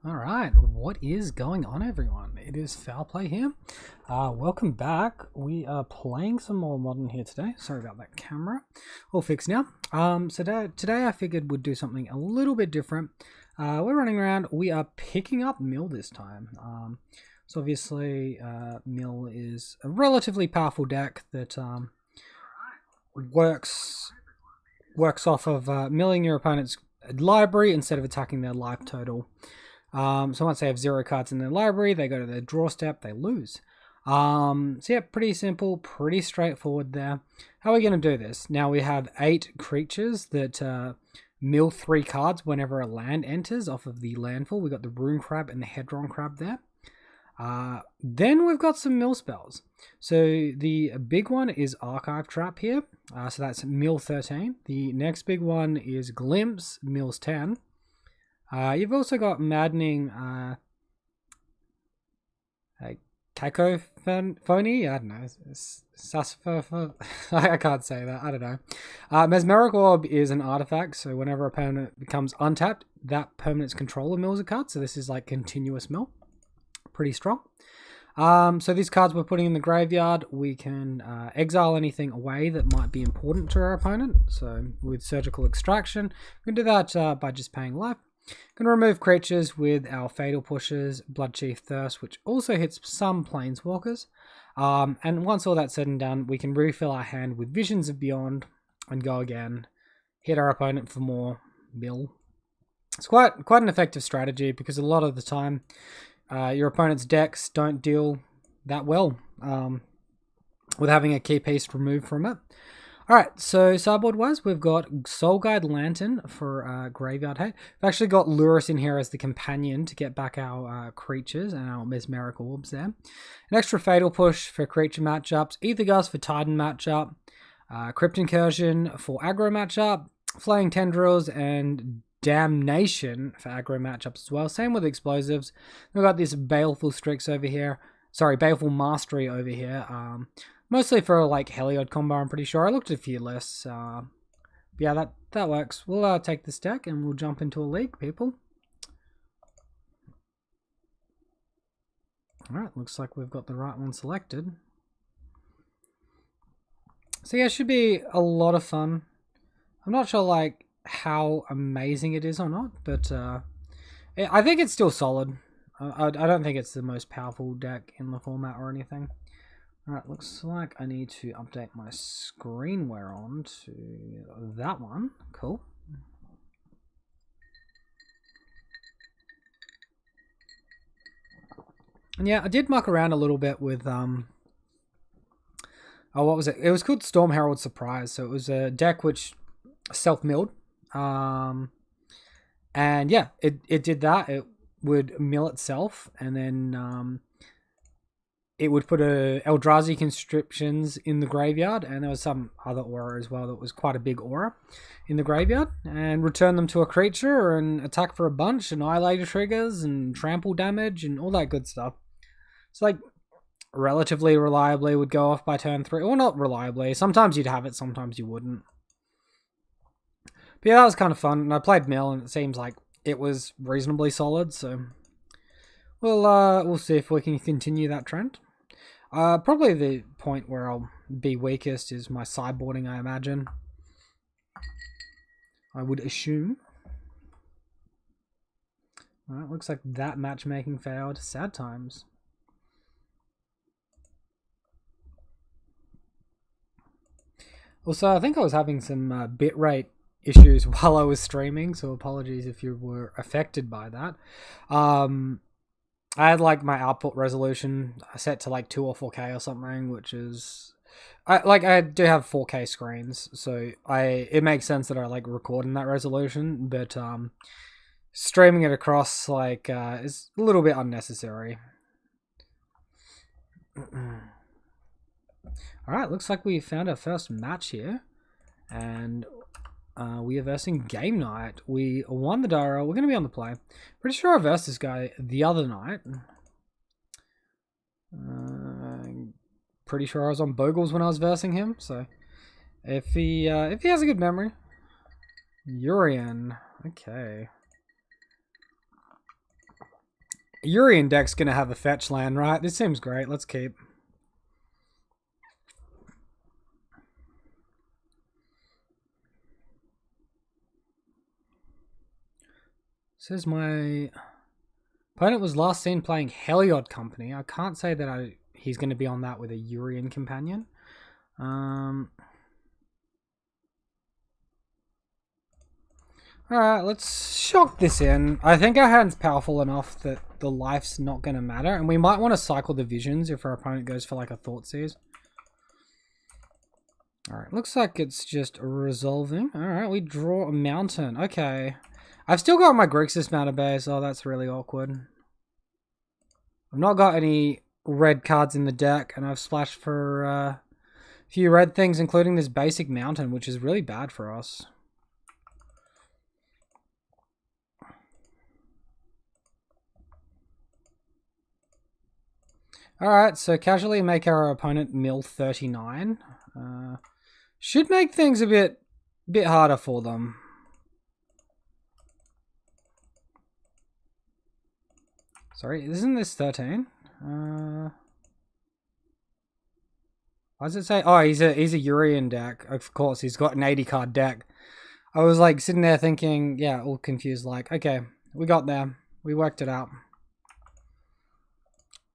Alright, what is going on, everyone? It is Foul Play here. Welcome back. We are playing some more Modern here today. Sorry about that camera. All fixed now. Today I figured we'd do something a little bit different. We're running around. We are picking up Mill this time. So obviously Mill is a relatively powerful deck that works off of milling your opponent's library instead of attacking their life total. So once they have 0 cards in their library, they go to their draw step, they lose. So yeah, pretty simple, pretty straightforward there. How are we going to do this? Now we have 8 creatures that mill 3 cards whenever a land enters off of the landfall. We've got the Rune Crab and the Hedron Crab there. Then we've got some mill spells. So the big one is Archive Trap here. So that's mill 13. The next big one is Glimpse, mills 10. You've also got Maddening Cacophony. I don't know. I can't say that. I don't know. Mesmeric Orb is an artifact, so whenever a permanent becomes untapped, that permanent's controller mills a card. So this is like continuous mill. Pretty strong. So these cards we're putting in the graveyard, we can exile anything away that might be important to our opponent. So with Surgical Extraction, we can do that by just paying life. Going to remove creatures with our Fatal Pushes, Bloodchief Thirst, which also hits some Planeswalkers. And once all that's said and done, we can refill our hand with Visions of Beyond and go again. Hit our opponent for more mill. It's quite an effective strategy because a lot of the time your opponent's decks don't deal that well with having a key piece removed from it. Alright, so sideboard wise, we've got Soul Guide Lantern for Graveyard Hate. We've actually got Lurrus in here as the companion to get back our creatures and our Mesmeric Orbs there. An extra Fatal Push for creature matchups, Aethergust for Titan matchup, Crypt Incursion for aggro matchup, Flaying Tendrils, and Damnation for aggro matchups as well. Same with Explosives. We've got this Baleful Strix over here. Sorry, Baleful Mastery over here. Mostly for like Heliod combo, I'm pretty sure. I looked at a few lists. But yeah, that works. We'll take this deck and we'll jump into a league, people. Alright, looks like we've got the right one selected. So yeah, it should be a lot of fun. I'm not sure like how amazing it is or not, but I think it's still solid. I don't think it's the most powerful deck in the format or anything. Alright, looks like I need to update my screen we're on to that one. Cool. And yeah, I did muck around a little bit with oh, what was it? It was called Storm Herald Surprise. So it was a deck which self-milled. And yeah, it did that. It would mill itself and then it would put a Eldrazi Conscriptions in the graveyard, and there was some other aura as well that was quite a big aura in the graveyard, and return them to a creature and attack for a bunch, Annihilator triggers and trample damage and all that good stuff. It's like relatively reliably would go off by turn 3. Well, not reliably. Sometimes you'd have it, sometimes you wouldn't. But yeah, that was kind of fun, and I played Mill, and it seems like it was reasonably solid, so we'll see if we can continue that trend. Probably the point where I'll be weakest is my sideboarding, I imagine. I would assume. Alright, looks like that matchmaking failed. Sad times. Also, I think I was having some bitrate issues while I was streaming, so apologies if you were affected by that. I had like my output resolution set to like 2 or 4K or something, which is I do have 4K screens, so it makes sense that I like record in that resolution, but streaming it across like is a little bit unnecessary. Alright, looks like we found our first match here, and we are versing Game Night. We won the Dara. We're going to be on the play. Pretty sure I versed this guy the other night. Pretty sure I was on Bogles when I was versing him. So if he has a good memory. Urian. Okay. Urian deck's gonna have a fetch land, right? This seems great. Let's keep. Says my opponent was last seen playing Heliod Company. I can't say that he's going to be on that with a Urian companion. Alright, let's shock this in. I think our hand's powerful enough that the life's not going to matter. And we might want to cycle the visions if our opponent goes for like a Thoughtseize. Alright, looks like it's just resolving. Alright, we draw a mountain. Okay. I've still got my Grixis mana base. Oh, that's really awkward. I've not got any red cards in the deck, and I've splashed for a few red things, including this basic mountain, which is really bad for us. Alright, so casually make our opponent mill 39. Should make things a bit harder for them. Sorry, isn't this 13? Why does it say? Oh, he's a Urian deck. Of course, he's got an 80 card deck. I was like sitting there thinking, yeah, all confused. Like, okay, we got there. We worked it out.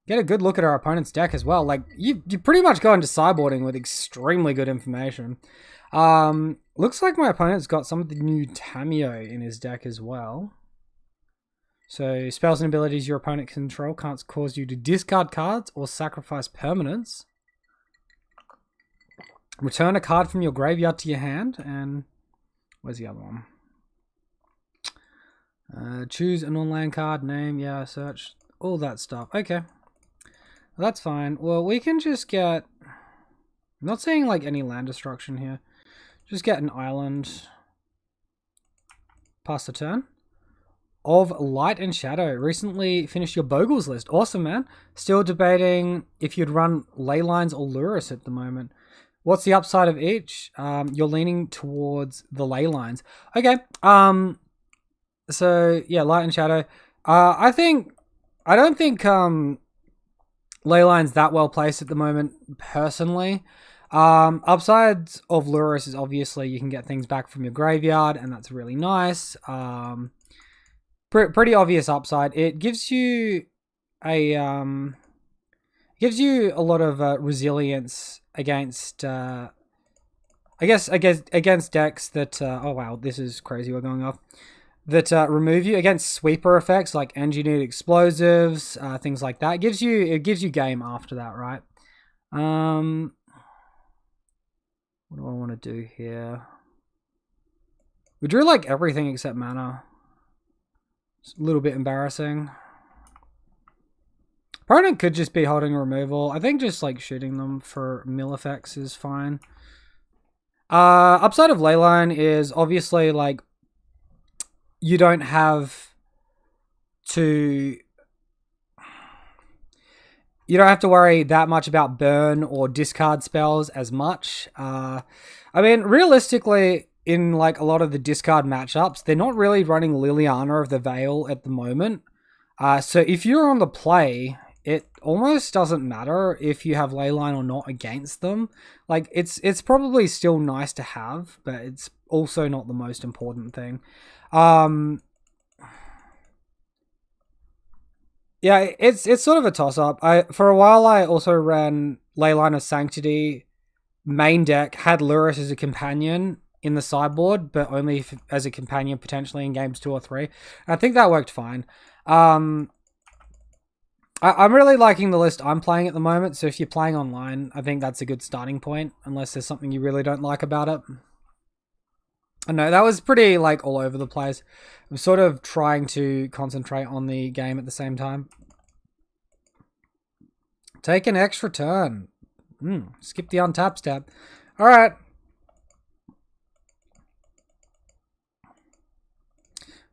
Get a good look at our opponent's deck as well. Like, you pretty much go into sideboarding with extremely good information. Looks like my opponent's got some of the new Tameo in his deck as well. So, spells and abilities your opponent control can't cause you to discard cards or sacrifice permanents. Return a card from your graveyard to your hand, and where's the other one? Choose a non-land card, name, yeah, search, all that stuff. Okay. Well, that's fine. Well, we can just get... I'm not seeing like any land destruction here. Just get an island. Pass the turn. Of Light and Shadow. Recently finished your Bogles list. Awesome, man. Still debating if you'd run Leylines or Lurrus at the moment. What's the upside of each? You're leaning towards the Leylines. Okay. So, yeah, Light and Shadow. I don't think Leyline's that well placed at the moment, personally. Upsides of Lurrus is obviously you can get things back from your graveyard, and that's really nice. Pretty obvious upside. It gives you a lot of resilience against against decks that oh wow, this is crazy, we're going off, that remove you against sweeper effects like engineered explosives, things like that. It gives you game after that, right? What do I want to do here? We drew like everything except mana. It's a little bit embarrassing. Opponent could just be holding removal. I think just like shooting them for mill effects is fine. Upside of Leyline is obviously like you don't have to worry that much about burn or discard spells as much. I mean, realistically, in like a lot of the discard matchups, they're not really running Liliana of the Veil at the moment. So if you're on the play, it almost doesn't matter if you have Leyline or not against them. Like, it's probably still nice to have, but it's also not the most important thing. Yeah, it's sort of a toss-up. For a while, I also ran Leyline of Sanctity main deck, had Lurrus as a companion in the sideboard, but only as a companion potentially in games 2 or 3. I think that worked fine. I'm really liking the list I'm playing at the moment, so if you're playing online, I think that's a good starting point, unless there's something you really don't like about it. I know, that was pretty, like, all over the place. I'm sort of trying to concentrate on the game at the same time. Take an extra turn. Skip the untap step. Alright.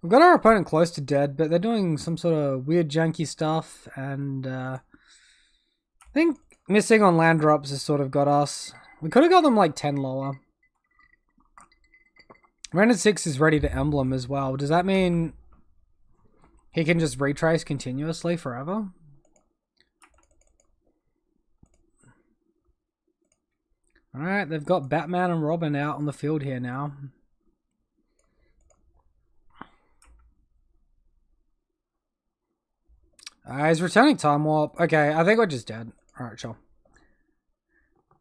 We've got our opponent close to dead, but they're doing some sort of weird janky stuff, and I think missing on land drops has sort of got us. We could have got them like 10 lower. Rendered 6 is ready to emblem as well. Does that mean He can just retrace continuously forever. Alright, they've got Batman and Robin out on the field here now. He's returning Time Warp. Okay, I think we're just dead. Alright, sure.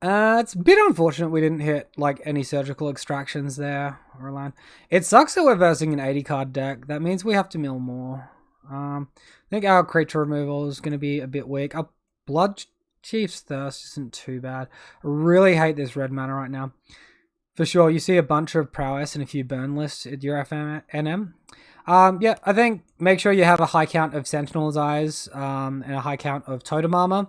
It's a bit unfortunate we didn't hit like any surgical extractions there, Orlan. It sucks that we're versing an 80 card deck. That means we have to mill more. I think our creature removal is going to be a bit weak. Our Blood Chief's Thirst isn't too bad. I really hate this red mana right now. For sure, you see a bunch of prowess and a few burn lists at your FNM. Yeah, I think make sure you have a high count of Sentinel's Eyes and a high count of Totem Armor.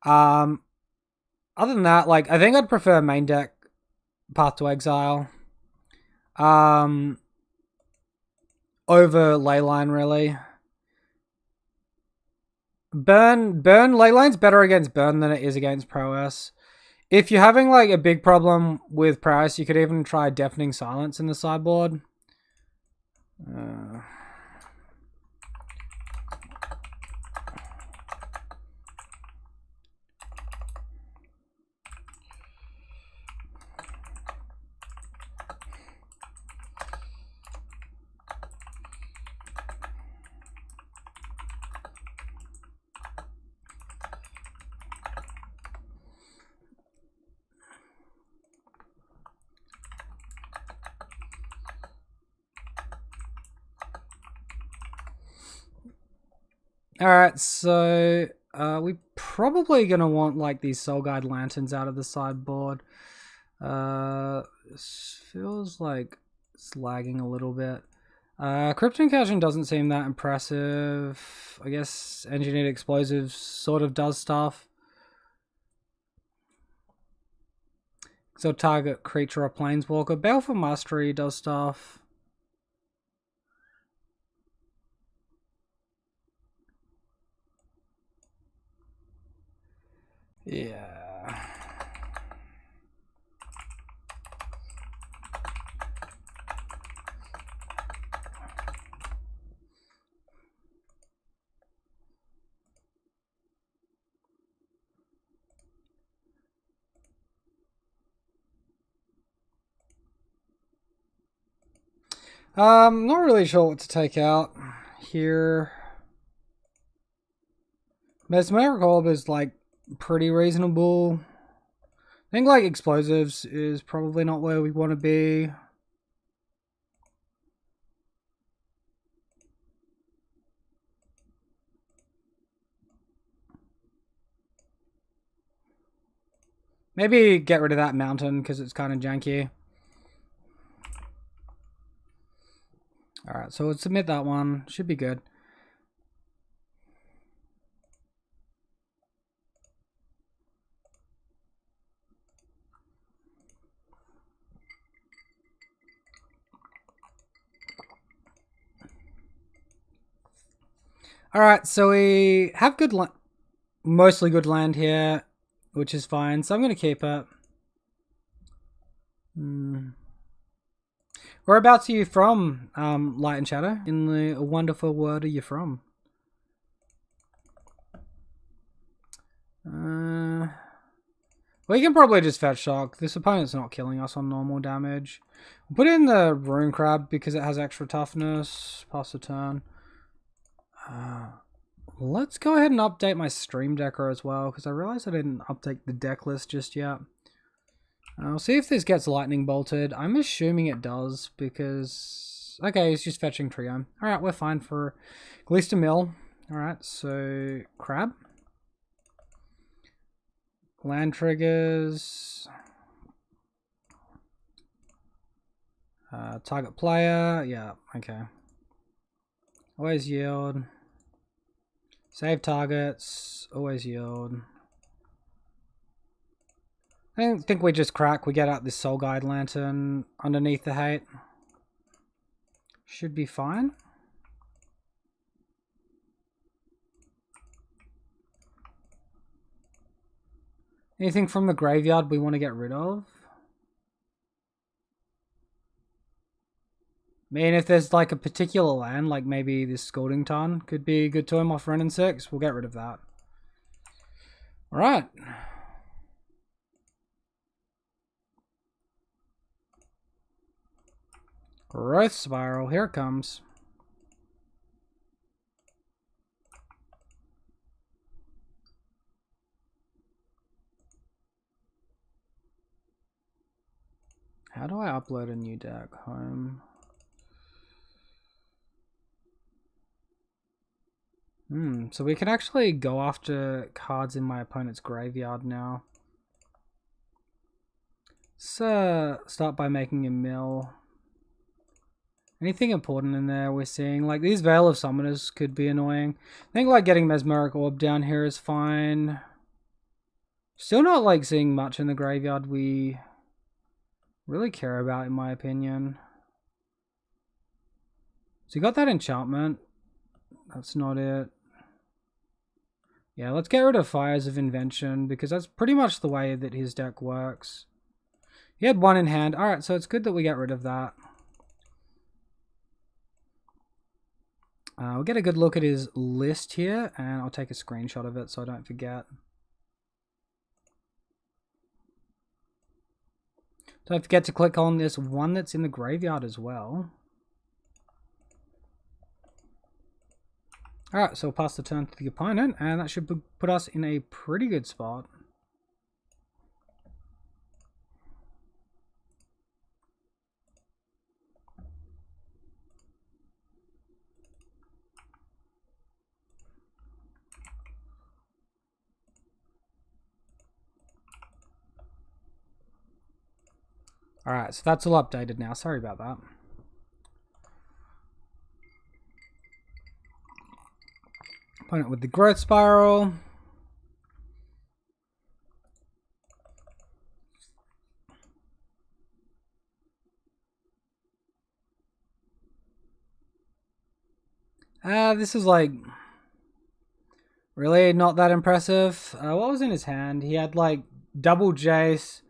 Other than that, like, I think I'd prefer main deck Path to Exile over Leyline, really. Leyline's better against Burn than it is against Prowess. If you're having, like, a big problem with Prowess, you could even try Deafening Silence in the sideboard. Alright, so we probably going to want like these Soul Guide Lanterns out of the sideboard. This feels like it's lagging a little bit. Crypto Incursion doesn't seem that impressive. I guess Engineered Explosives sort of does stuff. So target creature or planeswalker. Baleful Mastery does stuff. Yeah. Not really sure what to take out here. Mesmeric Orb is like pretty reasonable. I think like Explosives is probably not where we want to be. Maybe get rid of that mountain because it's kind of janky. Alright, so we'll submit that one. Should be good. Alright, so we have good mostly good land here, which is fine. So I'm going to keep it. Whereabouts are you from, Light and Shadow? In the wonderful world are you from? We can probably just fetch shock. This opponent's not killing us on normal damage. Put in the Rune Crab because it has extra toughness. Pass the turn. Let's go ahead and update my Stream Decker as well because I realized I didn't update the deck list just yet. I'll see if this gets lightning bolted. I'm assuming it does because... Okay, it's just fetching trio. Alright, we're fine for at least a mill. Alright, so Crab. Land triggers. Target player. Yeah, okay. Always yield. Save targets. Always yield. I think we just crack. We get out this Soul Guide Lantern underneath the hate. Should be fine. Anything from the graveyard we want to get rid of? I mean, if there's like a particular land, like maybe this Scalding Tarn could be good to him off Renin 6, we'll get rid of that. Alright. Growth Spiral, here it comes. How do I upload a new deck? Home. So we can actually go after cards in my opponent's graveyard now. So start by making a mill. Anything important in there we're seeing? Like these Veil of Summoners could be annoying. I think like getting Mesmeric Orb down here is fine. Still not like seeing much in the graveyard we really care about, in my opinion. So you got that enchantment. That's not it. Yeah, let's get rid of Fires of Invention because that's pretty much the way that his deck works. He had one in hand. Alright, so it's good that we get rid of that. We'll get a good look at his list here, and I'll take a screenshot of it so I don't forget. Don't forget to click on this one that's in the graveyard as well. Alright, so we'll pass the turn to the opponent, and that should put us in a pretty good spot. Alright, so that's all updated now. Sorry about that. Opponent with the Growth Spiral. This is like really not that impressive. What was in his hand? He had like double Jace,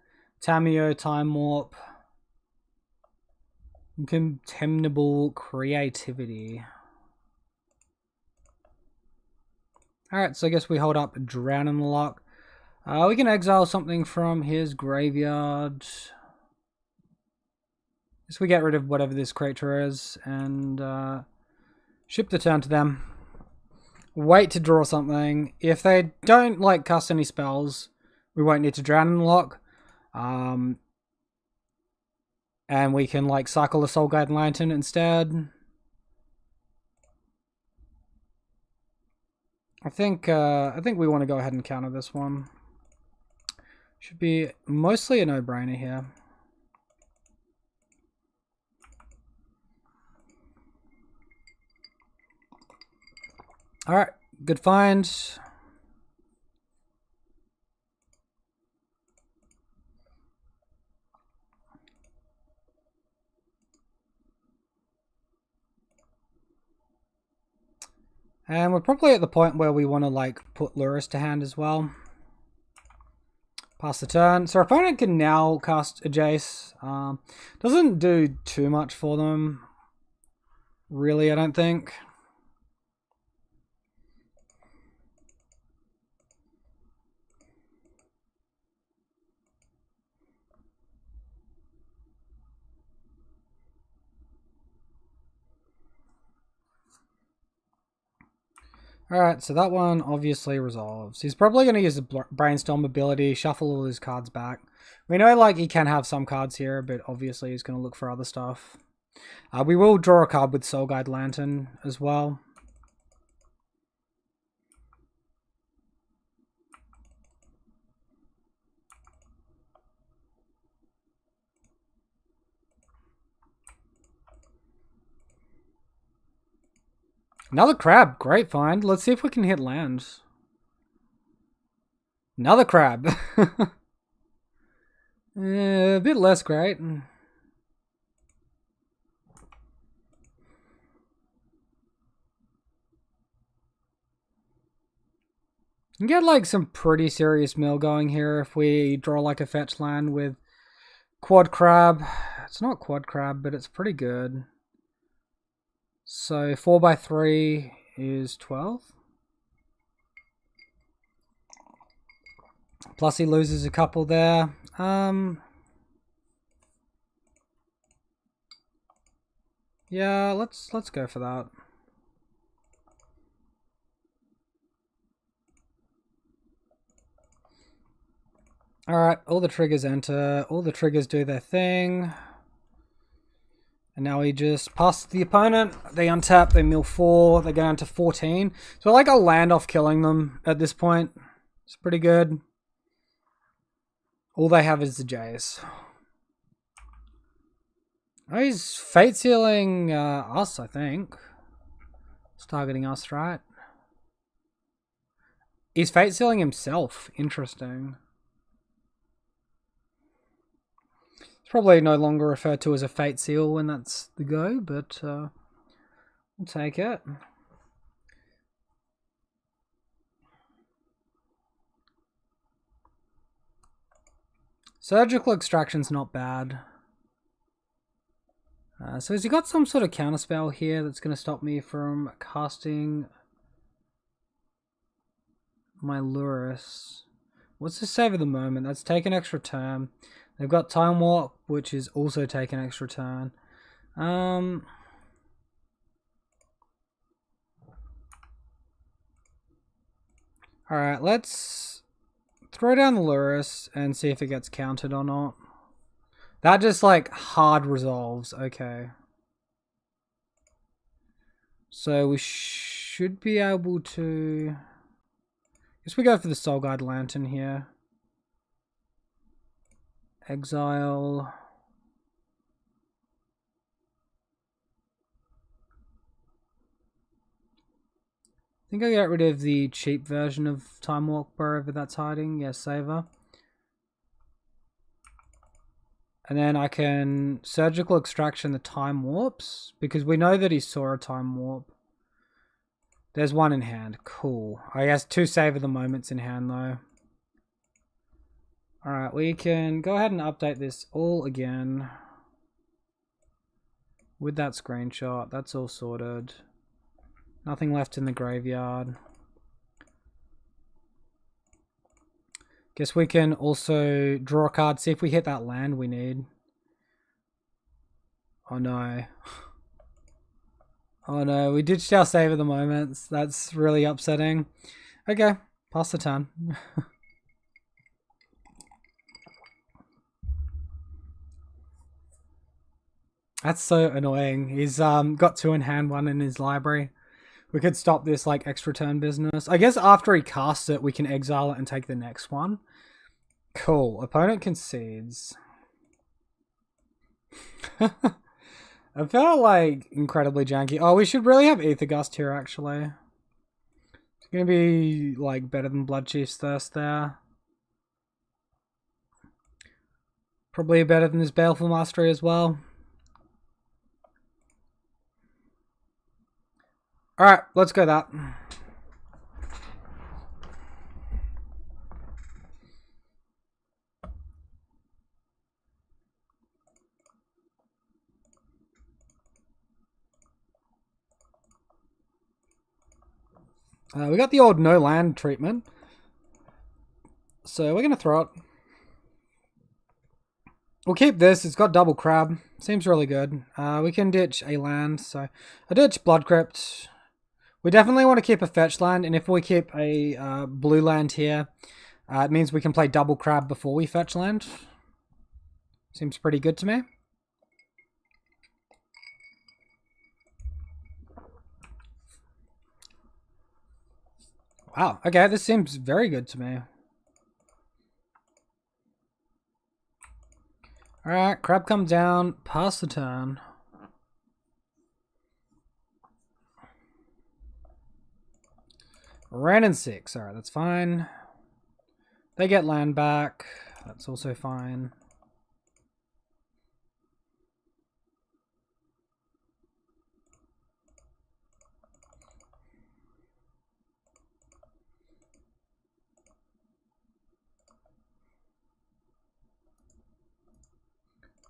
Tameo, Time Warp, Contemptible Creativity. Alright, so I guess we hold up Drown in the Lock. We can exile something from his graveyard. Just we get rid of whatever this creature is and ship the turn to them. Wait to draw something. If they don't like cast any spells, we won't need to Drown in the Lock. And we can like cycle the Soul Guide Lantern instead. I think we want to go ahead and counter this one. Should be mostly a no-brainer here. Alright, good find. And we're probably at the point where we want to like put Lurrus to hand as well. Pass the turn. So our opponent can now cast a Jace. Doesn't do too much for them, really, I don't think. Alright, so that one obviously resolves. He's probably going to use the Brainstorm ability, shuffle all his cards back. We know like he can have some cards here, but obviously he's going to look for other stuff. We will draw a card with Soul Guide Lantern as well. Another crab, great find. Let's see if we can hit lands. Another crab. A bit less great. You can get like some pretty serious mill going here if we draw like a fetch land with Quad Crab. It's not Quad Crab, but it's pretty good. So 4 by 3 is 12. Plus he loses a couple there. Yeah, let's go for that. Alright, all the triggers enter. All the triggers do their thing. And now we just pass the opponent. They untap, they mill 4, they go down to 14. So like I'll land off killing them at this point. It's pretty good. All they have is the J's. Oh, he's fate sealing us, I think. He's targeting us, right? He's fate sealing himself. Interesting. It's probably no longer referred to as a fate seal when that's the go, but we'll take it. Surgical extraction's not bad. So has he got some sort of counterspell here that's going to stop me from casting my Luris? What's the save of the moment? That's take an extra turn. They've got Time Warp, which is also take an extra turn. Alright, let's throw down the Luris and see if it gets countered or not. That just like hard resolves. Okay. So we should be able to... Guess we go for the Soul Guide Lantern here. Exile. I think I get rid of the cheap version of Time Walk wherever that's hiding. Yeah, Saver. And then I can Surgical Extraction the Time Warps, because we know that he saw a Time Warp. There's one in hand. Cool. I guess 2 Save of the Moments in hand, though. Alright, we can go ahead and update this all again. With that screenshot. That's all sorted. Nothing left in the graveyard. Guess we can also draw a card, see if we hit that land we need. Oh no. Oh no, we ditched our Save of the Moments. That's really upsetting. Okay, pass the turn. That's so annoying. He's got 2 in hand, 1 in his library. We could stop this like extra turn business. I guess after he casts it, we can exile it and take the next one. Cool. Opponent concedes. I felt like incredibly janky. Oh, we should really have Aether Gust here, actually. It's gonna be like better than Bloodchief's Thirst there. Probably better than his Baleful Mastery as well. Alright, let's go that. We got the old no land treatment. So we're going to throw it. We'll keep this. It's got double crab. Seems really good. We can ditch a land. So I ditch Blood Crypt. We definitely want to keep a fetch land. And if we keep a blue land here, it means we can play double crab before we fetch land. Seems pretty good to me. Wow, okay, this seems very good to me. Alright, crab comes down, pass the turn. Ran in 6, alright, that's fine. They get land back, that's also fine.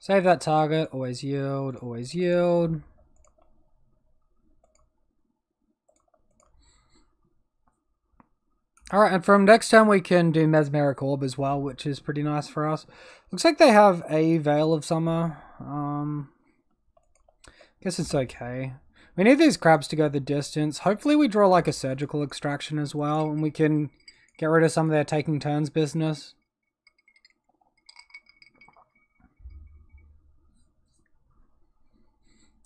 Save that target, always yield, always yield. Alright, and from next turn we can do Mesmeric Orb as well, which is pretty nice for us. Looks like they have a Veil of Summer. Guess it's okay. We need these crabs to go the distance. Hopefully we draw like a Surgical Extraction as well, and we can get rid of some of their taking turns business.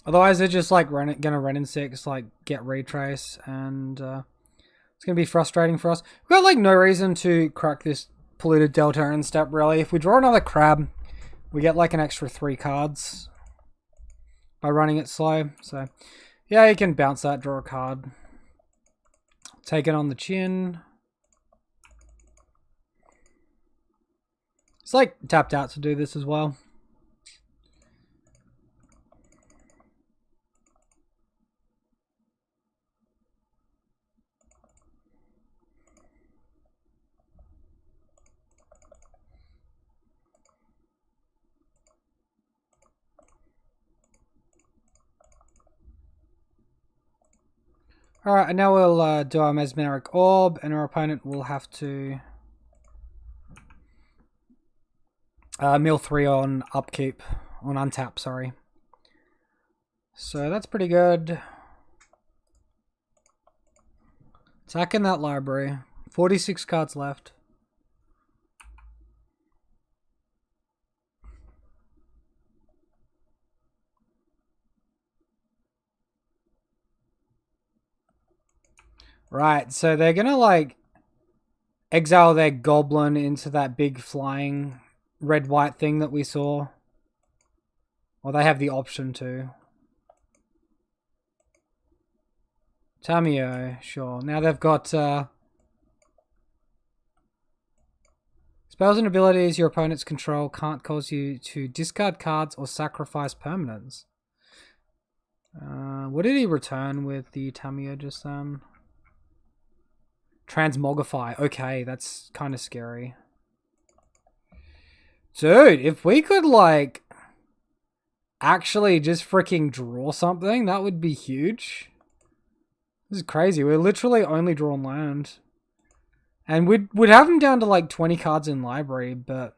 Otherwise they're just like gonna run in 6, like get Retrace, and it's going to be frustrating for us. We've got like no reason to crack this Polluted Delta in step really. If we draw another crab, we get like an extra 3 cards by running it slow. So yeah, you can bounce that, draw a card. Take it on the chin. It's like tapped out to do this as well. Alright, and now we'll do our Mesmeric Orb, and our opponent will have to mill 3 on upkeep, on untap, sorry. So that's pretty good. Attack in that library. 46 cards left. Right, so they're gonna like exile their goblin into that big flying red-white thing that we saw. Or they have the option to. Tamio, sure. Now they've got spells and abilities your opponents control can't cause you to discard cards or sacrifice permanents. What did he return with the Tamio just then? Transmogrify. Okay, that's kind of scary. Dude, if we could, like, actually just freaking draw something, that would be huge. This is crazy. We're literally only drawing land. And we'd have them down to, like, 20 cards in library, but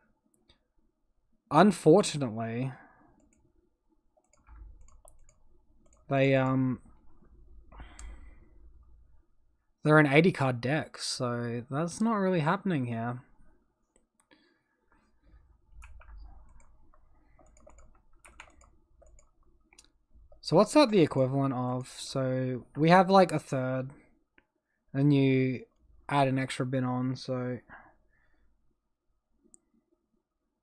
unfortunately, they're an 80 card deck, so that's not really happening here. So what's that the equivalent of? So we have like a third, and you add an extra bin on, so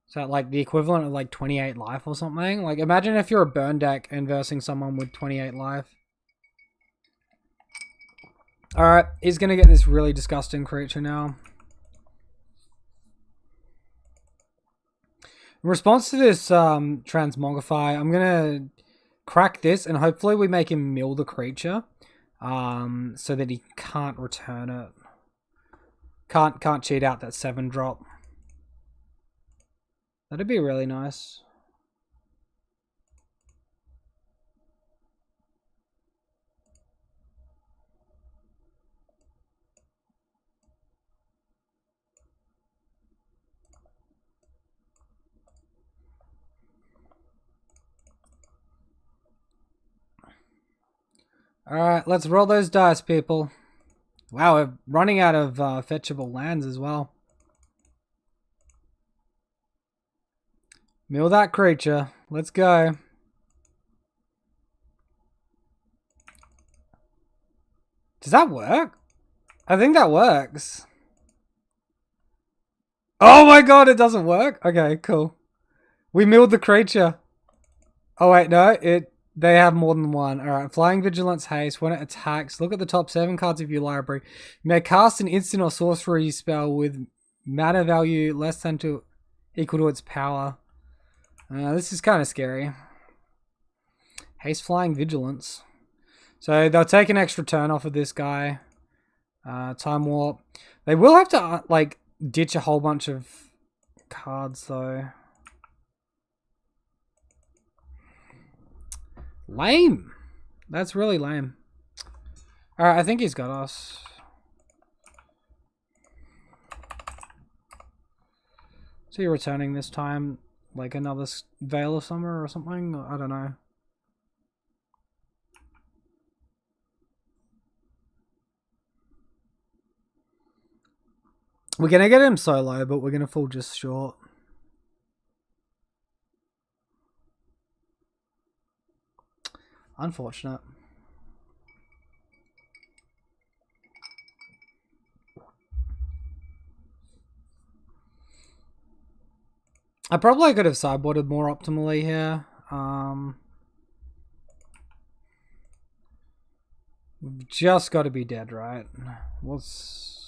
is that like the equivalent of like 28 life or something? Like imagine if you're a burn deck and versing someone with 28 life. Alright, he's gonna get this really disgusting creature now. In response to this transmogrify, I'm gonna crack this and hopefully we make him mill the creature so that he can't return it. Can't cheat out that 7 drop. That'd be really nice. Alright, let's roll those dice, people. Wow, we're running out of fetchable lands as well. Mill that creature. Let's go. Does that work? I think that works. Oh my god, it doesn't work? Okay, cool. We milled the creature. Oh wait, no, they have more than one. Alright, Flying Vigilance Haste. When it attacks, look at the top 7 cards of your library. You may cast an instant or sorcery spell with mana value less than equal to its power. This is kind of scary. Haste Flying Vigilance. So they'll take an extra turn off of this guy. Time Warp. They will have to like ditch a whole bunch of cards though. Lame. That's really lame. Alright, I think he's got us. So you're returning this time, like another Veil of Summer or something? I don't know. We're gonna get him solo, but we're gonna fall just short. Unfortunate. I probably could have sideboarded more optimally here. We've just got to be dead, right? What's...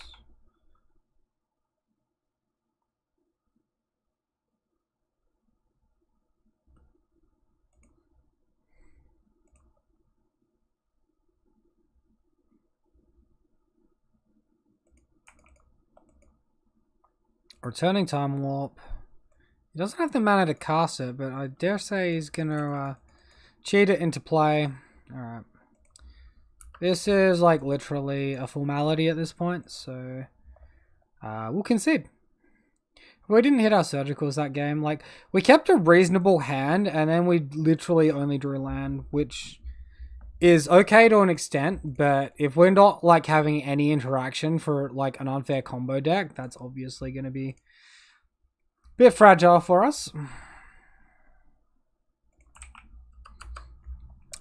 Returning Time Warp. He doesn't have the mana to cast it, but I dare say he's gonna cheat it into play. Alright. This is like literally a formality at this point, so we'll concede. We didn't hit our surgicals that game. Like, we kept a reasonable hand, and then we literally only drew land, which is okay to an extent, but if we're not like having any interaction for like an unfair combo deck, that's obviously going to be a bit fragile for us.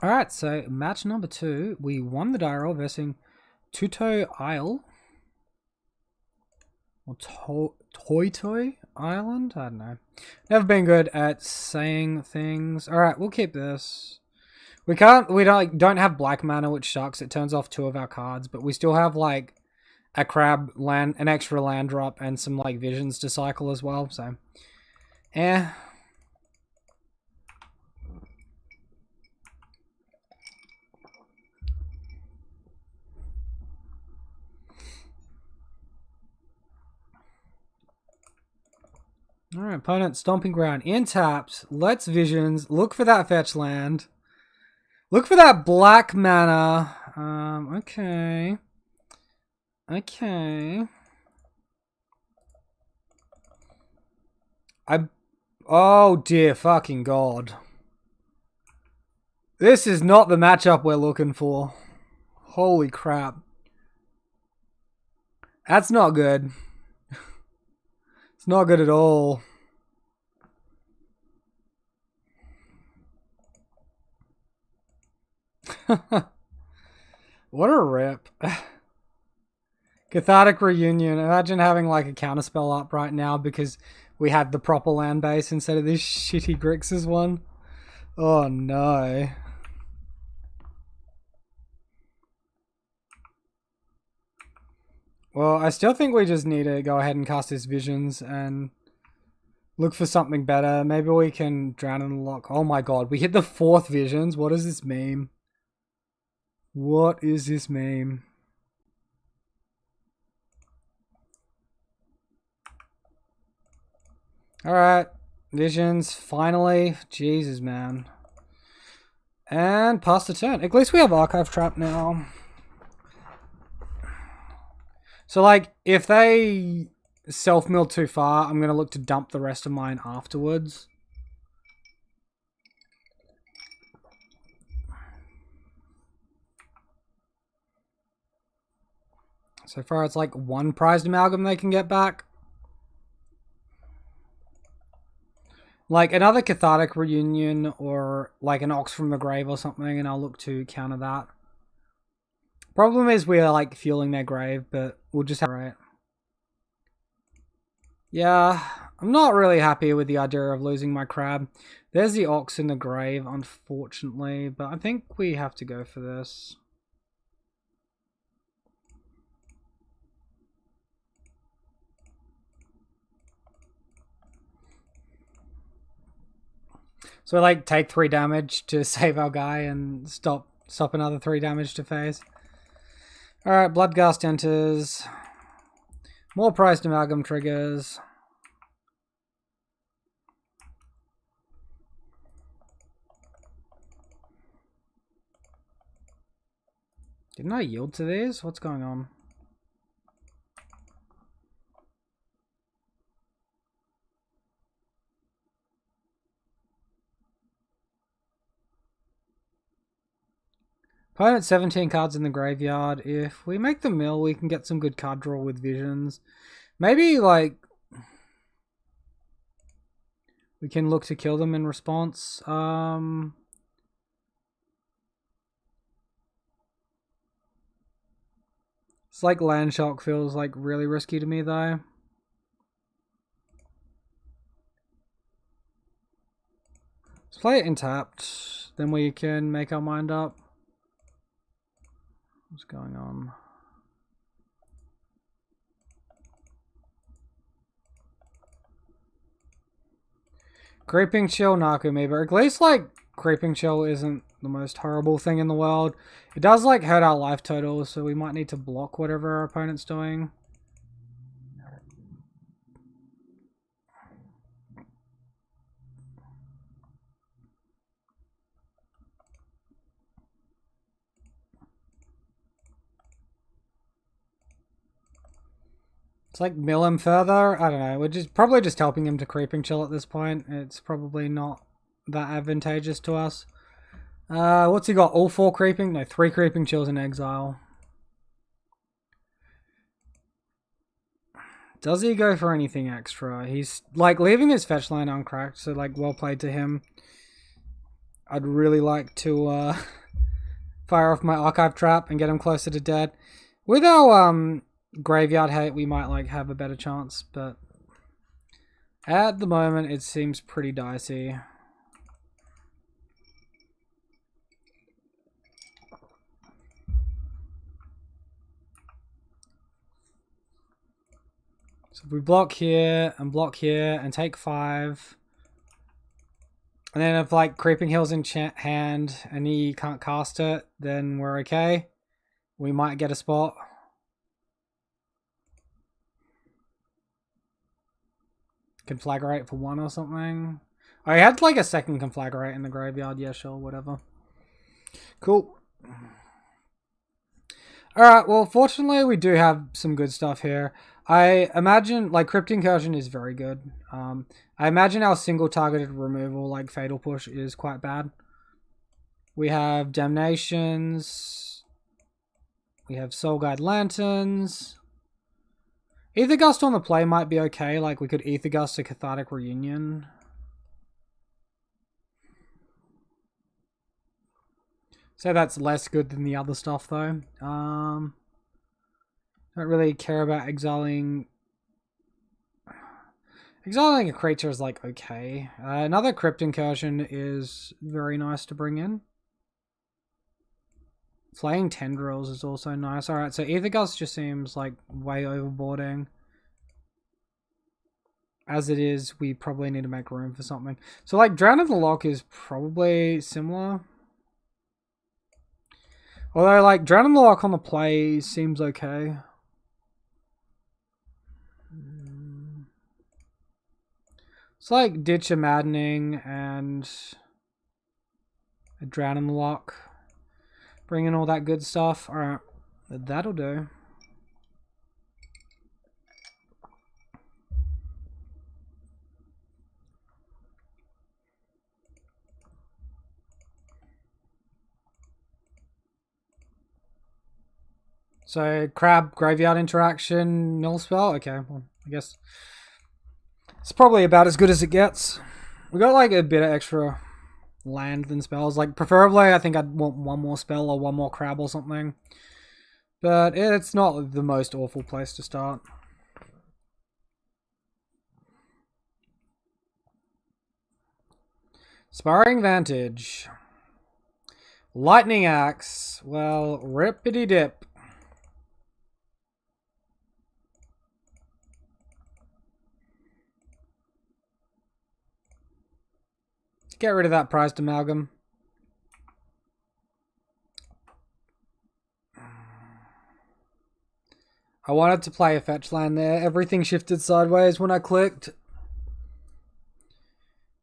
Alright, so match number 2, we won the die roll versus Tuto Isle. Or Toy Island? I don't know. Never been good at saying things. Alright, we'll keep this. We don't have black mana, which sucks. It turns off 2 of our cards, but we still have like a crab land, an extra land drop, and some like visions to cycle as well, so Alright, opponent Stomping Ground in taps. Let's visions. Look for that fetch land. Look for that black mana. Okay. Okay. Oh dear fucking god. This is not the matchup we're looking for. Holy crap. That's not good. It's not good at all. What a rip. Cathartic Reunion. Imagine having like a counterspell up right now because we had the proper land base instead of this shitty Grixis one. Oh no. Well, I still think we just need to go ahead and cast this Visions and look for something better. Maybe we can drown in the lock. Oh my god, we hit the 4th Visions. What is this meme? What is this meme? Alright, Visions, finally. Jesus, man. And pass the turn. At least we have Archive Trap now. So, like, if they self-mill too far, I'm going to look to dump the rest of mine afterwards. So far, it's like 1 prized amalgam they can get back. Like, another Cathartic Reunion or, like, an Ox from the Grave or something, and I'll look to counter that. Problem is we are like fueling their grave, but we'll just have right. Yeah, I'm not really happy with the idea of losing my crab. There's the Ox in the grave, unfortunately, but I think we have to go for this. So like take 3 damage to save our guy and stop another 3 damage to phase. Alright, Bloodghast enters. More prized amalgam triggers. Didn't I yield to these? What's going on? Opponent 17 cards in the graveyard. If we make the mill, we can get some good card draw with visions. Maybe, like, we can look to kill them in response. It's like land shock feels like really risky to me though. Let's play it in tapped, then we can make our mind up. What's going on? Creeping Chill, Nakumi, but at least like Creeping Chill isn't the most horrible thing in the world. It does like hurt our life total, so we might need to block whatever our opponent's doing. It's like mill him further. I don't know. We're just probably just helping him to Creeping Chill at this point. It's probably not that advantageous to us. What's he got? All 4 creeping? No, 3 Creeping Chills in exile. Does he go for anything extra? He's like leaving his fetch line uncracked, so like well played to him. I'd really like to fire off my archive trap and get him closer to dead. With our graveyard hate, we might like have a better chance, but at the moment it seems pretty dicey. So if we block here and take 5, and then if like Creeping Hill's in hand and he can't cast it, then we're okay. We might get a spot. Conflagrate for 1 or something. I had like a second Conflagrate in the graveyard. Yeah, sure, whatever. Cool. Alright, well, fortunately we do have some good stuff here. I imagine, like, Crypt Incursion is very good. I imagine our single targeted removal, like Fatal Push, is quite bad. We have Damnations. We have Soul Guide Lanterns. Ether Gust on the play might be okay, like we could Ether Gust a Cathartic Reunion. So that's less good than the other stuff though. Don't really care about exiling. Exiling a creature is like okay. Another Crypt Incursion is very nice to bring in. Flaying Tendrils is also nice. Alright, so Ether Gust just seems like way overboarding. As it is, we probably need to make room for something. So like Drown in the Lock is probably similar. Although like Drown in the Lock on the play seems okay. It's like Ditch a Maddening and a Drown in the Lock. Bring in all that good stuff. Alright, that'll do. So, Crab, Graveyard Interaction, Null Spell? Okay, well, I guess it's probably about as good as it gets. We got like a bit of extra land than spells. Like, preferably, I think I'd want 1 more spell or 1 more crab or something. But it's not the most awful place to start. Sparring Vantage. Lightning Axe. Well, rippity dip. Get rid of that prized amalgam. I wanted to play a fetch land there. Everything shifted sideways when I clicked. It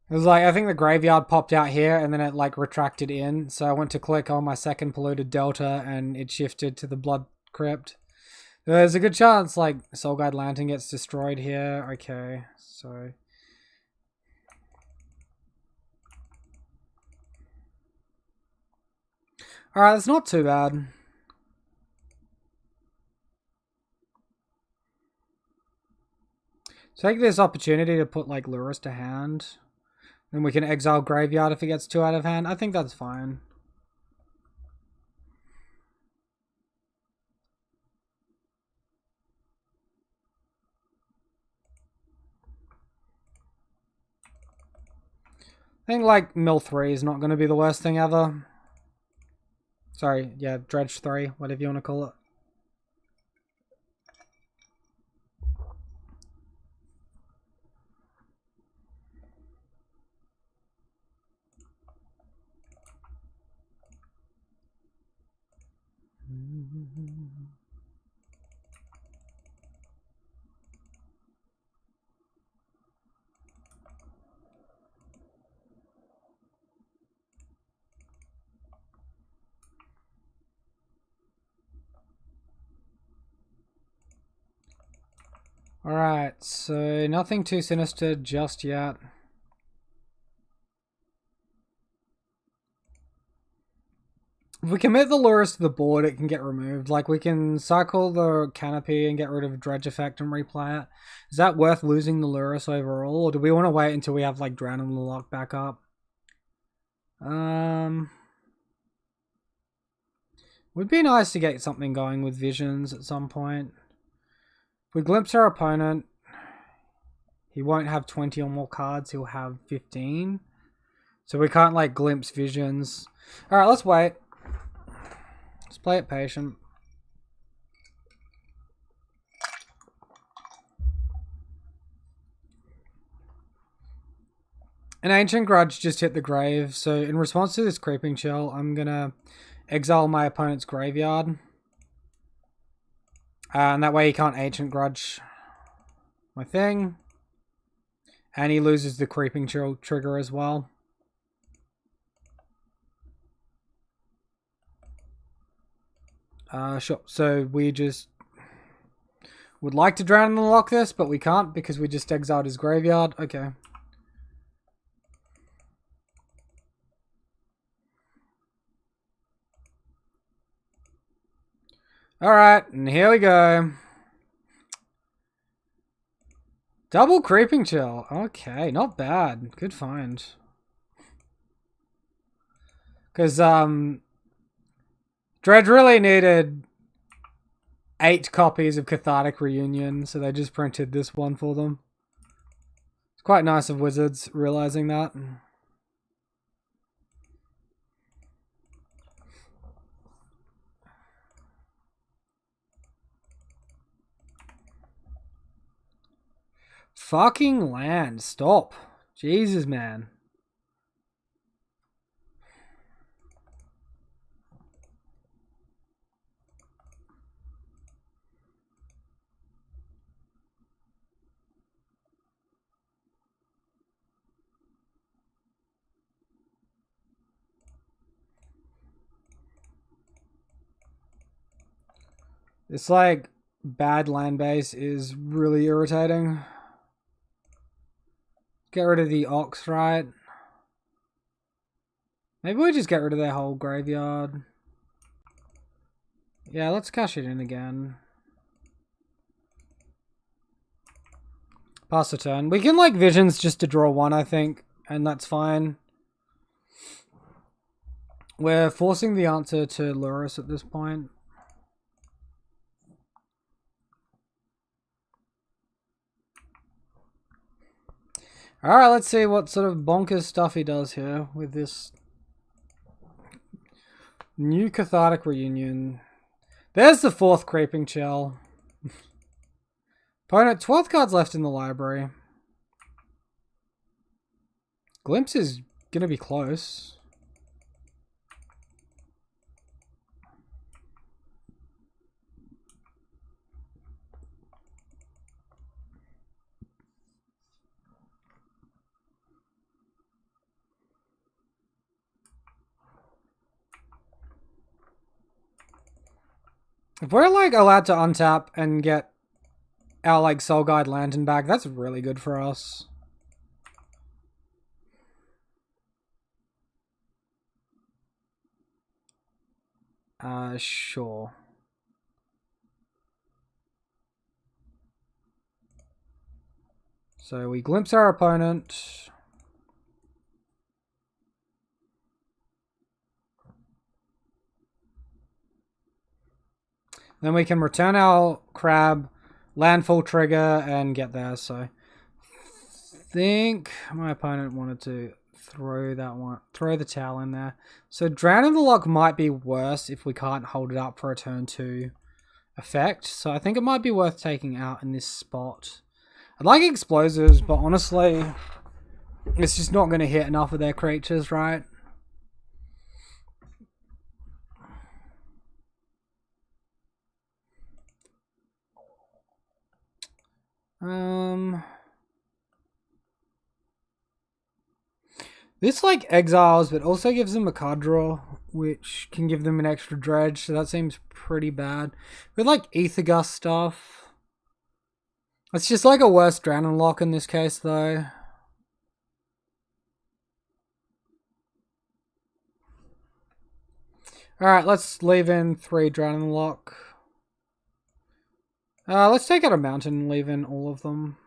was like, I think the graveyard popped out here and then it like retracted in. So I went to click on my second polluted delta and it shifted to the blood crypt. There's a good chance like Soul Guide Lantern gets destroyed here. Okay, so... Alright, that's not too bad. Take this opportunity to put like Lurrus to hand. Then we can exile Graveyard if it gets too out of hand. I think that's fine. I think like Mill 3 is not going to be the worst thing ever. Sorry, yeah, Dredge 3, whatever you want to call it. Alright, so nothing too sinister just yet. If we commit the Lurrus to the board, it can get removed. Like, we can cycle the Canopy and get rid of Dredge Effect and replay it. Is that worth losing the Lurrus overall? Or do we want to wait until we have, like, Drown in the Lock back up? Would be nice to get something going with Visions at some point. If we glimpse our opponent, he won't have 20 or more cards, he'll have 15. So we can't like glimpse Visions. Alright, let's wait. Let's play it patient. An Ancient Grudge just hit the grave, so in response to this Creeping Chill, I'm gonna exile my opponent's graveyard. And that way he can't Ancient Grudge my thing. And he loses the Creeping Chill trigger as well. Sure. So we just would like to Drown in the Lock this, but we can't because we just exiled his graveyard. Okay. Alright, and here we go. Double Creeping Chill. Okay, not bad. Good find. Because, Dredge really needed 8 copies of Cathartic Reunion, so they just printed this one for them. It's quite nice of Wizards realizing that. Fucking land. Stop. Jesus, man. This, like, bad land base is really irritating. Get rid of the Ox, right? Maybe we just get rid of their whole graveyard. Yeah, let's cash it in again. Pass the turn. We can, like, Visions just to draw 1, I think. And that's fine. We're forcing the answer to Lurrus at this point. Alright, let's see what sort of bonkers stuff he does here with this new Cathartic Reunion. There's the 4th Creeping Chill. Opponent, 12 cards left in the library. Glimpse is gonna be close. If we're like allowed to untap and get our like Soul Guide Lantern back, that's really good for us. Sure. So we glimpse our opponent. Then we can return our crab, land full trigger, and get there. So I think my opponent wanted to throw the towel in there. So Drown in the Lock might be worse if we can't hold it up for a turn 2 effect. So I think it might be worth taking out in this spot. I'd like explosives, but honestly, it's just not going to hit enough of their creatures, right? This like exiles, but also gives them a card draw, which can give them an extra dredge, so that seems pretty bad. With like Ether Gust stuff, it's just like a worse Drown and Lock in this case, though. Alright, let's leave in 3 Drown and Lock. Let's take out a mountain and leave in all of them.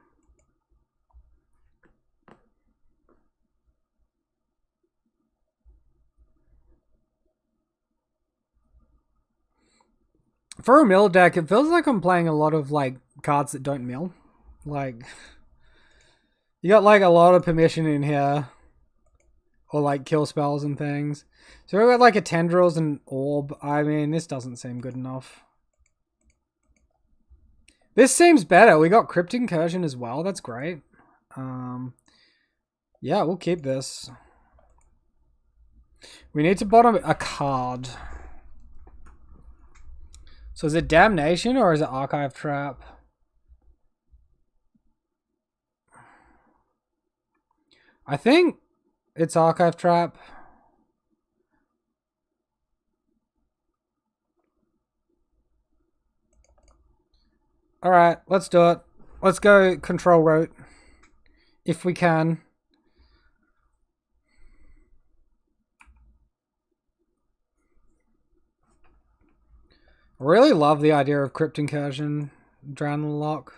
For a mill deck, it feels like I'm playing a lot of like cards that don't mill. Like, you got like a lot of permission in here, or like kill spells and things. So we got like a Tendrils and Orb. I mean, this doesn't seem good enough. This seems better. We got Crypt Incursion as well. That's great. Yeah, we'll keep this. We need to bottom a card. So is it Damnation or is it Archive Trap? I think it's Archive Trap. Alright, let's do it. Let's go Control Rote. If we can. I really love the idea of Crypt Incursion, Drown the Lock.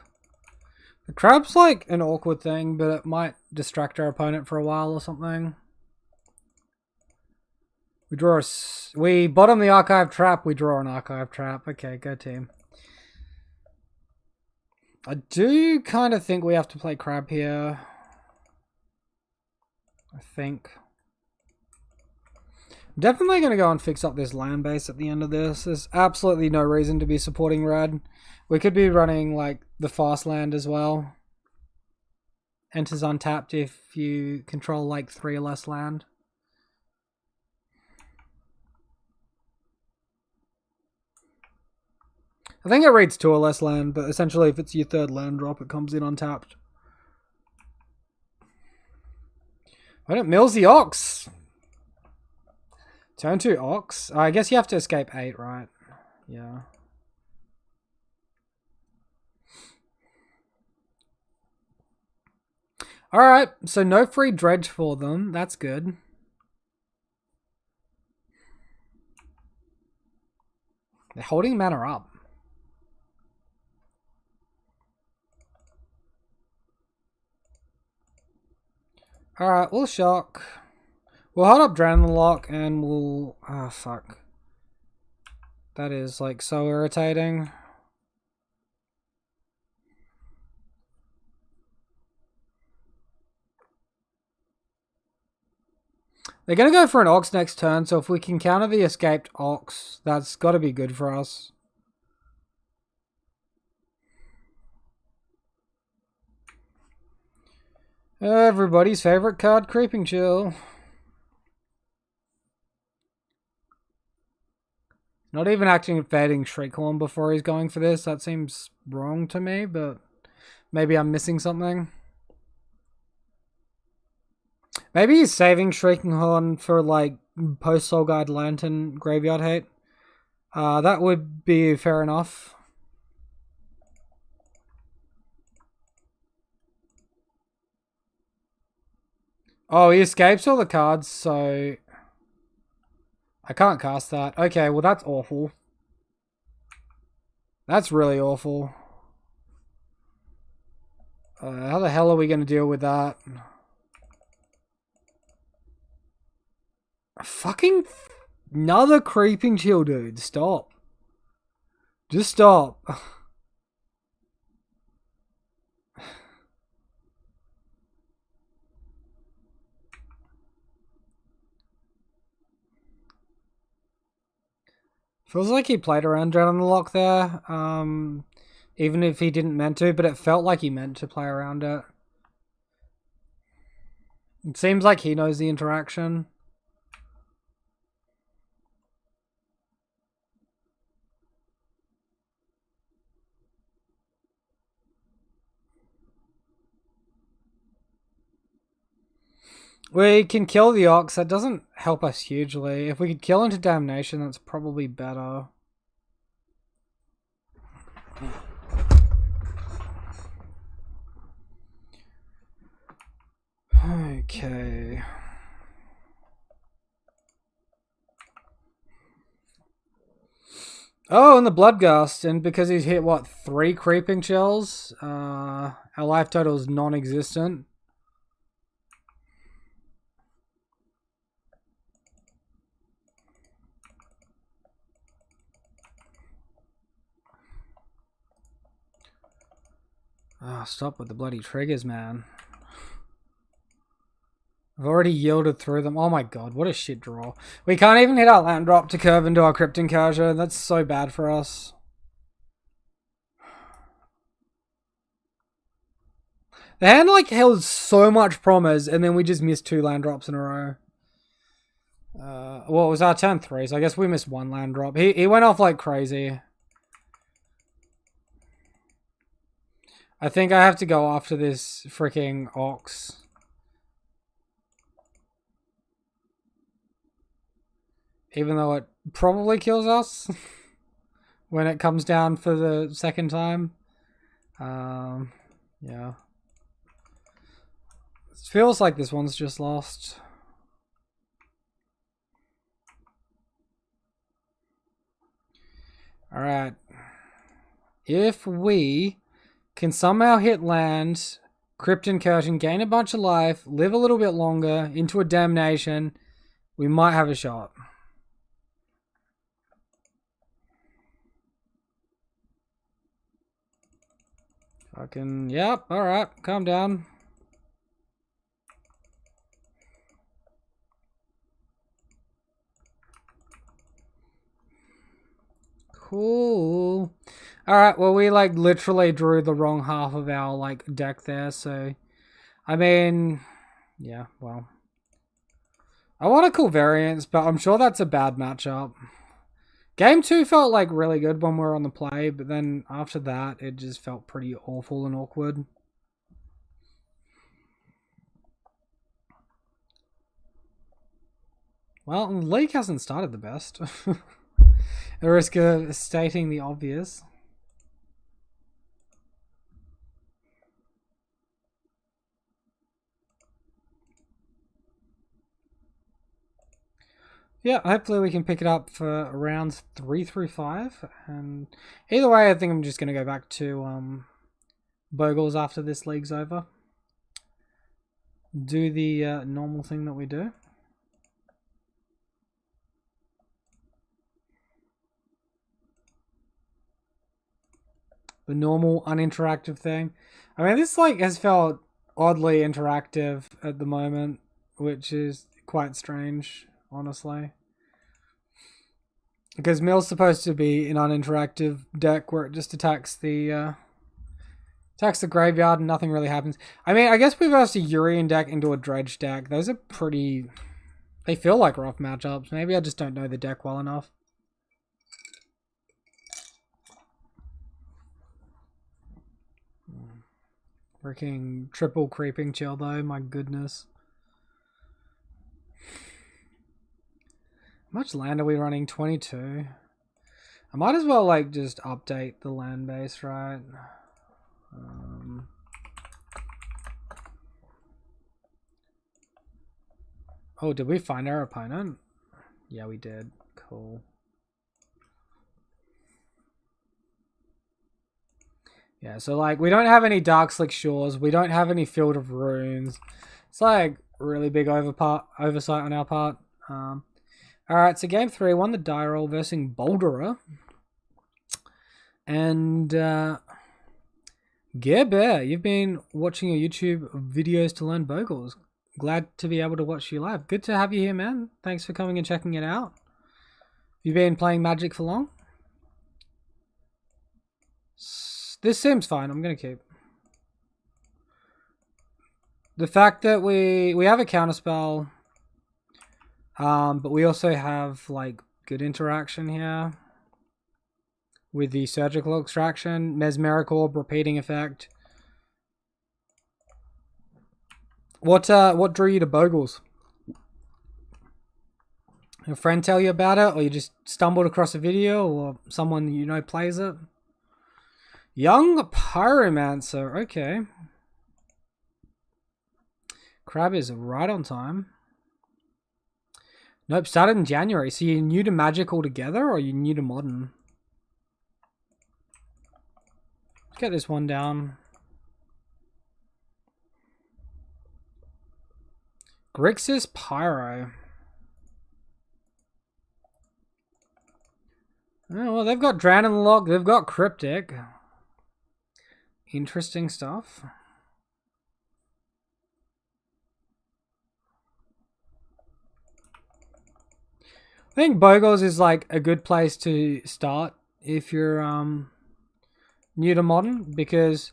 The crab's like an awkward thing, but it might distract our opponent for a while or something. We bottom the Archive Trap, we draw an Archive Trap. Okay, go team. I do kind of think we have to play crab here. I think. I'm definitely going to go and fix up this land base at the end of this. There's absolutely no reason to be supporting red. We could be running like the fast land as well. Enters untapped if you control like 3 or less land. I think it reads 2 or less land, but essentially if it's your 3rd land drop, it comes in untapped. When it mills the Ox. Turn 2 Ox. I guess you have to escape 8, right? Yeah. Alright, so no free dredge for them. That's good. They're holding mana up. Alright, we'll shock. We'll hold up Drown the Lock and we'll... Ah, fuck. That is, like, so irritating. They're going to go for an Ox next turn, so if we can counter the escaped Ox, that's got to be good for us. Everybody's favorite card, Creeping Chill. Not even activating Shriekhorn before he's going for this. That seems wrong to me, but maybe I'm missing something. Maybe he's saving Shriekhorn for like post-Soul Guide Lantern Graveyard Hate. That would be fair enough. Oh, he escapes all the cards, so... I can't cast that. Okay, well that's awful. That's really awful. How the hell are we going to deal with that? Fucking another creeping chill, dude. Stop. Just stop. Feels like he played around Dread on the lock there. Even if he didn't meant to, but it felt like he meant to play around it. It seems like he knows the interaction. We can kill the Ox. That doesn't help us hugely. If we could kill into Damnation, that's probably better. Okay. Oh, and the Bloodgust, and because he's hit, what, 3 creeping chills? Our life total is non-existent. Oh, stop with the bloody triggers, man. I've already yielded through them. Oh my god, what a shit draw. We can't even hit our land drop to curve into our Crypt Incursion. That's so bad for us. The hand like held so much promise, and then we just missed 2 land drops in a row. Well, it was our turn 3, so I guess we missed 1 land drop. He went off like crazy. I think I have to go after this freaking Ox. Even though it probably kills us when it comes down for the second time. Yeah. It feels like this one's just lost. Alright. If we can somehow hit land, Crypt Incursion, gain a bunch of life, live a little bit longer, into a Damnation, we might have a shot. Fucking, yep, alright, calm down. Cool. Alright, well we like literally drew the wrong half of our like deck there, so I mean, yeah, well. I want a cool variance, but I'm sure that's a bad matchup. Game 2 felt like really good when we were on the play, but then after that, it just felt pretty awful and awkward. Well, the league hasn't started the best. At risk of stating the obvious. Yeah, hopefully we can pick it up for rounds 3 through 5. And either way, I think I'm just going to go back to Bogles after this league's over. Do the normal thing that we do. The normal uninteractive thing. I mean, this like has felt oddly interactive at the moment, which is quite strange, honestly. Because Mill's supposed to be an uninteractive deck where it just attacks the graveyard and nothing really happens. I mean, I guess we versed a Urian deck into a Dredge deck. Those are pretty... They feel like rough matchups. Maybe I just don't know the deck well enough. Freaking triple creeping chill though, my goodness. How much land are we running? 22. I might as well like just update the land base, right? Oh, did we find our opponent? Yeah, we did. Cool. Yeah, so like we don't have any Dark Slick Shores. We don't have any Field of Runes. It's like really big oversight on our part. Alright, so game 3, won the die roll versus Boulderer. And Gear Bear, you've been watching your YouTube videos to learn Bogles. Glad to be able to watch you live. Good to have you here, man. Thanks for coming and checking it out. You've been playing Magic for long? This seems fine. I'm going to keep. The fact that we have a counterspell, but we also have like good interaction here with the surgical extraction, mesmeric orb, repeating effect. What drew you to Bogles? A friend tell you about it, or you just stumbled across a video, or someone you know plays it? Young Pyromancer, okay. Crab is right on time. Nope, started in January. So you're new to Magic altogether, or you're new to Modern? Let's get this one down. Grixis Pyro. Oh, well, they've got Draenlock, they've got Cryptic. Interesting stuff. I think Bogles is like a good place to start if you're new to Modern, because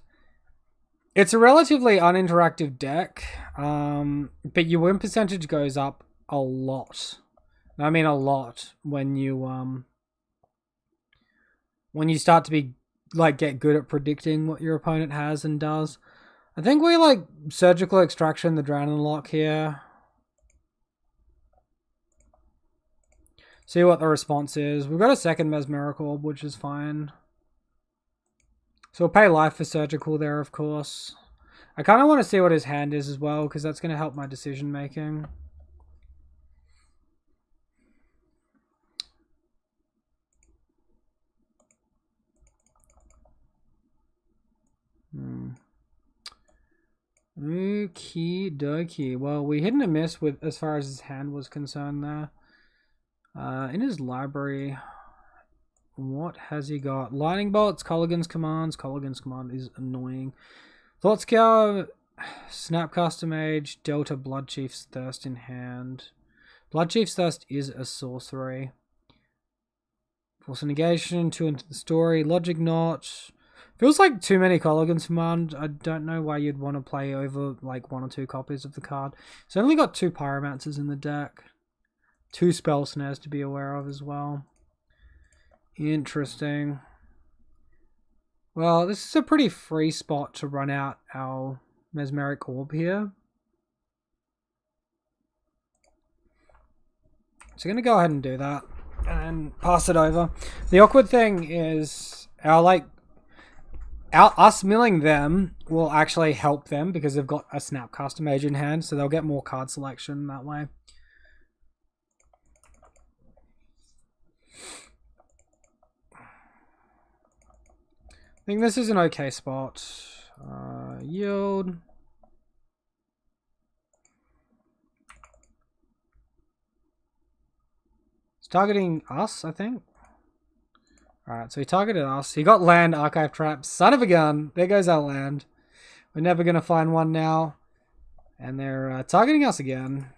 it's a relatively uninteractive deck, but your win percentage goes up a lot. I mean a lot when you start to be like get good at predicting what your opponent has and does. I think we like Surgical Extraction the Draenlock here. See what the response is. We've got a second Mesmeric Orb, which is fine. So we'll pay life for Surgical there, of course. I kind of want to see what his hand is as well, because that's going to help my decision making. Okie dokie. Well, we hit and miss with as far as his hand was concerned there. In his library, what has he got? Lightning Bolts, Colligan's Commands. Colligan's Command is annoying. Thoughtscour, Snapcaster Mage, Delta Bloodchief's Thirst in hand. Bloodchief's Thirst is a sorcery. Force of Negation, 2 into the story. Logic Knot. Feels like too many Colligan's Command. I don't know why you'd want to play over like 1 or 2 copies of the card. It's only got 2 Pyromancers in the deck. 2 Spell Snares to be aware of as well. Interesting. Well, this is a pretty free spot to run out our Mesmeric Orb here. So I'm going to go ahead and do that and pass it over. The awkward thing is us milling them will actually help them because they've got a Snapcaster Mage in hand, so they'll get more card selection that way. I think this is an okay spot. Yield. It's targeting us, I think. Alright, so he targeted us. He got land, Archive Trap. Son of a gun. There goes our land. We're never going to find one now. And they're targeting us again.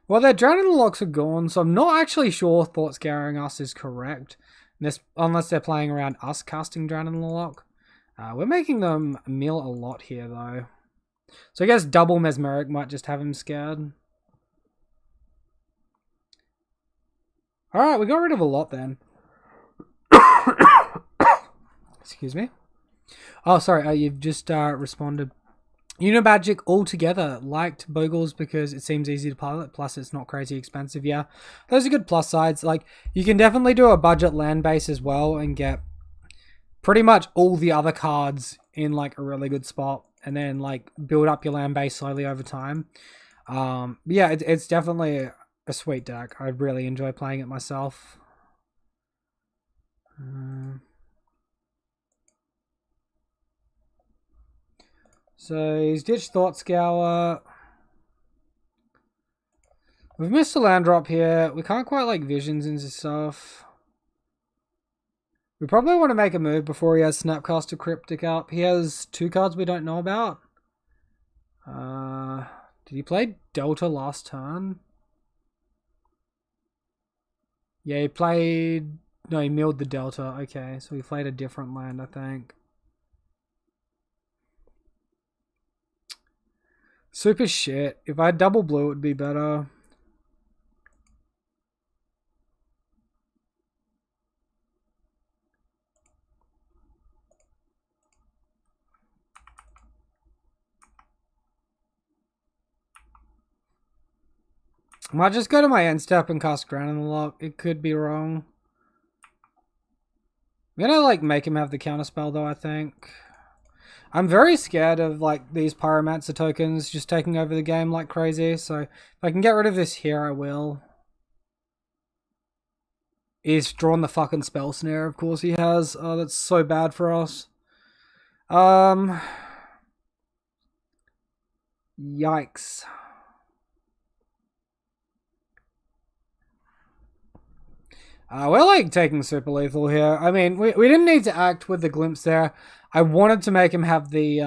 Well, their Draenlocks are gone, so I'm not actually sure Thought Scaring us is correct. Unless they're playing around us casting Draenlock. We're making them mill a lot here, though. So I guess double Mesmeric might just have him scared. Alright, we got rid of a lot then. Excuse me. Oh, sorry, you've just responded. Unimagic altogether liked Bogles because it seems easy to pilot, plus it's not crazy expensive. Yeah, those are good plus sides. Like, you can definitely do a budget land base as well and get pretty much all the other cards in like a really good spot, and then like build up your land base slowly over time. Yeah, it's definitely a sweet deck. I really enjoy playing it myself. So he's ditched Thought Scour. We've missed a land drop here. We can't quite like visions into stuff. We probably want to make a move before he has Snapcaster Cryptic up. He has 2 cards we don't know about. Did he play Delta last turn? Yeah, he played... No, he milled the Delta. Okay, so he played a different land, I think. Super shit. If I had double blue, it would be better. I might just go to my end step and cast Ground in the Lock. It could be wrong. I'm gonna like make him have the counterspell though, I think. I'm very scared of like these Pyromancer tokens just taking over the game like crazy, so if I can get rid of this here, I will. He's drawn the fucking Spell Snare, of course he has. Oh, that's so bad for us. Yikes. We're like taking super lethal here. I mean, we didn't need to act with the glimpse there. I wanted to make him have the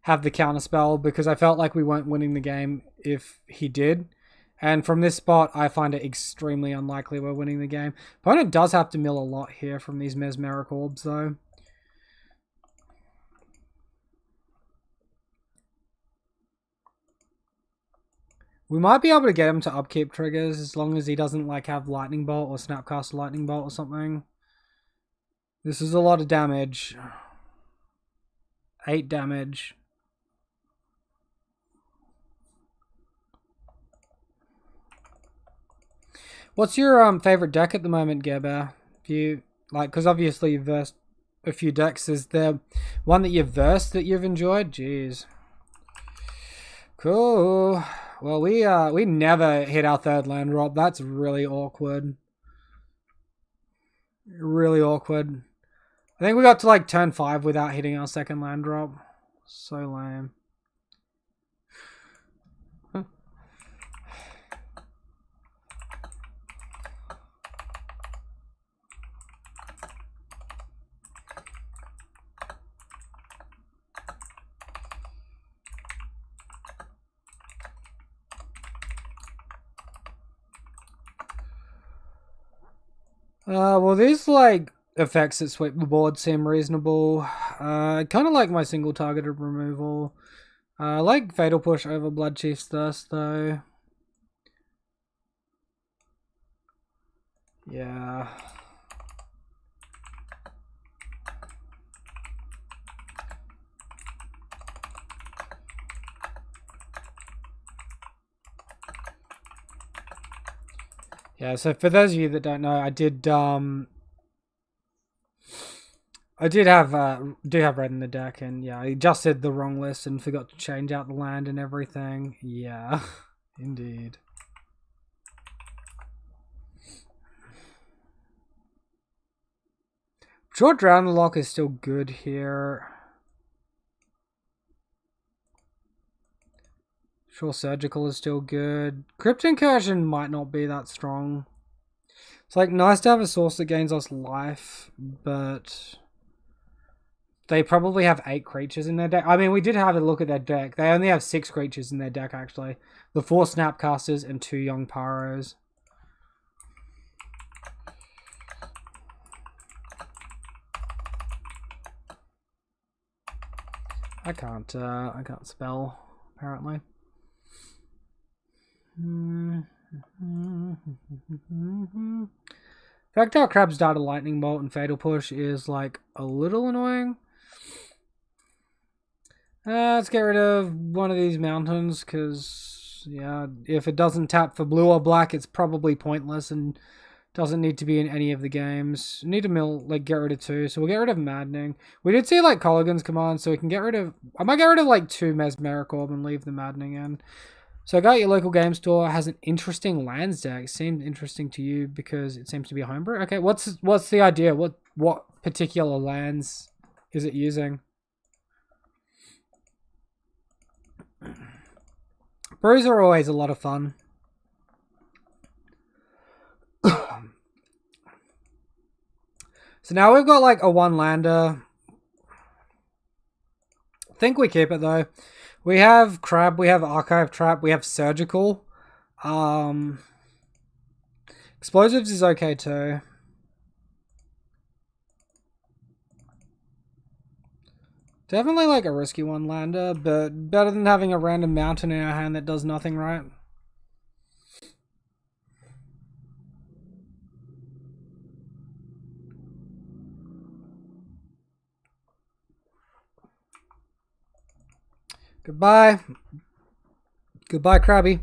counterspell because I felt like we weren't winning the game if he did. And from this spot, I find it extremely unlikely we're winning the game. Opponent does have to mill a lot here from these Mesmeric Orbs, though. We might be able to get him to upkeep triggers as long as he doesn't like have Lightning Bolt or Snapcast Lightning Bolt or something. This is a lot of damage. 8 damage. What's your favorite deck at the moment, Gerber? If you like, because obviously you've versed a few decks. Is there one that you've versed that you've enjoyed? Jeez. Cool. Well, we never hit our 3rd land drop. That's really awkward. Really awkward. I think we got to like turn 5 without hitting our 2nd land drop. So lame. Well, these like effects that sweep the board seem reasonable. I kind of like my single targeted removal. I like Fatal Push over Blood Chief's Thirst though. Yeah. Yeah, so for those of you that don't know, I did have red in the deck, and yeah, I just said the wrong list and forgot to change out the land and everything. Yeah, indeed. Short Drown the Lock is still good here. Sure, Surgical is still good. Crypt Incursion might not be that strong. It's like nice to have a source that gains us life, but they probably have 8 creatures in their deck. I mean, we did have a look at their deck. They only have 6 creatures in their deck, actually. The 4 Snapcasters and 2 Young Pyros. I can't spell, apparently. The fact our Crab's Data Lightning Bolt and Fatal Push is like a little annoying. Let's get rid of one of these mountains because, yeah, if it doesn't tap for blue or black, it's probably pointless and doesn't need to be in any of the games. Need to get rid of 2, so we'll get rid of Maddening. We did see like Colligan's Command, so we can get rid of... I might get rid of like 2 Mesmeric Orb and leave the Maddening in. So I got your local game store has an interesting lands deck. Seemed interesting to you because it seems to be a homebrew. Okay, what's the idea? What particular lands is it using? Brews are always a lot of fun. So now we've got like a one lander. I think we keep it though. We have Crab, we have Archive Trap, we have Surgical. Explosives is okay too. Definitely like a risky one lander, but better than having a random mountain in our hand that does nothing, right? Goodbye. Goodbye, Krabby.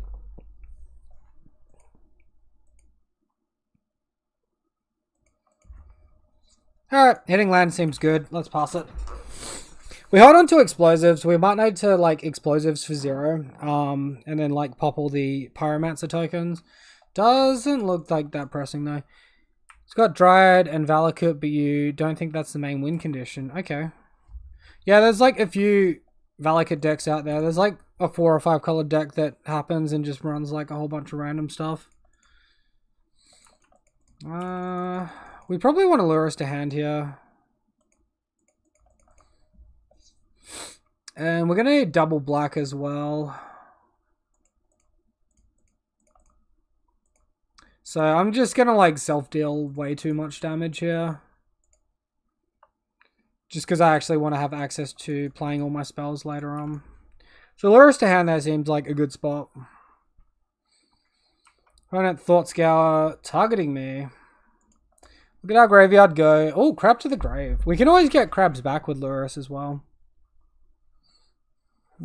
Alright, hitting land seems good. Let's pass it. We hold on to explosives. We might need to like explosives for 0. And then like pop all the pyromancer tokens. Doesn't look like that pressing though. It's got Dryad and Valakut, but you don't think that's the main win condition. Okay. Yeah, there's like a few Valakut decks out there. There's like a 4 or 5 color deck that happens and just runs like a whole bunch of random stuff. We probably want to lure us to hand here. And we're going to need double black as well. So I'm just going to like self-deal way too much damage here. Just because I actually want to have access to playing all my spells later on. So lure us to hand there seems like a good spot. Opponent Thought Scour targeting me. Look at our graveyard go. Oh, crab to the grave. We can always get crabs back with Lurus as well. I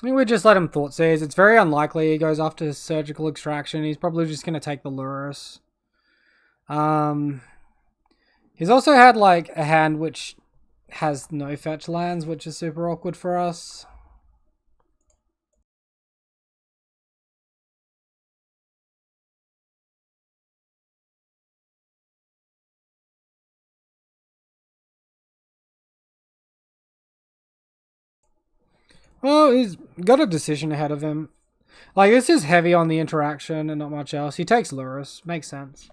mean, we just let him Thought Seize. It's very unlikely he goes after Surgical Extraction. He's probably just going to take the Lurus. He's also had like a hand which has no fetch lands, which is super awkward for us. Well, he's got a decision ahead of him. Like, this is heavy on the interaction and not much else. He takes Lurus. Makes sense.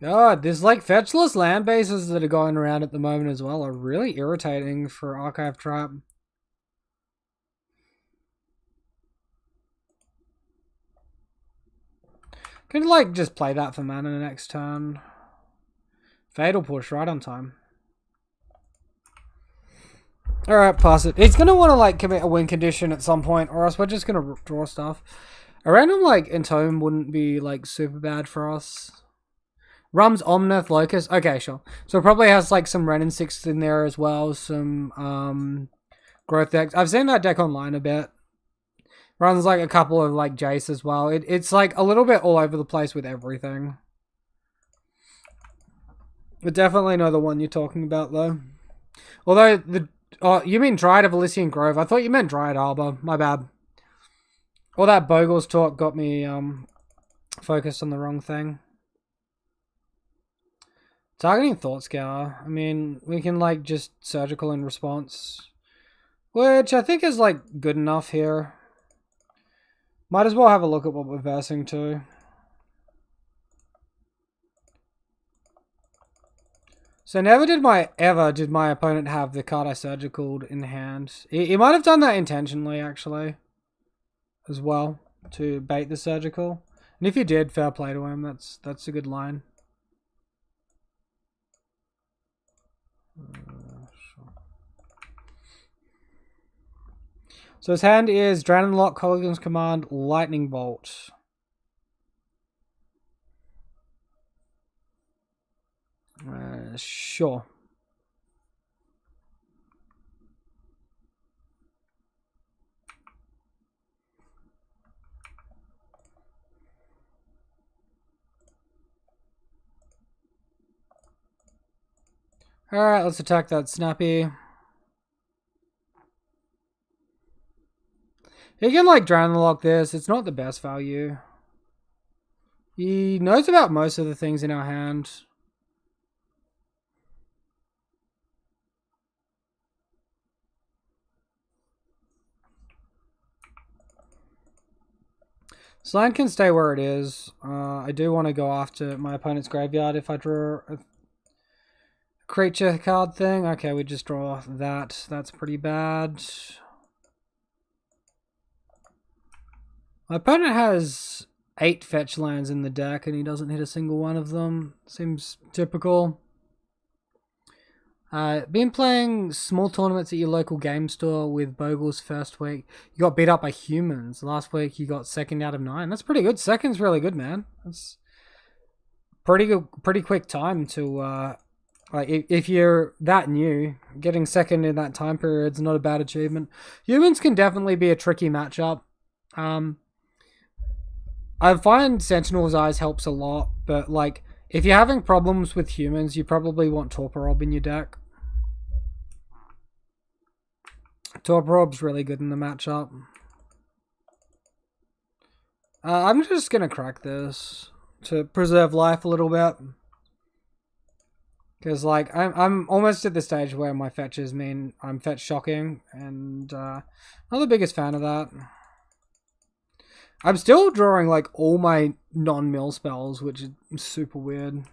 God, there's like fetchless land bases that are going around at the moment as well are really irritating for Archive Trap. Could like just play that for mana next turn. Fatal Push right on time. Alright, pass it. He's gonna want to like commit a win condition at some point, or else we're just gonna draw stuff. A random like Entome wouldn't be like super bad for us. Rum's Omnath Locust. Okay, sure. So it probably has like some Ren and 6 in there as well. Some growth decks. I've seen that deck online a bit. Runs like a couple of like Jace as well. It's like a little bit all over the place with everything. But definitely know the one you're talking about though. Although the you mean Dryad of Elysian Grove? I thought you meant Dryad Arbor. My bad. All that Bogle's talk got me focused on the wrong thing. Targeting Thought Scour. I mean, we can like just Surgical in response, which I think is like good enough here. Might as well have a look at what we're versing to. So never did my opponent have the card I Surgicaled in hand. He might have done that intentionally actually, as well, to bait the Surgical. And if he did, fair play to him. That's a good line. Sure. So his hand is Dragon Lock, Colligan's Command, Lightning Bolt. Sure. Alright, let's attack that Snappy. He can like Dragon Lock this. It's not the best value. He knows about most of the things in our hand. Slime can stay where it is. I do want to go after my opponent's graveyard if I draw a creature card thing. Okay, we just draw that. That's pretty bad. My opponent has 8 fetch lands in the deck and he doesn't hit a single one of them. Seems typical. Been playing small tournaments at your local game store with Bogles first week. You got beat up by humans. Last week you got second out of 9. That's pretty good. Second's really good, man. That's pretty good, pretty quick time to like if you're that new, getting second in that time period is not a bad achievement. Humans can definitely be a tricky matchup. I find Sentinel's Eyes helps a lot, but like if you're having problems with humans, you probably want Torporob in your deck. Torporob's really good in the matchup. I'm just gonna crack this to preserve life a little bit, because like I'm almost at the stage where my fetches mean I'm fetch shocking, and not the biggest fan of that. I'm still drawing like all my non-mill spells, which is super weird.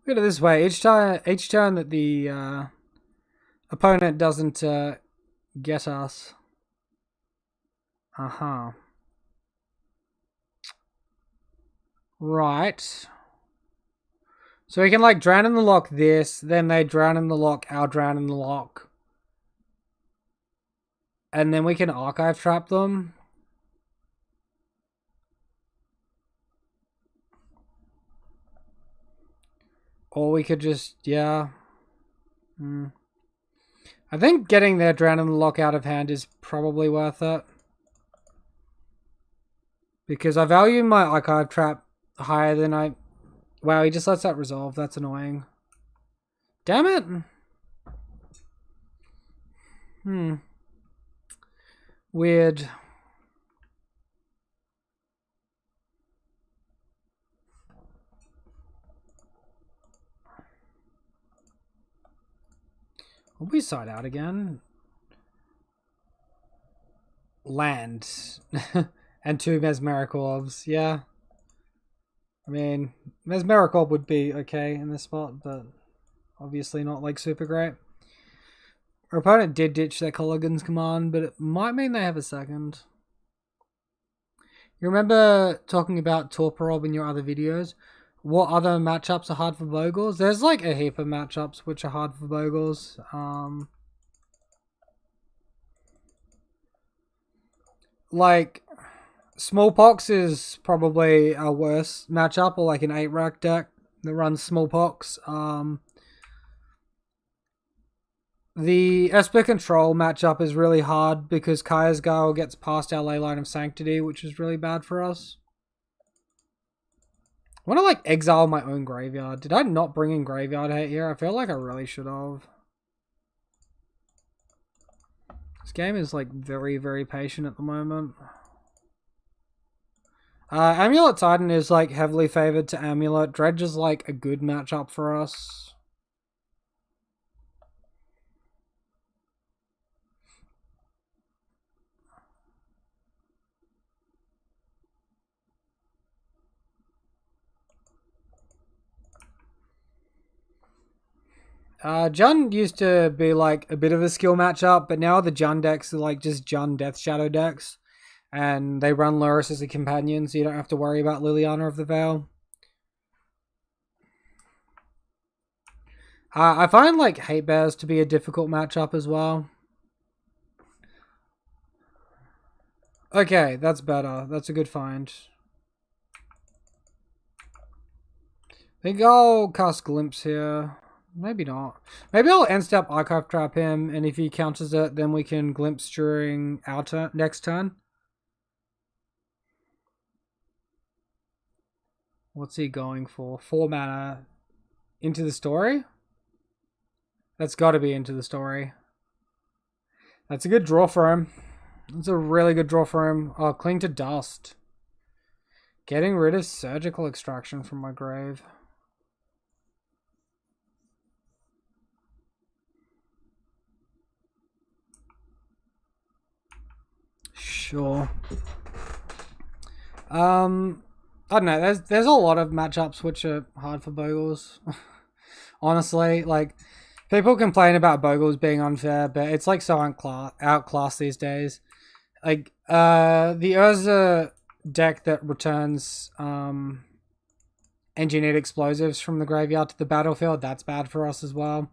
Look at it this way: each turn that the opponent doesn't get us. Right. So we can like drown in the lock this, then they drown in the lock, our drown in the lock. And then we can archive trap them. Or we could just, yeah. I think getting their drown in the lock out of hand is probably worth it. Because I value my archive trap higher than I... Wow, he just lets that resolve. That's annoying. Damn it! Weird. Will we side out again? Land. And 2 Mesmeric Orbs. Yeah. I mean, Mesmeric Orb would be okay in this spot, but obviously not like super great. Our opponent did ditch their Colligan's Command, but it might mean they have a second. You remember talking about Torporob in your other videos? What other matchups are hard for Bogles? There's like a heap of matchups which are hard for Bogles. Like, Smallpox is probably our worst matchup, or like an 8-rack deck that runs Smallpox. The Esper Control matchup is really hard because Kaya's Gale gets past our Leyline of Sanctity, which is really bad for us. I want to like exile my own graveyard. Did I not bring in graveyard hate here? I feel like I really should have. This game is like very, very patient at the moment. Amulet Titan is like heavily favored to Amulet. Dredge is like a good matchup for us. Jund used to be like a bit of a skill matchup, but now the Jund decks are like just Jund Death Shadow decks. And they run Lurrus as a companion, so you don't have to worry about Liliana of the Veil. I find like Hate Bears to be a difficult matchup as well. Okay, that's better. That's a good find. I think I'll cast Glimpse here. Maybe not. Maybe I'll end step Archive Trap him, and if he counters it, then we can Glimpse during our turn, next turn. What's he going for? 4 mana. Into the Story? That's got to be Into the Story. That's a good draw for him. That's a really good draw for him. Oh, Cling to Dust. Getting rid of Surgical Extraction from my grave. Sure. I don't know. There's a lot of matchups which are hard for Bogles. Honestly, like people complain about Bogles being unfair, but it's like so outclassed these days. Like the Urza deck that returns engineered explosives from the graveyard to the battlefield, that's bad for us as well.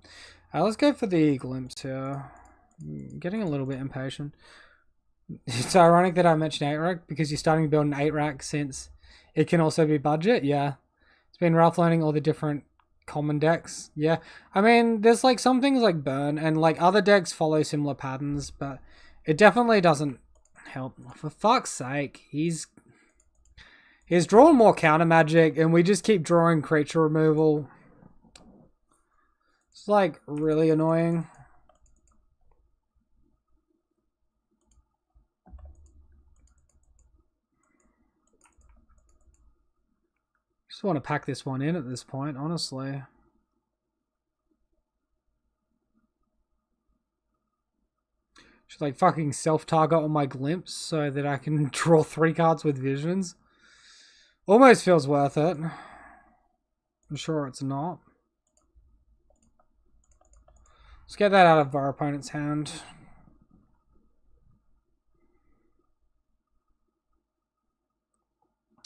Let's go for the Glimpse here. I'm getting a little bit impatient. It's ironic that I mentioned 8-rack because you're starting to build an 8-rack since it can also be budget. Yeah, it's been rough learning all the different common decks. Yeah, I mean there's like some things like Burn and like other decks follow similar patterns, but it definitely doesn't help. For fuck's sake, he's drawn more counter magic and we just keep drawing creature removal. It's like really annoying. Just want to pack this one in at this point, honestly. Should like fucking self-target on my Glimpse so that I can draw 3 cards with visions. Almost feels worth it. I'm sure it's not. Let's get that out of our opponent's hand.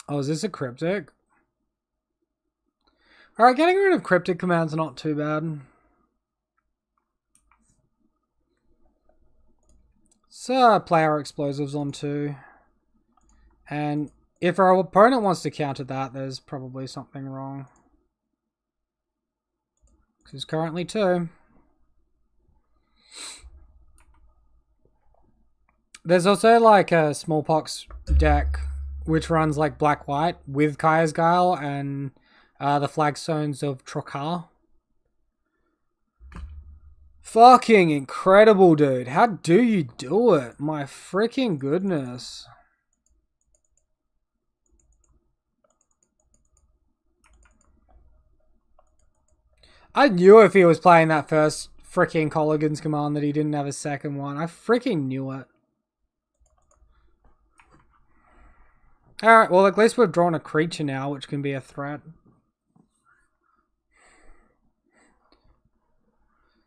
Oh, is this a Cryptic? Alright, getting rid of Cryptic commands not too bad. So, play our explosives on 2. And if our opponent wants to counter that, there's probably something wrong. Because it's currently 2. There's also like a Smallpox deck which runs like black-white with Kaya's Guile and the Flagstones of Trokar. Fucking incredible, dude. How do you do it? My freaking goodness. I knew if he was playing that first freaking Colligan's command that he didn't have a second one. I freaking knew it. Alright, well at least we've drawn a creature now, which can be a threat.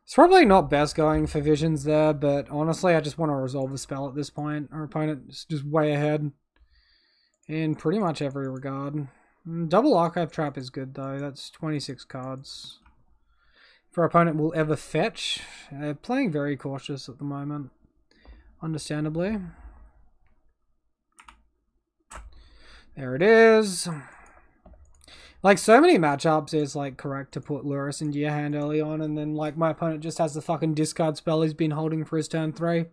It's probably not best going for visions there, but honestly I just want to resolve the spell at this point. Our opponent's just way ahead in pretty much every regard. Double Archive Trap is good though, that's 26 cards. If our opponent will ever fetch, playing very cautious at the moment, understandably. There it is. Like, so many matchups is, like, correct to put Lurrus into your hand early on, and then, like, my opponent just has the fucking discard spell he's been holding for his turn 3.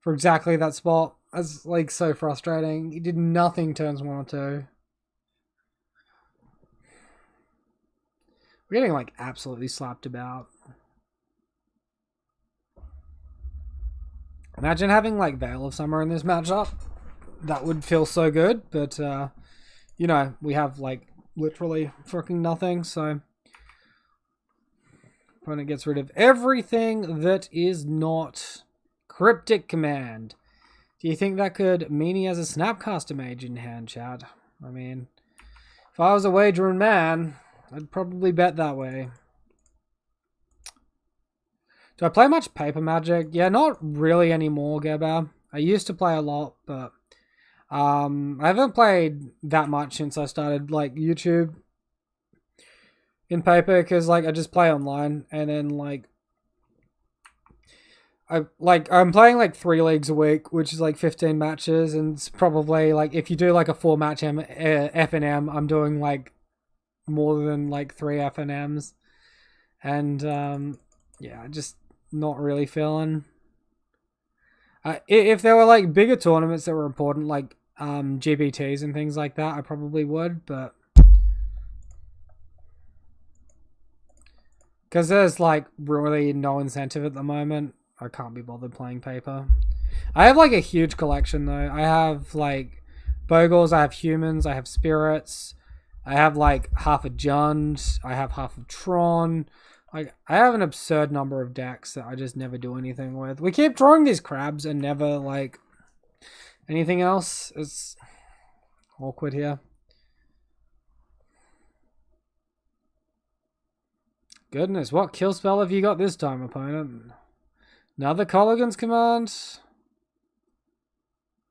For exactly that spot. That's, like, so frustrating. He did nothing turns 1 or 2. We're getting, like, absolutely slapped about. Imagine having, like, Veil of Summer in this matchup. That would feel so good, but, you know, we have, like, literally fucking nothing, so opponent gets rid of everything that is not Cryptic Command. Do you think that could mean he has a Snapcaster Mage in hand, Chad? I mean, if I was a wagering man, I'd probably bet that way. Do I play much Paper Magic? Yeah, not really anymore, Gerber. I used to play a lot, but I haven't played that much since I started like YouTube. in paper because like I just play online and then like I'm playing like 3 leagues a week, which is like 15 matches, and it's probably like if you do like a 4 match FNM, I'm doing like more than like 3 FNMs, and yeah, just not really feeling. If there were like bigger tournaments that were important, like GBTs and things like that, I probably would, but because there's like really no incentive at the moment, I can't be bothered playing paper. I have like a huge collection though. I have like Bogles, I have humans, I have spirits, I have like half a Jund, I have half of Tron. Like I have an absurd number of decks that I just never do anything with. We keep drawing these crabs and never like anything else. It's awkward here. Goodness, what kill spell have you got this time, opponent? Another Colligan's command?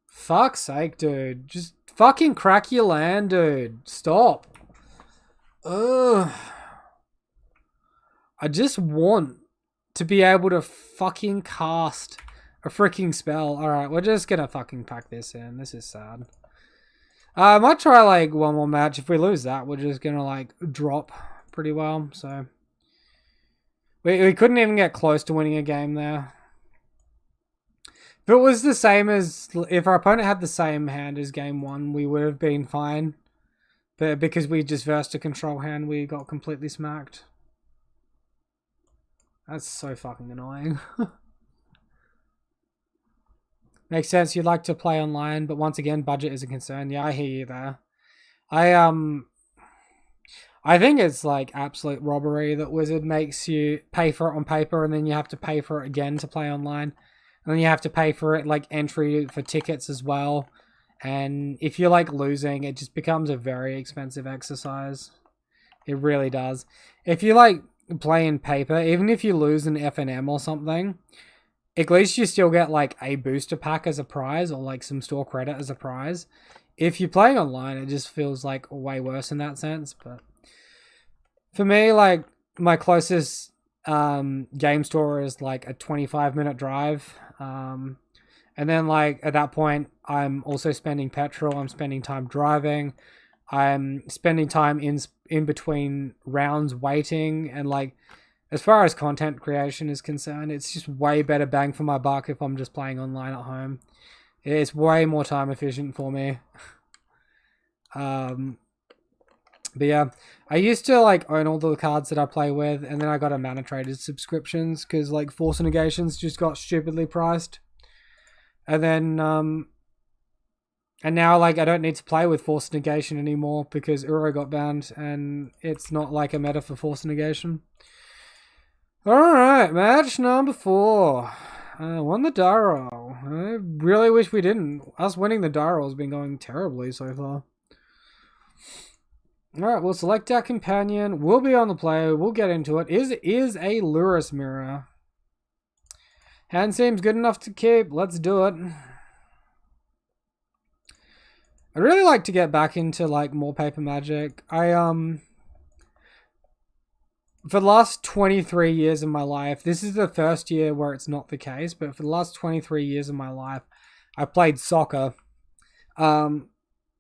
Fuck's sake, dude. Just fucking crack your land, dude. Stop. Ugh. I just want to be able to fucking cast a freaking spell. Alright, we're just gonna fucking pack this in. This is sad. I might try like one more match. If we lose that, we're just gonna like drop pretty well. So we couldn't even get close to winning a game there. If it was the same as if our opponent had the same hand as game 1, we would have been fine. But because we just versed a control hand, we got completely smacked. That's so fucking annoying. Makes sense. You'd like to play online, but once again, budget is a concern. Yeah, I hear you there. I think it's like absolute robbery that Wizard makes you pay for it on paper and then you have to pay for it again to play online. And then you have to pay for it like entry for tickets as well. And if you're like losing, it just becomes a very expensive exercise. It really does. If you like play in paper, even if you lose an FNM or something, at least you still get like a booster pack as a prize or like some store credit as a prize. If you're playing online, it just feels like way worse in that sense. But for me, like my closest game store is like a 25-minute drive. And then like at that point, I'm also spending petrol. I'm spending time driving. I'm spending time in between rounds waiting. And like as far as content creation is concerned, it's just way better bang for my buck if I'm just playing online at home. It's way more time efficient for me. But yeah, I used to like own all the cards that I play with, and then I got a Mana Traders subscriptions because like Force Negations just got stupidly priced. And then and now like I don't need to play with Force Negation anymore because Uro got banned and it's not like a meta for Force Negation. Alright, match number 4. Won the die roll. I really wish we didn't. Us winning the die roll has been going terribly so far. Alright, we'll select our companion. We'll be on the play. We'll get into it. Is a Luris Mirror. Hand seems good enough to keep. Let's do it. I'd really like to get back into like more paper Magic. For the last 23 years of my life, this is the first year where it's not the case, but for the last 23 years of my life, I played soccer,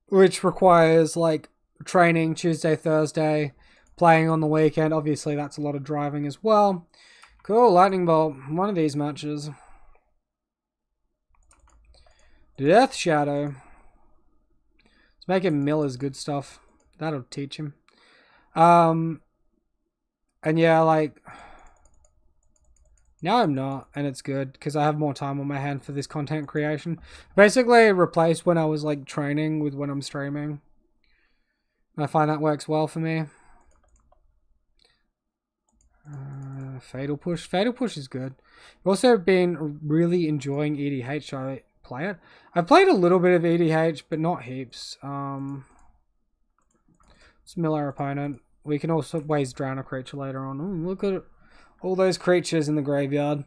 which requires like training Tuesday, Thursday, playing on the weekend. Obviously, that's a lot of driving as well. Cool, Lightning Bolt. One of these matches. Death Shadow. Let's make him Miller's good stuff. That'll teach him. And yeah, like, now I'm not, and it's good, because I have more time on my hand for this content creation. Basically, replaced when I was, like, training with when I'm streaming. And I find that works well for me. Fatal Push. Fatal Push is good. I've also been really enjoying EDH, so I play it. I've played a little bit of EDH, but not heaps. Similar opponent. We can also always drown a creature later on. Ooh, look at all those creatures in the graveyard.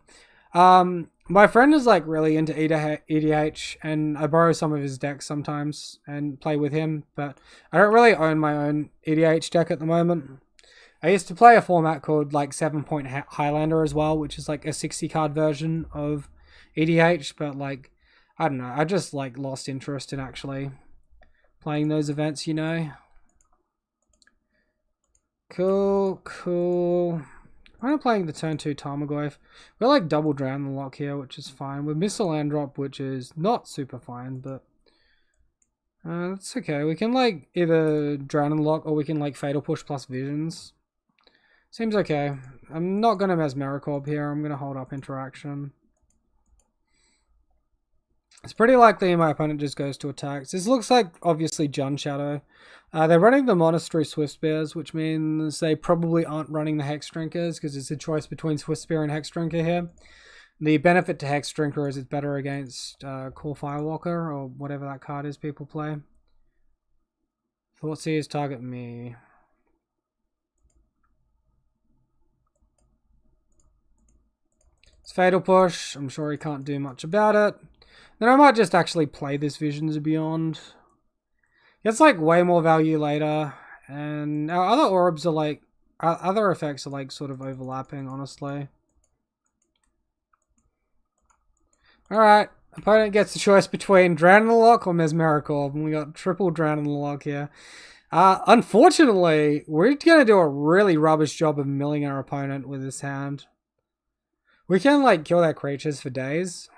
My friend is like really into EDH, and I borrow some of his decks sometimes and play with him, but I don't really own my own EDH deck at the moment. I used to play a format called like 7-Point Highlander as well, which is like a 60 card version of EDH, but like, I don't know, I just like lost interest in actually playing those events, you know. Cool. I'm playing the turn 2 Tarmogoyf. We're like double drown the lock here, which is fine. We miss a land drop, which is not super fine, but that's okay. We can like either drown and lock, or we can like fatal push plus visions. Seems okay. I'm not going to Mesmeric Orb here. I'm going to hold up interaction. It's pretty likely my opponent just goes to attacks. This looks like, obviously, Jun Shadow. They're running the Monastery Swiftspears, which means they probably aren't running the Hex Drinkers, because it's a choice between Swiftspear and Hex Drinker here. The benefit to Hex Drinker is it's better against Core Firewalker, or whatever that card is people play. Thoughtseers target me. It's Fatal Push. I'm sure he can't do much about it. Then I might just actually play this Visions Beyond. It's like way more value later. And our other orbs are like... Our other effects are like sort of overlapping, honestly. Alright. Opponent gets the choice between Drown in the Lock or Mesmeric Orb. And we got triple Drown in the Lock here. Unfortunately, we're going to do a really rubbish job of milling our opponent with this hand. We can like kill their creatures for days.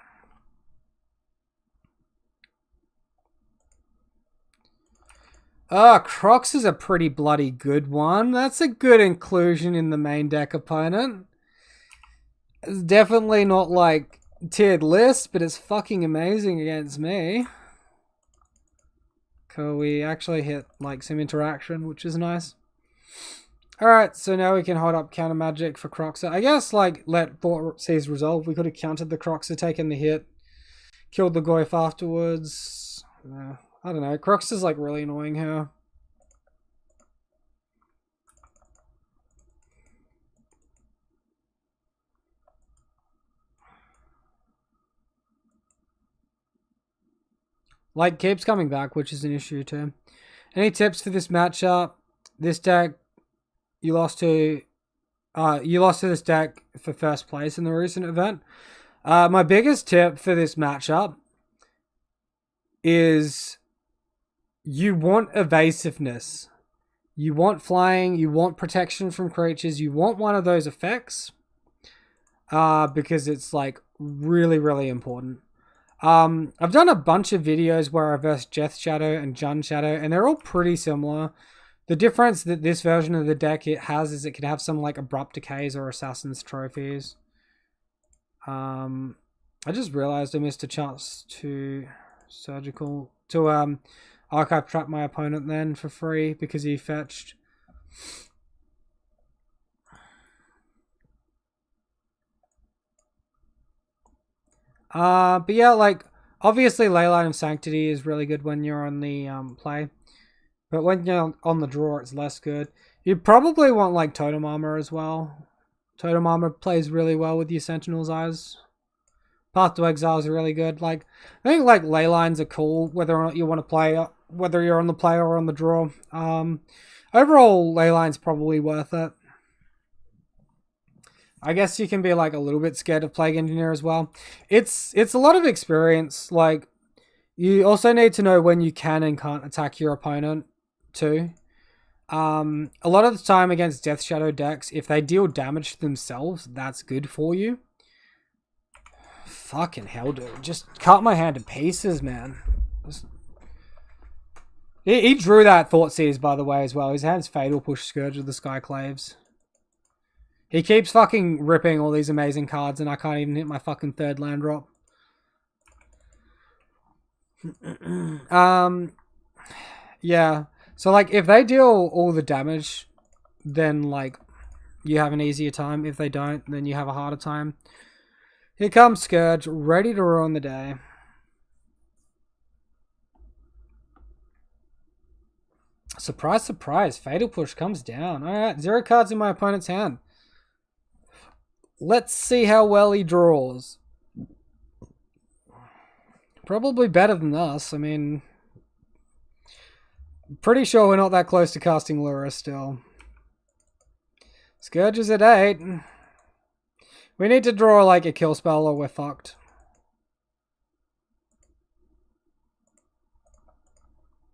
Crocs is a pretty bloody good one. That's a good inclusion in the main deck opponent. It's definitely not like tiered list, but it's fucking amazing against me. Cool, we actually hit like some interaction, which is nice. Alright, so now we can hold up counter magic for Croxa. I guess, like, let Thoughtseize resolve. We could have countered the Croxa, taken the hit, killed the Goyf afterwards. I don't know. Croxa's, like, really annoying here. Like, keeps coming back, which is an issue, too. Any tips for this matchup? This deck... You lost to this deck for first place in the recent event. My biggest tip for this matchup is you want evasiveness. You want flying. You want protection from creatures. You want one of those effects because it's like really, really important. I've done a bunch of videos where I versed Jeth Shadow and Jun Shadow, and they're all pretty similar. The difference that this version of the deck it has is it can have some like abrupt decays or assassin's trophies. I just realized I missed a chance to archive trap my opponent then for free because he fetched. But yeah, like obviously Leyline of Sanctity is really good when you're on the play. But when you're on the draw, it's less good. You probably want, like, Totem Armor as well. Totem Armor plays really well with your Sentinel's Eyes. Path to Exile is really good. Like, I think, like, Leylines are cool, whether or not you want to play, whether you're on the play or on the draw. Overall, Leyline's probably worth it. I guess you can be, like, a little bit scared of Plague Engineer as well. It's a lot of experience. Like, you also need to know when you can and can't attack your opponent. Too. A lot of the time against Death Shadow decks, if they deal damage to themselves, that's good for you. Fucking hell, dude. Just cut my hand to pieces, man. He drew that Thoughtseize, by the way, as well. His hand's Fatal Push Scourge of the Skyclaves. He keeps fucking ripping all these amazing cards, and I can't even hit my fucking third land drop. Yeah. So, like, if they deal all the damage, then, like, you have an easier time. If they don't, then you have a harder time. Here comes Scourge, ready to ruin the day. Surprise, surprise. Fatal Push comes down. Alright, 0 cards in my opponent's hand. Let's see how well he draws. Probably better than us. I mean... Pretty sure we're not that close to casting Lura still. Scourge is at 8. We need to draw like a kill spell or we're fucked.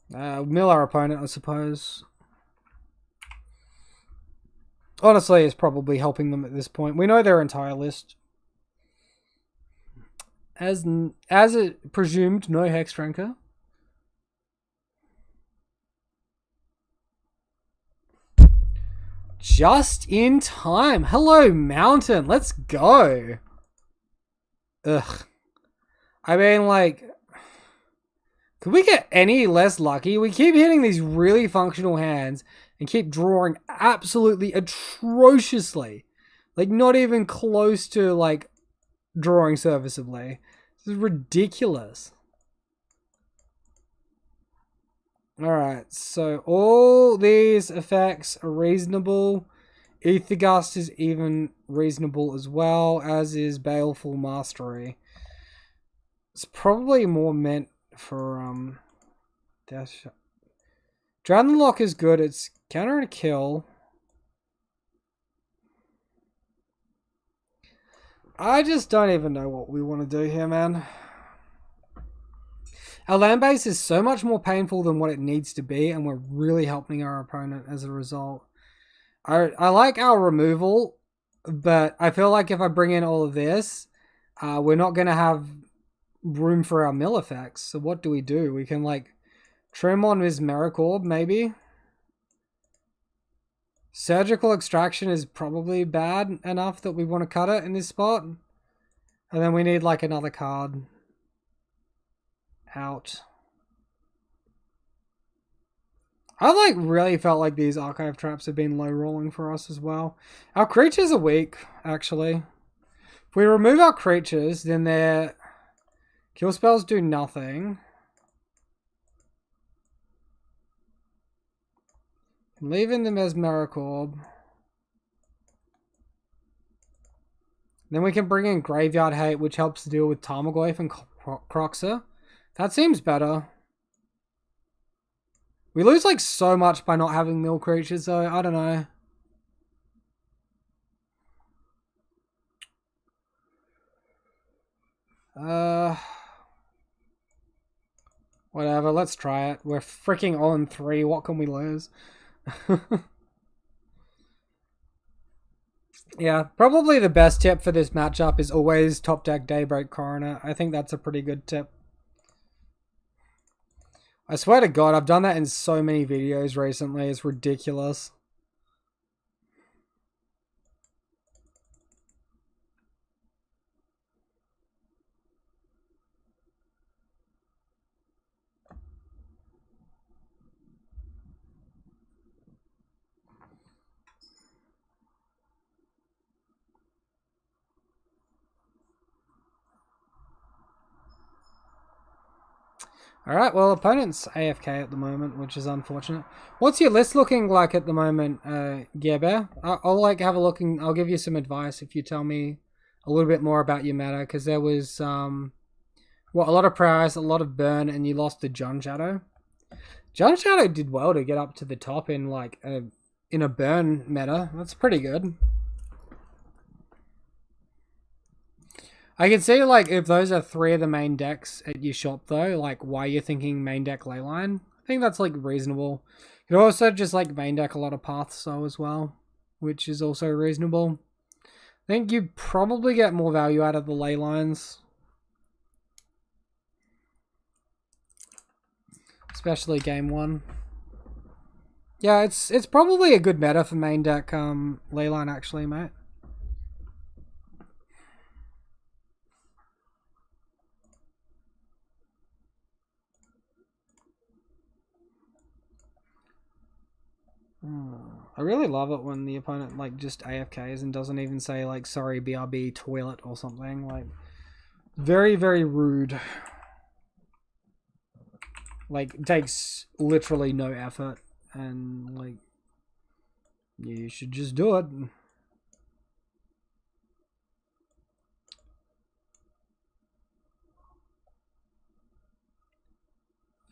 Mill our opponent, I suppose. Honestly, it's probably helping them at this point. We know their entire list. As it presumed, no Hexdrinker. Just in time. Hello, Mountain. Let's go. Ugh. I mean, like, could we get any less lucky? We keep hitting these really functional hands and keep drawing absolutely atrociously. Like, not even close to, like, drawing serviceably. This is ridiculous. Alright, so all these effects are reasonable. Aethergust is even reasonable as well, as is Baleful Mastery. It's probably more meant for Death Shot. Drown the Lock is good, it's counter and kill. I just don't even know what we want to do here, man. Our land base is so much more painful than what it needs to be, and we're really helping our opponent as a result. I like our removal, but I feel like if I bring in all of this, we're not going to have room for our mill effects. So what do? We can, like, trim on his Mesmeric, maybe. Surgical Extraction is probably bad enough that we want to cut it in this spot. And then we need, like, another card out. I like really felt like these archive traps have been low rolling for us as well. Our creatures are weak, actually. If we remove our creatures, then their kill spells do nothing. Leave in the Mesmeric Orb. Then we can bring in Graveyard Hate, which helps to deal with Tarmogoyf and Croxer. That seems better. We lose like so much by not having mill creatures though. I don't know. Whatever, let's try it. We're freaking on 3. What can we lose? Yeah, probably the best tip for this matchup is always top deck Daybreak Coroner. I think that's a pretty good tip. I swear to God, I've done that in so many videos recently. It's ridiculous. Alright, well, opponent's AFK at the moment, which is unfortunate. What's your list looking like at the moment, Gerber? I'll like have a look and I'll give you some advice if you tell me a little bit more about your meta, because there was a lot of prize, a lot of burn, and you lost to John Shadow. John Shadow did well to get up to the top in like in a burn meta. That's pretty good. I can see, like, if those are 3 of the main decks at your shop, though, like, why you're thinking main deck Leyline. I think that's, like, reasonable. You can also just, like, main deck a lot of Pathso as well, which is also reasonable. I think you probably get more value out of the Leylines. Especially game 1. Yeah, it's probably a good meta for main deck Leyline, actually, mate. I really love it when the opponent like just AFKs and doesn't even say like sorry BRB toilet or something. Like very, very rude. Like takes literally no effort and like you should just do it.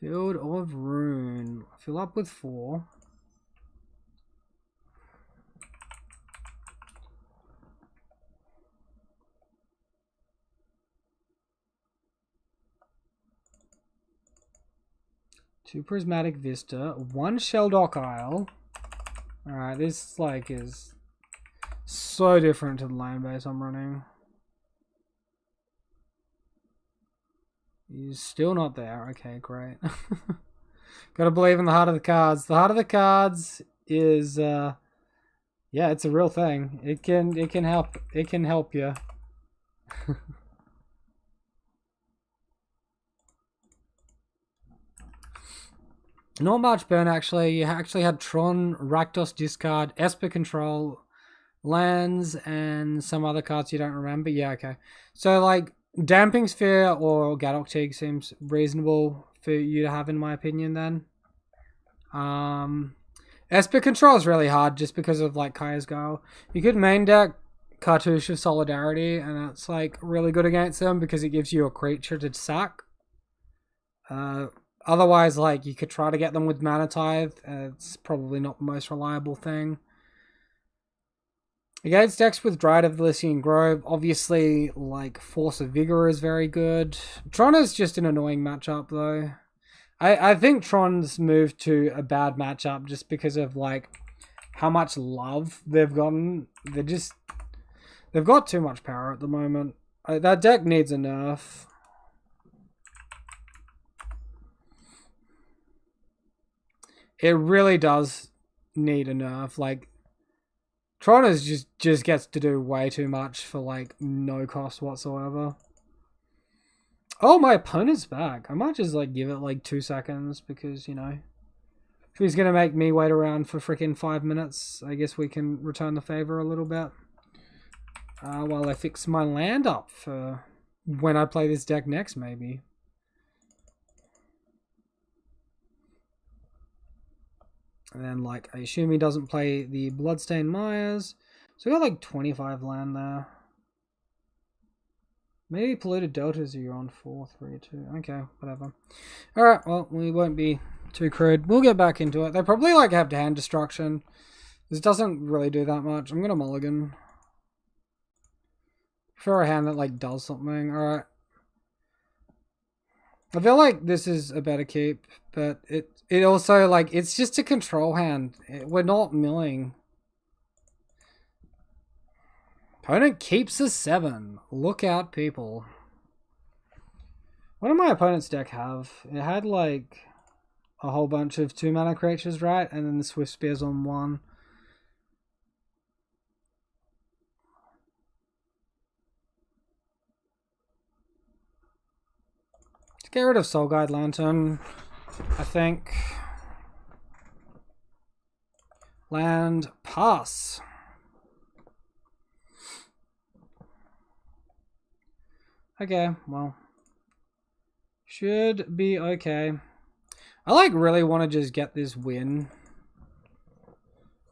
Field of Rune. Fill up with 4. 2 Prismatic Vista, 1 Shelldock Isle. Alright, this like is so different to the land base I'm running. He's still not there. Okay, great. Gotta believe in the heart of the cards. The heart of the cards is yeah, it's a real thing. It can help you. Not much burn actually. You actually had Tron, Rakdos discard, Esper control, lands, and some other cards you don't remember. Yeah, okay. So like Damping Sphere or Gadok Teague seems reasonable for you to have in my opinion then. Esper control is really hard just because of like Kaya's Gale. You could main deck Cartouche of Solidarity and that's like really good against them because it gives you a creature to sack. Otherwise, like, you could try to get them with Mana Tithe. It's probably not the most reliable thing. Against decks with Dryad of the Lycian Grove, obviously, like, Force of Vigor is very good. Tron is just an annoying matchup, though. I think Tron's moved to a bad matchup just because of, like, how much love they've gotten. They've got too much power at the moment. That deck needs a nerf. It really does need a nerf. Like, Tron is just gets to do way too much for, like, no cost whatsoever. Oh, my opponent's back. I might just, like, give it, like, 2 seconds because, you know, if he's going to make me wait around for freaking 5 minutes, I guess we can return the favor a little bit. While I fix my land up for when I play this deck next, maybe. And then, like, I assume he doesn't play the Bloodstained Myers. So we got, like, 25 land there. Maybe Polluted Deltas are on 4, 3, 2. Okay, whatever. Alright, well, we won't be too crude. We'll get back into it. They probably, like, have hand destruction. This doesn't really do that much. I'm going to mulligan. For a hand that, like, does something. Alright. I feel like this is a better keep, but it also, like, it's just a control hand. We're not milling. Opponent keeps a 7. Look out, people. What did my opponent's deck have? It had, like, a whole bunch of 2 mana creatures, right? And then the Swift Spears on 1. Let's get rid of Soul Guide Lantern, I think. Land pass. Okay, well, should be okay. I like really want to just get this win.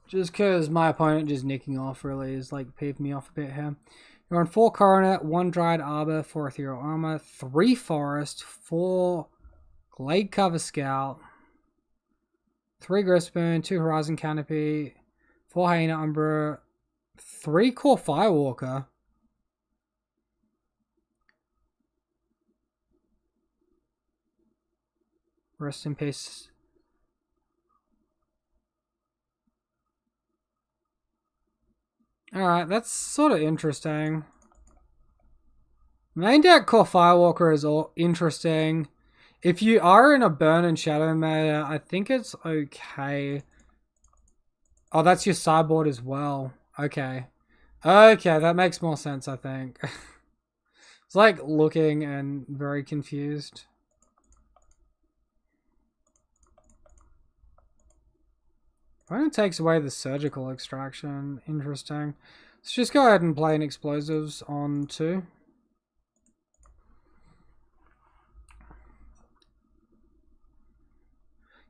Just because my opponent just nicking off really is like peeved me off a bit here. You're on 4 Coronet, 1 Dryad Arbor, 4 Ethereal Armor, 3 Forest, 4 Glade Cover Scout, 3 Grispoon, 2 Horizon Canopy, 4 Hyena Umbra, 3 Core Firewalker. Rest in peace. Alright, that's sort of interesting. Main deck Core Firewalker is all interesting. If you are in a Burn and Shadow meta, I think it's okay. Oh, that's your sideboard as well. Okay. Okay, that makes more sense, I think. It's like looking and very confused. Opponent takes away the Surgical Extraction. Interesting. Let's just go ahead and play an Explosives on 2.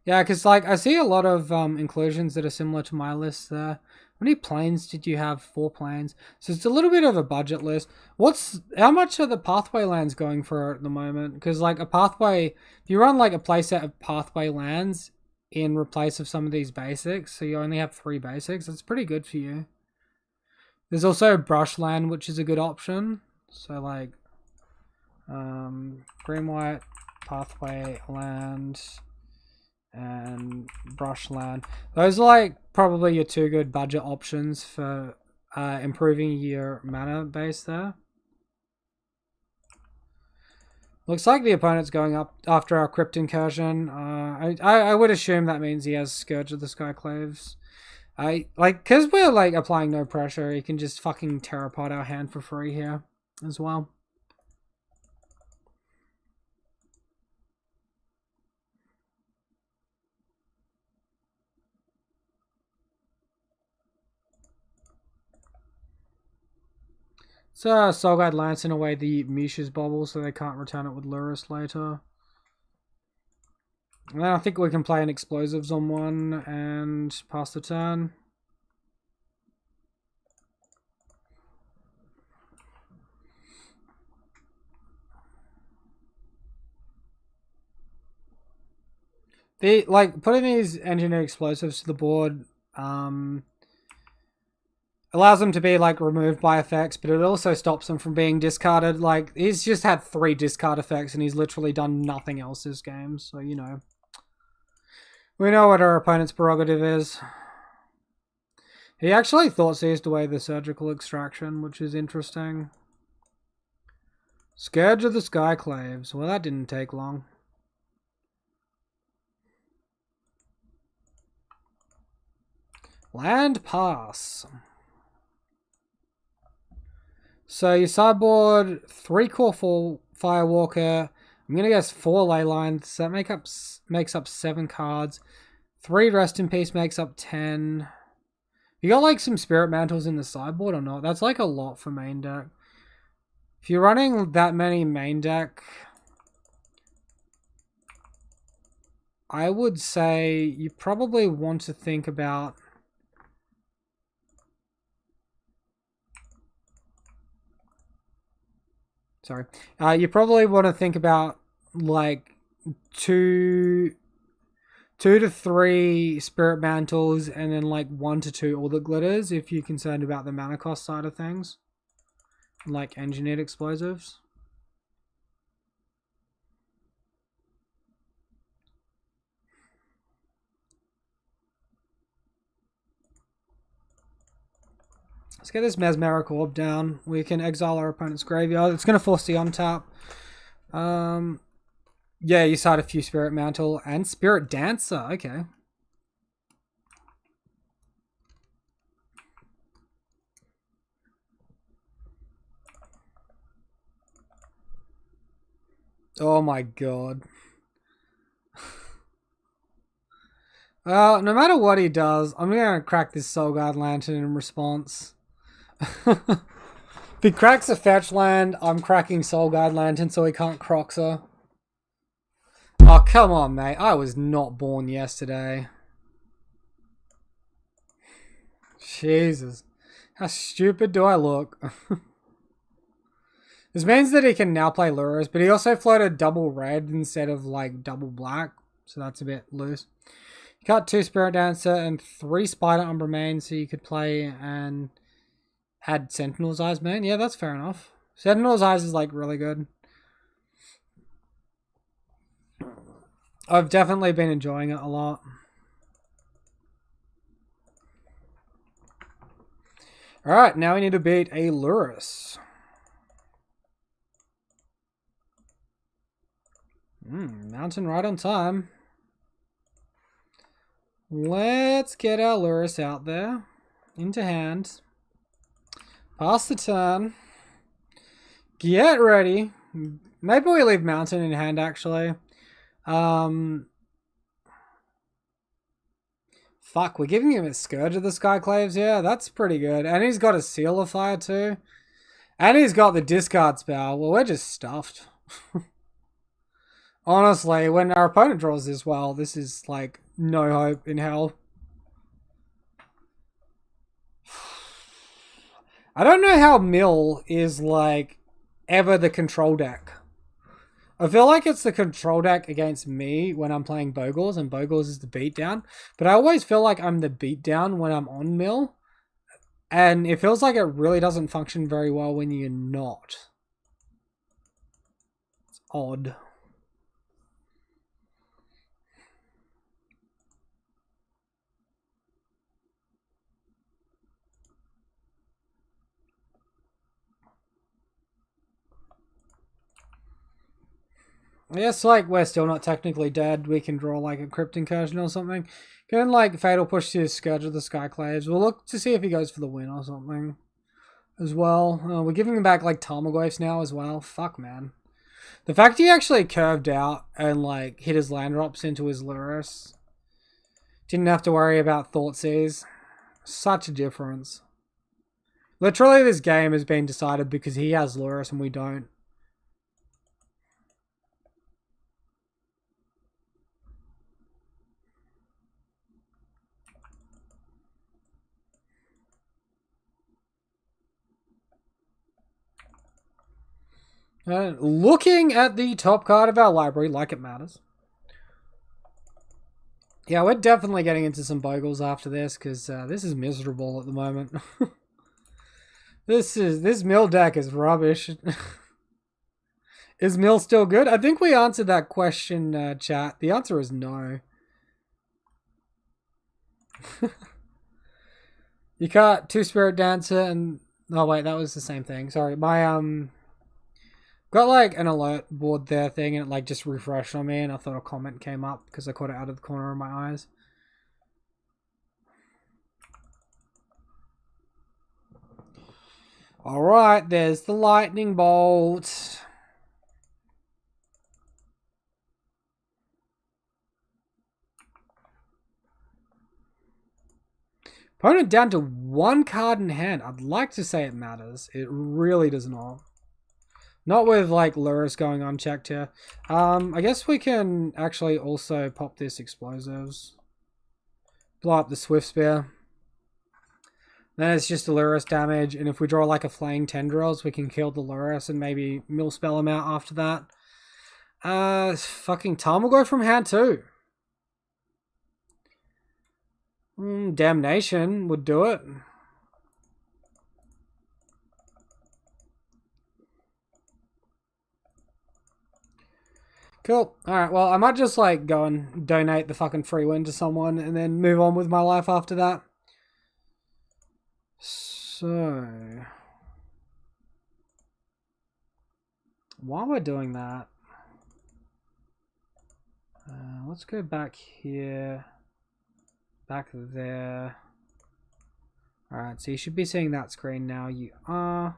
Yeah, because like I see a lot of inclusions that are similar to my list there. How many planes did you have? 4 planes. So it's a little bit of a budget list. How much are the pathway lands going for at the moment? Because like a pathway, if you run like a playset of pathway lands in replace of some of these basics, so you only have 3 basics, that's pretty good for you. There's also Brushland, which is a good option. So like green white pathway land. and brushland. Those are like probably your two good budget options for improving your mana base there. Looks like the opponent's going up after our Crypt Incursion. I would assume that means he has Scourge of the Skyclaves. Because we're like applying no pressure, he can just fucking tear apart our hand for free here as well. So Soulguide Lancing away the Mishra's Bobble so they can't return it with Lurrus later. And then I think we can play an Explosives on one and pass the turn. Putting these Engineered Explosives to the board allows them to be like removed by effects, but it also stops them from being discarded. Like, he's just had 3 discard effects and he's literally done nothing else this game, so you know. We know what our opponent's prerogative is. He actually thought seized away the Surgical Extraction, which is interesting. Scourge of the Skyclaves. Well, that didn't take long. Land pass. So you sideboard 3 core 4 Firewalker. I'm gonna guess 4 ley lines. So that makes up 7 cards. 3 Rest in Peace makes up 10. You got like some Spirit Mantles in the sideboard or not? That's like a lot for main deck. If you're running that many main deck, I would say you probably want to think about you probably want to think about like 2 to 3 Spirit Mantles and then like 1 to 2 Audit Glitters if you're concerned about the mana cost side of things. Like Engineered Explosives. Let's get this Mesmeric Orb down. We can exile our opponent's graveyard. It's going to force the untap. Yeah, you side a few Spirit Mantle and Spirit Dancer. Okay. Oh my god. Well, no matter what he does, I'm going to crack this Soulguide Lantern in response. If he cracks a fetch land, I'm cracking Soulguide Lantern so he can't Croxer. Oh, come on, mate. I was not born yesterday. Jesus. How stupid do I look? This means that he can now play Lurrus, but he also floated double red instead of like double black. So that's a bit loose. You got 2 Spirit Dancer and 3 Spider Umbra main, so you could play and add Sentinel's Eyes main. Yeah, that's fair enough. Sentinel's Eyes is like really good. I've definitely been enjoying it a lot. Alright, now we need to beat a Lurrus. Mountain right on time. Let's get our Lurrus out there. Into hand. Pass the turn. Get ready. Maybe we leave Mountain in hand, actually. Fuck, we're giving him a Scourge of the Skyclaves. Yeah, that's pretty good. And he's got a Seal of Fire, too. And he's got the discard spell. Well, we're just stuffed. Honestly, when our opponent draws this well, this is like no hope in hell. I don't know how Mill is like ever the control deck. I feel like it's the control deck against me when I'm playing Bogles, and Bogles is the beatdown. But I always feel like I'm the beatdown when I'm on Mill. And it feels like it really doesn't function very well when you're not. It's odd. Yes, like we're still not technically dead. We can draw like a Crypt Incursion or something. Can like Fatal Push to Scourge of the Skyclaves. We'll look to see if he goes for the win or something as well. We're giving him back like Tarmogoyfs now as well. Fuck, man. The fact he actually curved out and like hit his land drops into his Lurrus. Didn't have to worry about Thoughtseize. Such a difference. Literally, this game has been decided because he has Lurrus and we don't. Looking at the top card of our library, like it matters. Yeah, we're definitely getting into some Bogles after this, because this is miserable at the moment. This mill deck is rubbish. Is mill still good? I think we answered that question, chat. The answer is no. You can't two Spirit Dancer and... Oh wait, that was the same thing. Sorry, my got like an alert board there thing and it like just refreshed on me and I thought a comment came up because I caught it out of the corner of my eyes. Alright, there's the lightning bolt. Opponent down to one card in hand. I'd like to say it matters. It really does not. Not with like Lurrus going unchecked here. I guess we can actually also pop this explosives. Blow up the Swift Spear. Then it's just the Lurrus damage, and if we draw like a Flaying Tendrils, we can kill the Lurrus and maybe mill spell him out after that. Fucking Tarmogoyf from hand too. Damnation would do it. Cool. Alright, well, I might just, like, go and donate the fucking free win to someone and then move on with my life after that. So... while we're doing that... let's go back here. Back there. Alright, so you should be seeing that screen now. You are...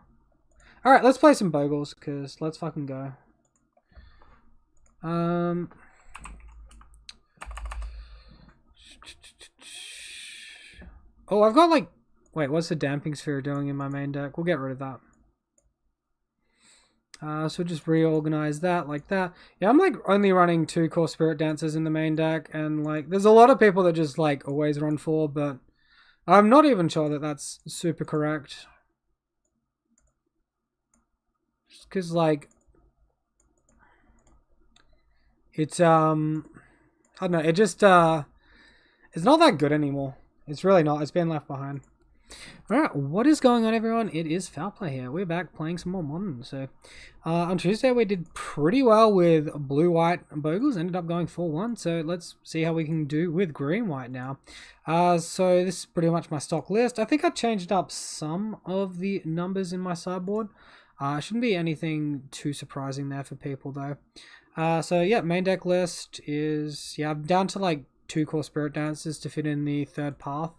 Alright, let's play some Bogles, because let's fucking go. Oh, I've got like... Wait, what's the Damping Sphere doing in my main deck? We'll get rid of that. So just reorganize that like that. Yeah, I'm like only running 2 core Spirit Dancers in the main deck. And like, there's a lot of people that just like always run 4, but I'm not even sure that that's super correct. Just because like... It's, I don't know, it just, it's not that good anymore. It's really not. It's been left behind. Alright, what is going on, everyone? It is Foul Play here. We're back playing some more Modern. So, on Tuesday, we did pretty well with blue-white Bogles. Ended up going 4-1. So, let's see how we can do with green-white now. So, this is pretty much my stock list. I think I changed up some of the numbers in my sideboard. Shouldn't be anything too surprising there for people, though. So yeah, main deck list is, yeah, I'm down to like 2 core Spirit Dancers to fit in the 3rd path.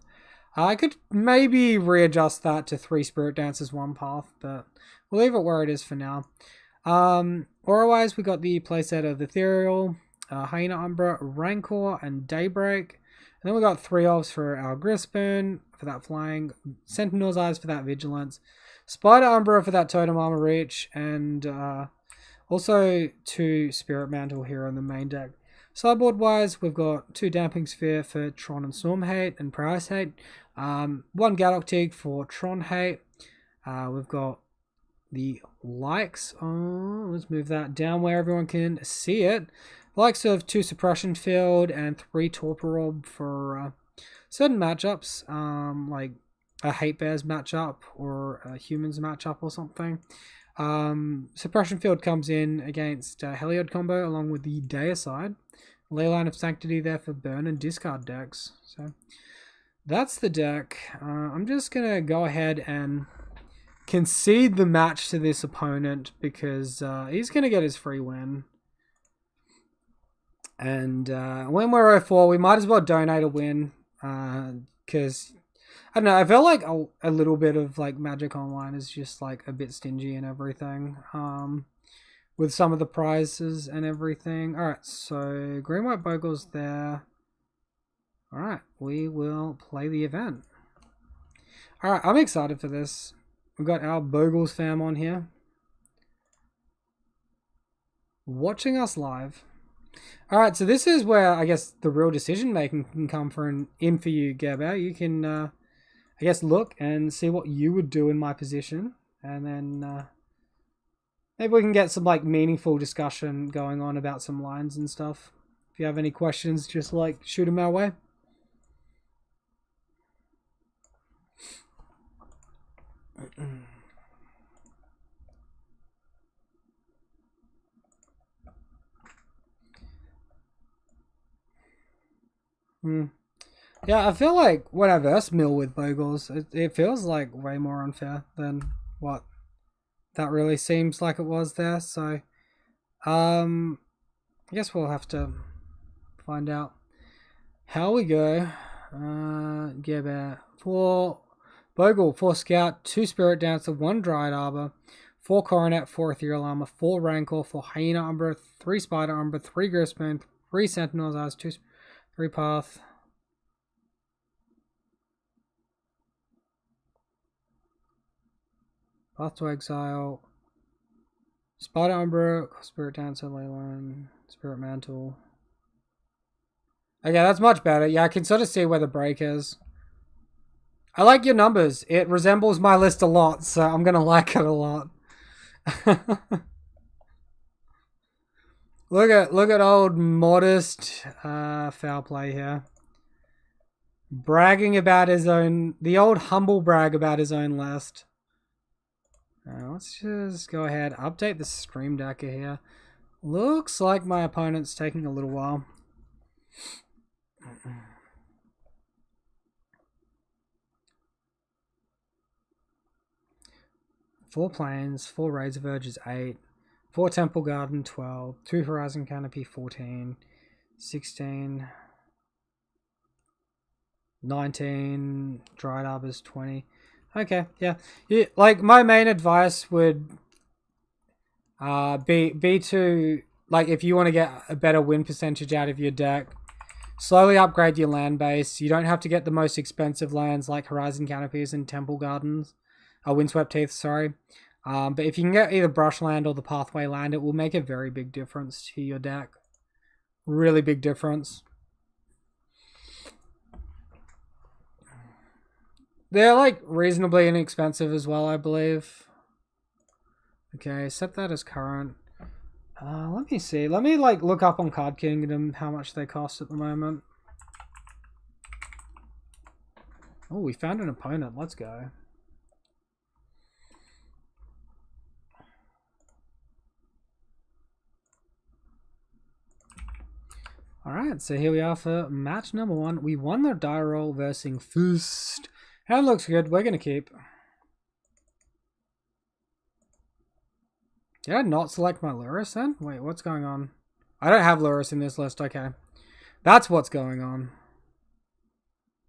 I could maybe readjust that to 3 Spirit Dancers, 1 path, but we'll leave it where it is for now. Aura-wise, we got the playset of Ethereal, Hyena Umbra, Rancor, and Daybreak. And then we got 3 elves for our Grispoon, for that flying, Sentinel's Eyes for that Vigilance, Spider Umbra for that Totem Armor Reach, and also 2 Spirit Mantle here on the main deck. Sideboard wise, we've got 2 Damping Sphere for Tron and Storm Hate and Price Hate. 1 Gadok Teeg for Tron Hate. We've got the likes. Oh, let's move that down where everyone can see it. The likes of 2 Suppression Field and 3 Torpor Orb for certain matchups, like a Hate Bears matchup or a Humans matchup or something. Suppression Field comes in against Heliod combo along with the Deicide. Leyline of Sanctity there for burn and discard decks. So that's the deck. I'm just going to go ahead and concede the match to this opponent because he's going to get his free win. And when we're 0-4, we might as well donate a win. Because, I don't know, I feel like a little bit of like Magic Online is just like a bit stingy and everything. With some of the prizes and everything. Alright, so Green White Bogle's there. Alright, we will play the event. Alright, I'm excited for this. We've got our Bogles fam on here, watching us live. Alright, so this is where I guess the real decision making can come in for you, Gerber. You can, I guess, look and see what you would do in my position. And then maybe we can get some like meaningful discussion going on about some lines and stuff. If you have any questions, just like shoot them our way. Yeah, I feel like when I verse mill with Bogles, it feels like way more unfair than what that really seems like it was there. So, I guess we'll have to find out how we go. Gerber, 4 Bogle, 4 Scout, 2 Spirit Dancer, 1 Dryad Arbor, 4 Coronet, 4 Ethereal Armor, 4 Rancor, 4 Hyena Umbra, 3 Spider Umbra, 3 Gristbone, 3 Sentinel's Eyes, 3 Path. Path to Exile, Spider Umbra, Spirit Dancer, Leyline, Spirit Mantle. Okay, that's much better. Yeah, I can sort of see where the break is. I like your numbers. It resembles my list a lot, so I'm going to like it a lot. Look at old Modest foul play here. Bragging about his own, the old humble brag about his own list. Let's just go ahead, update the stream decker here. Looks like my opponent's taking a little while. Four Plains, 4 Razor Verge is 8, 4 Temple Garden 12, 2 Horizon Canopy 14, 16, 19, Dryad Arbors 20. Okay, yeah. Like my main advice would be to, like, if you want to get a better win percentage out of your deck, slowly upgrade your land base. You don't have to get the most expensive lands like Horizon Canopies and Temple Gardens. Windswept Heath, sorry. But if you can get either Brushland or the Pathway land, it will make a very big difference to your deck. Really big difference. They're like reasonably inexpensive as well, I believe. Okay, set that as current. Let me see. Let me like look up on Card Kingdom how much they cost at the moment. Oh, we found an opponent. Let's go. Alright, so here we are for match number 1. We won the die roll versus Fust. That looks good. We're going to keep. Did I not select my Lurrus then? Wait, what's going on? I don't have Lurrus in this list. Okay. That's what's going on.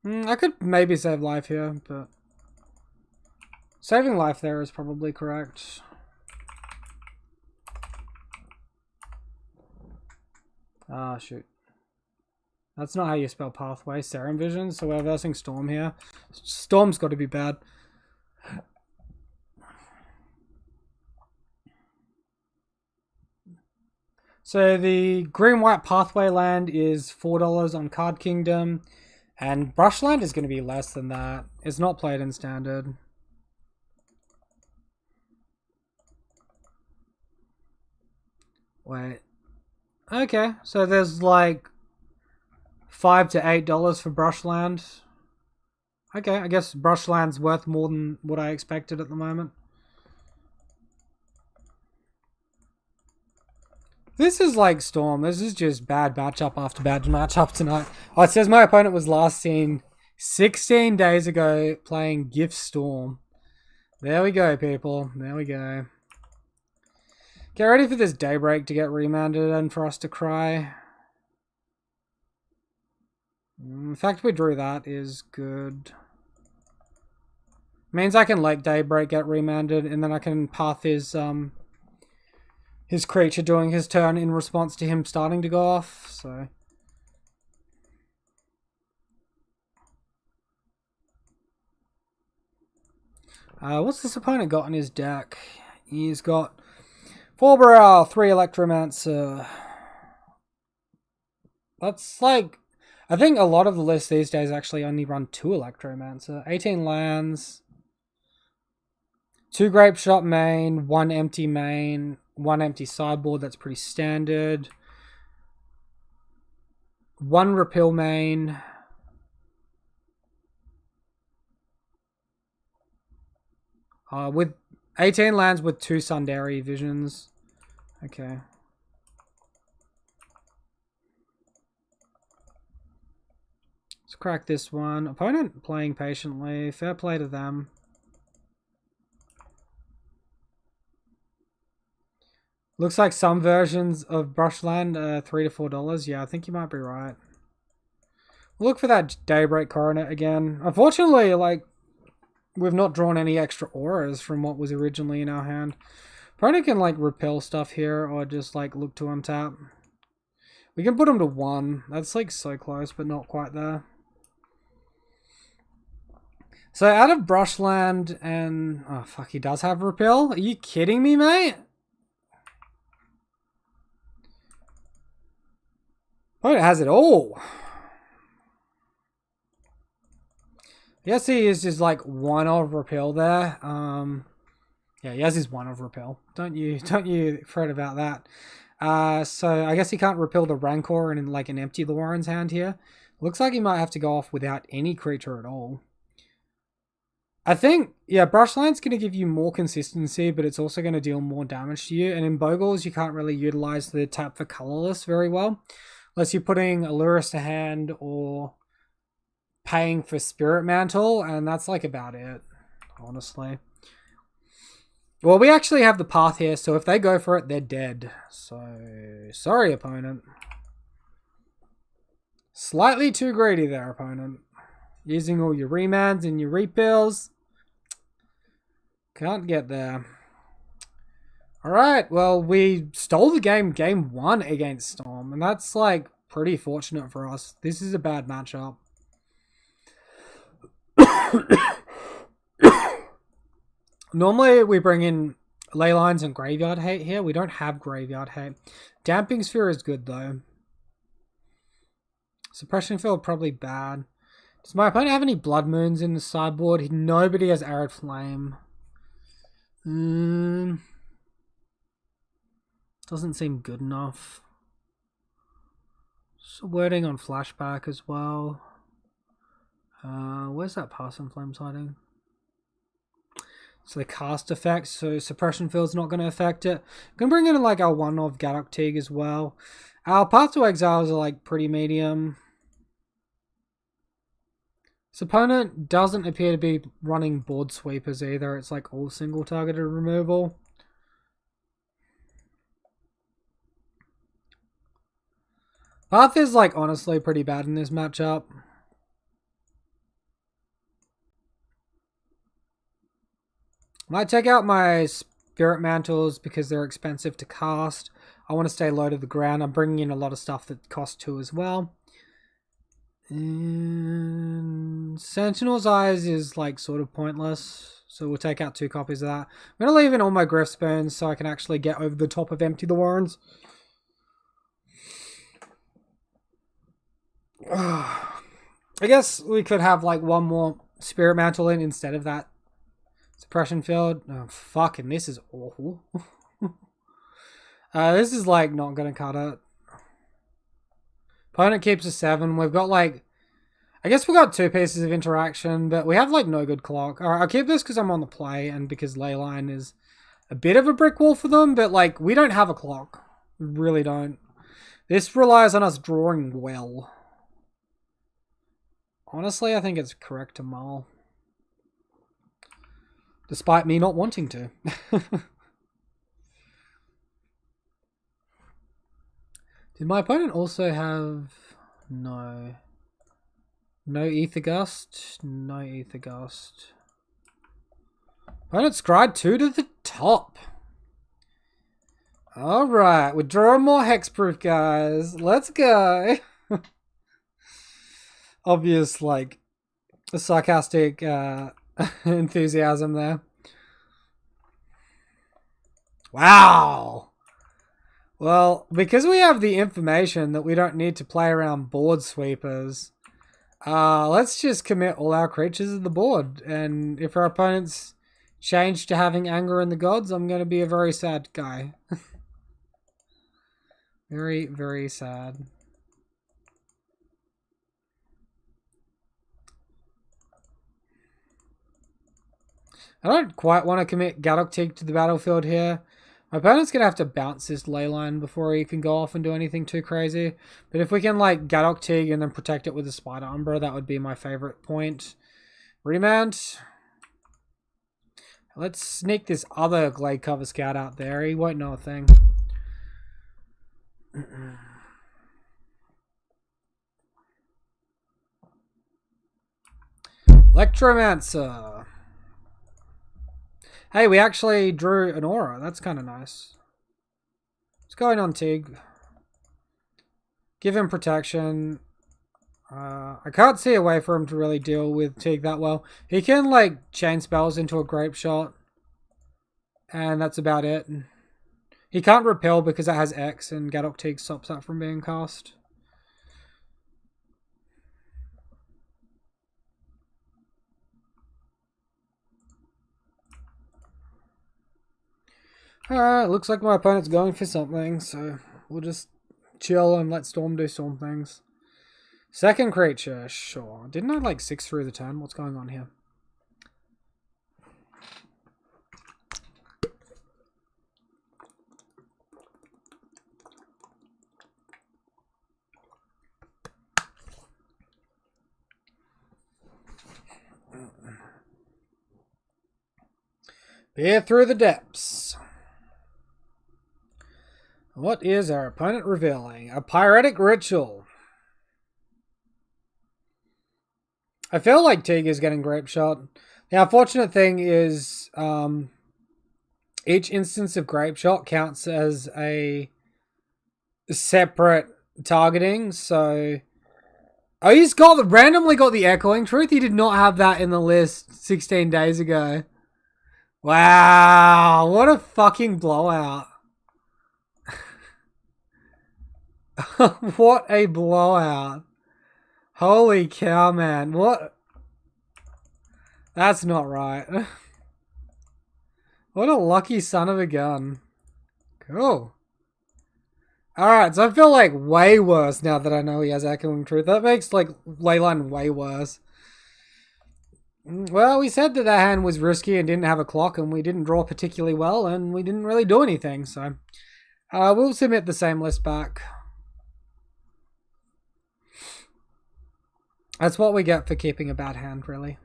I could maybe save life here, but saving life there is probably correct. Ah, shoot. That's not how you spell Pathway. Serum Vision, so we're versing Storm here. Storm's got to be bad. So the green-white Pathway land is $4 on Card Kingdom, and Brushland is going to be less than that. It's not played in Standard. Wait. Okay, so there's like $5 to $8 for Brushland. Okay, I guess Brushland's worth more than what I expected at the moment. This is like Storm. This is just bad matchup after bad matchup tonight. Oh, it says my opponent was last seen 16 days ago playing Gift Storm. There we go, people. There we go. Get ready for this Daybreak to get remanded and for us to cry. The fact we drew that is good. Means I can Lake Daybreak, get remanded, and then I can path his creature doing his turn in response to him starting to go off, so... what's this opponent got in his deck? He's got 4 Boreal, 3 Electromancer. That's like... I think a lot of the lists these days actually only run 2 Electromancer. 18 lands, 2 Grape Shot main, 1 empty main, 1 empty sideboard, that's pretty standard. 1 Repeal main. With 18 lands with 2 Sundari Visions. Okay. Let's crack this one. Opponent playing patiently. Fair play to them. Looks like some versions of Brushland are $3 to $4. Yeah, I think you might be right. We'll look for that Daybreak Coronet again. Unfortunately, like, we've not drawn any extra auras from what was originally in our hand. Opponent can, like, repel stuff here or just, like, look to untap. We can put him to 1. That's, like, so close, but not quite there. So, out of Brushland and... Oh, fuck, he does have repel? Are you kidding me, mate? Opponent has it all. I guess he is just like 1 of repel there. Yeah, he has his 1 of repel. Don't you fret about that. So I guess he can't repel the Rancor in like an empty Lauren's hand here. Looks like he might have to go off without any creature at all. I think, yeah, Brushland's going to give you more consistency, but it's also going to deal more damage to you. And in Bogles, you can't really utilize the tap for colorless very well. Unless you're putting Allurus to hand or paying for Spirit Mantle, and that's like about it, honestly. Well, we actually have the path here, so if they go for it, they're dead. So, sorry, opponent. Slightly too greedy there, opponent. Using all your remands and your repills. Can't get there. Alright, well, we stole the game 1 against Storm, and that's, like, pretty fortunate for us. This is a bad matchup. Normally, we bring in ley lines and graveyard hate here. We don't have graveyard hate. Damping Sphere is good, though. Suppression Field, probably bad. Does my opponent have any Blood Moons in the sideboard? Nobody has Arid Flame. Doesn't seem good enough. So wording on Flashback as well. Where's that Pass and Flames hiding? So the cast effect, so Suppression Field's not going to affect it. I'm going to bring in like our 1 of Gaddock Teague as well. Our Path to Exiles are like pretty medium. This opponent doesn't appear to be running board sweepers either. It's like all single targeted removal. Path is like honestly pretty bad in this matchup. Might take out my Spirit Mantles because they're expensive to cast. I want to stay low to the ground. I'm bringing in a lot of stuff that costs 2 as well. And Sentinel's Eyes is like sort of pointless, so we'll take out 2 copies of that. I'm going to leave in all my Griff Spoons so I can actually get over the top of Empty the Warrens. I guess we could have like 1 more Spirit Mantle in instead of that Suppression Field. Oh, fucking, this is awful. This is like not going to cut it. Opponent keeps a 7. We've got like... I guess we got 2 pieces of interaction, but we have like no good clock. Alright, I'll keep this because I'm on the play and because Leyline is a bit of a brick wall for them, but like we don't have a clock. We really don't. This relies on us drawing well. Honestly, I think it's correct to mull. Despite me not wanting to. Did my opponent also have... No. No Ether Gust. No Ether Gust. Opponent scryed 2 to the top. Alright, we're drawing more hexproof, guys. Let's go. Obvious, like, sarcastic enthusiasm there. Wow. Well, because we have the information that we don't need to play around board sweepers, let's just commit all our creatures to the board. And if our opponents change to having anger in the gods, I'm going to be a very sad guy. Very, very sad. I don't quite want to commit Gadok Teeg to the battlefield here. My opponent's going to have to bounce this leyline before he can go off and do anything too crazy. But if we can, like, Gadok Teeg and then protect it with a Spider Umbra, that would be my favorite point. Remand. Let's sneak this other Glade Cover Scout out there. He won't know a thing. Electromancer. Hey, we actually drew an aura. That's kind of nice. What's going on, Teeg? Give him protection. I can't see a way for him to really deal with Teeg that well. He can, like, chain spells into a Grape Shot. And that's about it. He can't repel because it has X, and Gadok Teeg stops that from being cast. Alright, looks like my opponent's going for something, so we'll just chill and let Storm do Storm things. Second creature, sure. Didn't I like 6 through the turn? What's going on here? Peer through the depths. What is our opponent revealing? A Pyretic Ritual. I feel like Teeg is getting Grape Shot. The unfortunate thing is each instance of Grape Shot counts as a separate targeting, so... Oh, he's randomly got the Echoing Truth? He did not have that in the list 16 days ago. Wow, what a fucking blowout. What a blowout. Holy cow, man. What? That's not right. What a lucky son of a gun. Cool. Alright, so I feel like way worse now that I know he has Echoing Truth. That makes, like, Leyline way worse. Well, we said that hand was risky and didn't have a clock, and we didn't draw particularly well, and we didn't really do anything, so... we'll submit the same list back. That's what we get for keeping a bad hand, really.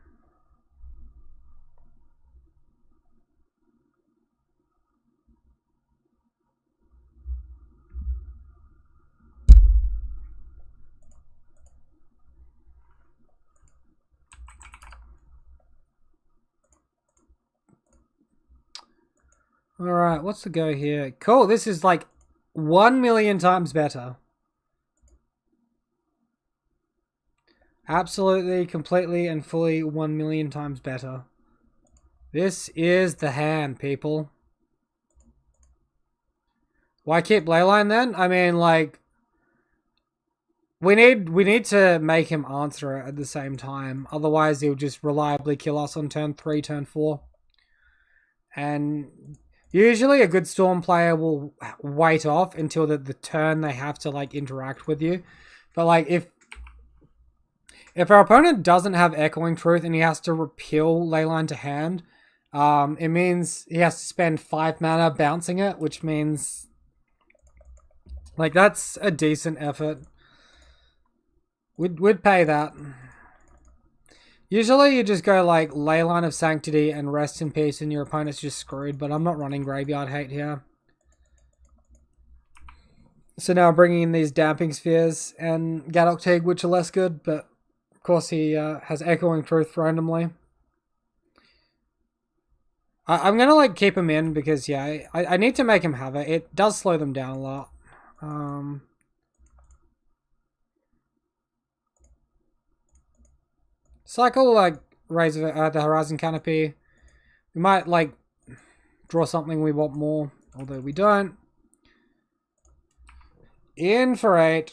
Alright, what's the go here? Cool, this is like 1 million times better. Absolutely, completely, and fully 1 million times better. This is the hand, people. Why keep Leyline then? I mean, like, we need to make him answer it at the same time. Otherwise, he'll just reliably kill us on turn 3, turn 4. And usually a good Storm player will wait off until the turn they have to, like, interact with you. But, like, if our opponent doesn't have Echoing Truth and he has to repeal Leyline to hand, it means he has to spend 5 mana bouncing it, which means, like, that's a decent effort. We'd pay that. Usually you just go, like, Leyline of Sanctity and Rest in Peace and your opponent's just screwed, but I'm not running Graveyard Hate here. So now I'm bringing in these Damping Spheres and Gadok Teeg, which are less good, but course, he has Echoing Truth randomly. I'm gonna like keep him in because yeah, I need to make him have it. It does slow them down a lot. Cycle like raise the Horizon Canopy. We might like draw something we want more, although we don't. In for 8.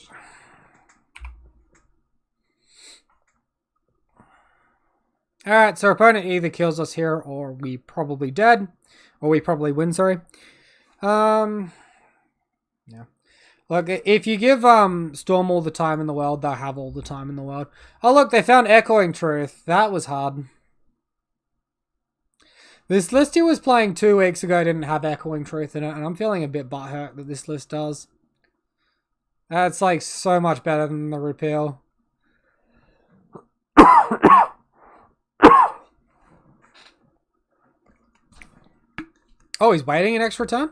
Alright, so our opponent either kills us here or we probably dead. Or we probably win, sorry. Yeah. Look, if you give Storm all the time in the world, they'll have all the time in the world. Oh look, they found Echoing Truth. That was hard. This list he was playing 2 weeks ago didn't have Echoing Truth in it, and I'm feeling a bit butthurt that this list does. That's like so much better than the repeal. Oh, he's waiting an extra turn?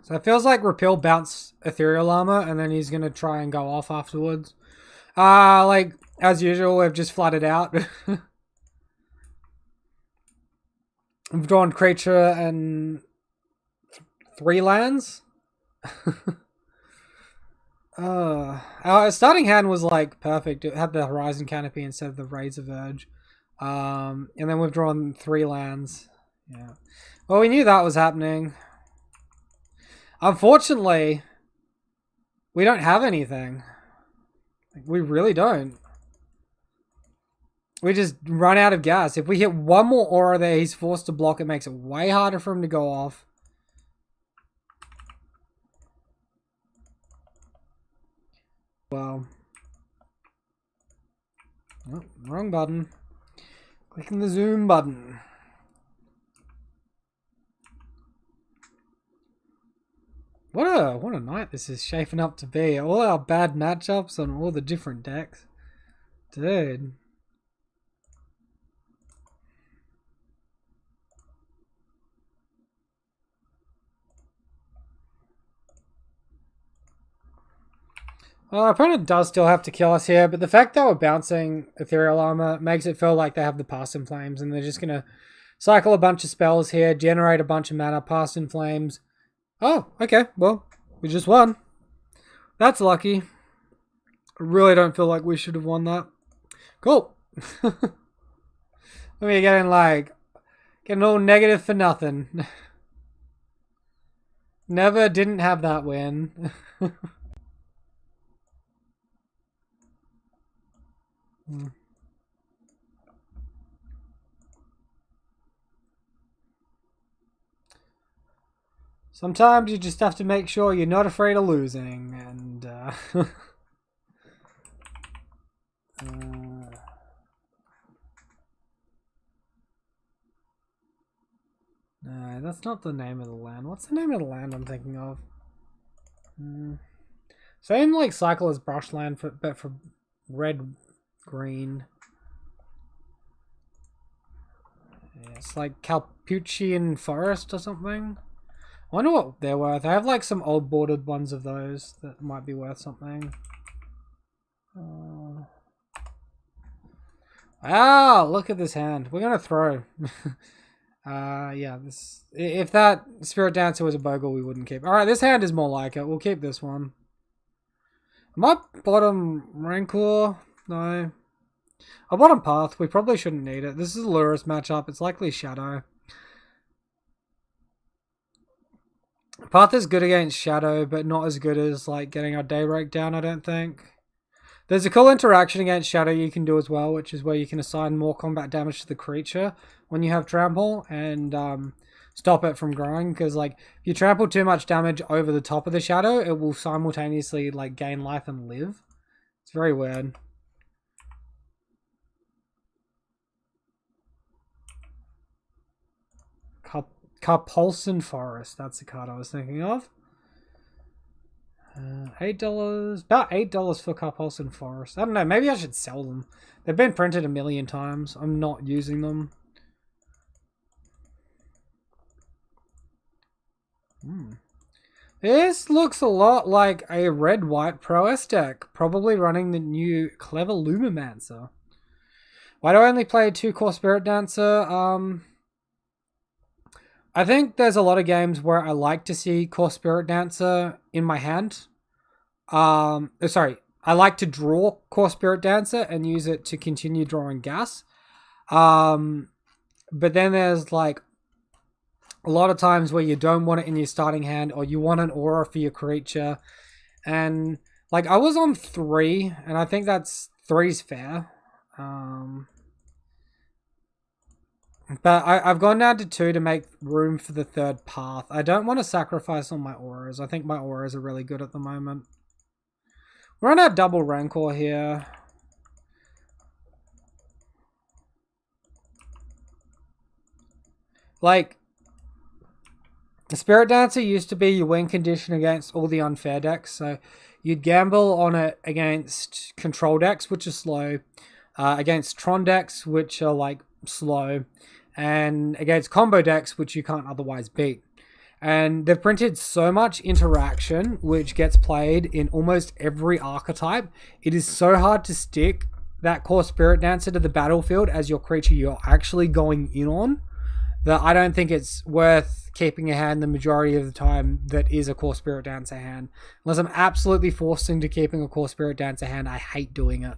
So it feels like repeal bounce Ethereal Armor and then he's going to try and go off afterwards. Like, as usual, we've just flooded out. We've drawn creature and 3 lands. Our starting hand was like perfect. It had the Horizon Canopy instead of the Razor Verge. And then we've drawn 3 lands. Yeah. Well, we knew that was happening. Unfortunately, we don't have anything. We really don't. We just run out of gas. If we hit one more aura there, he's forced to block. It makes it way harder for him to go off. Well. Oh, wrong button. Clicking the zoom button. What a night this is shaping up to be. All our bad matchups on all the different decks. Dude. Well, our opponent does still have to kill us here, but the fact that we're bouncing Ethereal Armor makes it feel like they have the Pass in Flames, and they're just going to cycle a bunch of spells here, generate a bunch of mana, Pass in Flames. Oh, okay, well, we just won. That's lucky. I really don't feel like we should have won that. Cool. We're getting all negative for nothing. Never didn't have that win. Sometimes you just have to make sure you're not afraid of losing, and no, that's not the name of the land. What's the name of the land I'm thinking of? Same like cycle as Brushland, but for red, green. Yeah, it's like Calpuchian Forest or something. I wonder what they're worth. I have like some old bordered ones of those that might be worth something. Wow, look at this hand. We're gonna throw. Yeah, this. If that Spirit Dancer was a Bogle, we wouldn't keep. All right, this hand is more like it. We'll keep this one. My bottom Rancor. No. A bottom Path. We probably shouldn't need it. This is a Lurus matchup. It's likely Shadow. Path is good against Shadow, but not as good as like getting our Daybreak down, I don't think. There's a cool interaction against Shadow you can do as well, which is where you can assign more combat damage to the creature when you have Trample and stop it from growing. Because like if you trample too much damage over the top of the Shadow, it will simultaneously like gain life and live. It's very weird. Carpulsan Forest, that's the card I was thinking of. $8, about $8 for Carpulsan Forest. I don't know, maybe I should sell them. They've been printed a million times. I'm not using them. This looks a lot like a red-white prowess deck, probably running the new Clever Lumimancer. Why do I only play 2 Core Spirit Dancer? I think there's a lot of games where I like to see Core Spirit Dancer in my hand. Sorry, I like to draw Core Spirit Dancer and use it to continue drawing gas. But then there's like a lot of times where you don't want it in your starting hand, or you want an aura for your creature. And like I was on 3, and I think that's 3's fair. But I've gone down to 2 to make room for the 3rd path. I don't want to sacrifice on my auras. I think my auras are really good at the moment. We're on our double Rancor here. Like, the Spirit Dancer used to be your win condition against all the unfair decks. So you'd gamble on it against control decks, which are slow. Against Tron decks, which are like slow. And against combo decks, which you can't otherwise beat. And they've printed so much interaction, which gets played in almost every archetype. It is so hard to stick that Core Spirit Dancer to the battlefield as your creature you're actually going in on, that I don't think it's worth keeping a hand the majority of the time that is a Core Spirit Dancer hand. Unless I'm absolutely forced into keeping a Core Spirit Dancer hand, I hate doing it.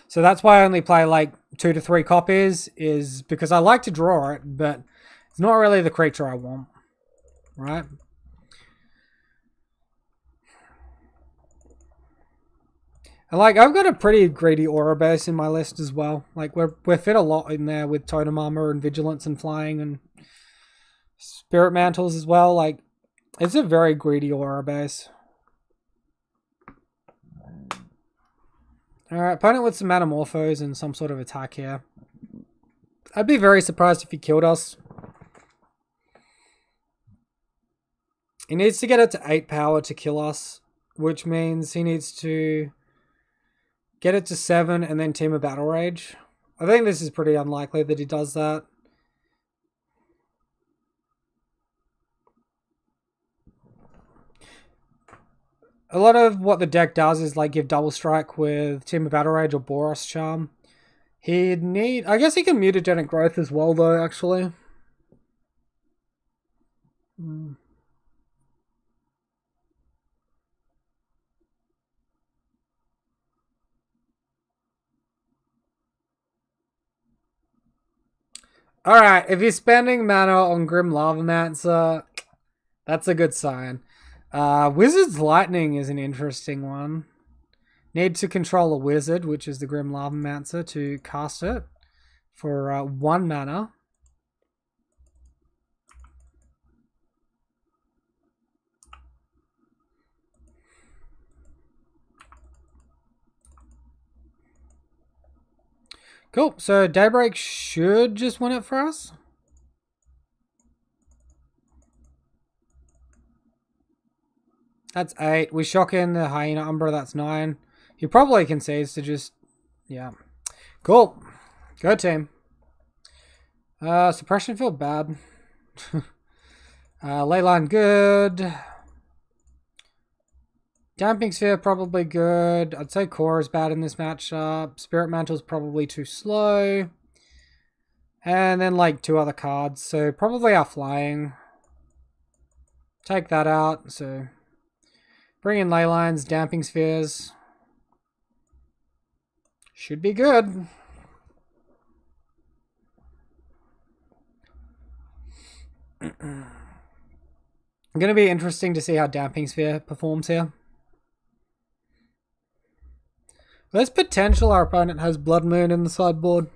So that's why I only play like 2 to 3 copies, is because I like to draw it, but it's not really the creature I want, right? And like I've got a pretty greedy aura base in my list as well. Like we're fit a lot in there with totem armor and vigilance and flying and spirit mantles as well. Like it's a very greedy aura base. Alright, opponent with some Metamorphos and some sort of attack here. I'd be very surprised if he killed us. He needs to get it to 8 power to kill us, which means he needs to get it to 7 and then team a Battle Rage. I think this is pretty unlikely that he does that. A lot of what the deck does is like give double strike with Team of Battle Rage or Boros Charm. He'd need... I guess he can Mutagenic Growth as well though, actually. Alright, if he's spending mana on Grim Lavamancer, that's a good sign. Wizard's Lightning is an interesting one. Need to control a wizard, which is the Grim Lavamancer, to cast it for 1 mana. Cool, so Daybreak should just win it for us. That's 8. We shock in the Hyena Umbra, that's 9. He probably concedes to just... yeah. Cool. Go team. Suppression feel bad. Leyline good. Damping Sphere probably good. I'd say Core is bad in this matchup. Spirit Mantle's probably too slow. And then like 2 other cards. So probably our flying. Take that out. So bring in Leylines, Damping Spheres. Should be good. Going to be interesting to see how Damping Sphere performs here. There's potential our opponent has Blood Moon in the sideboard.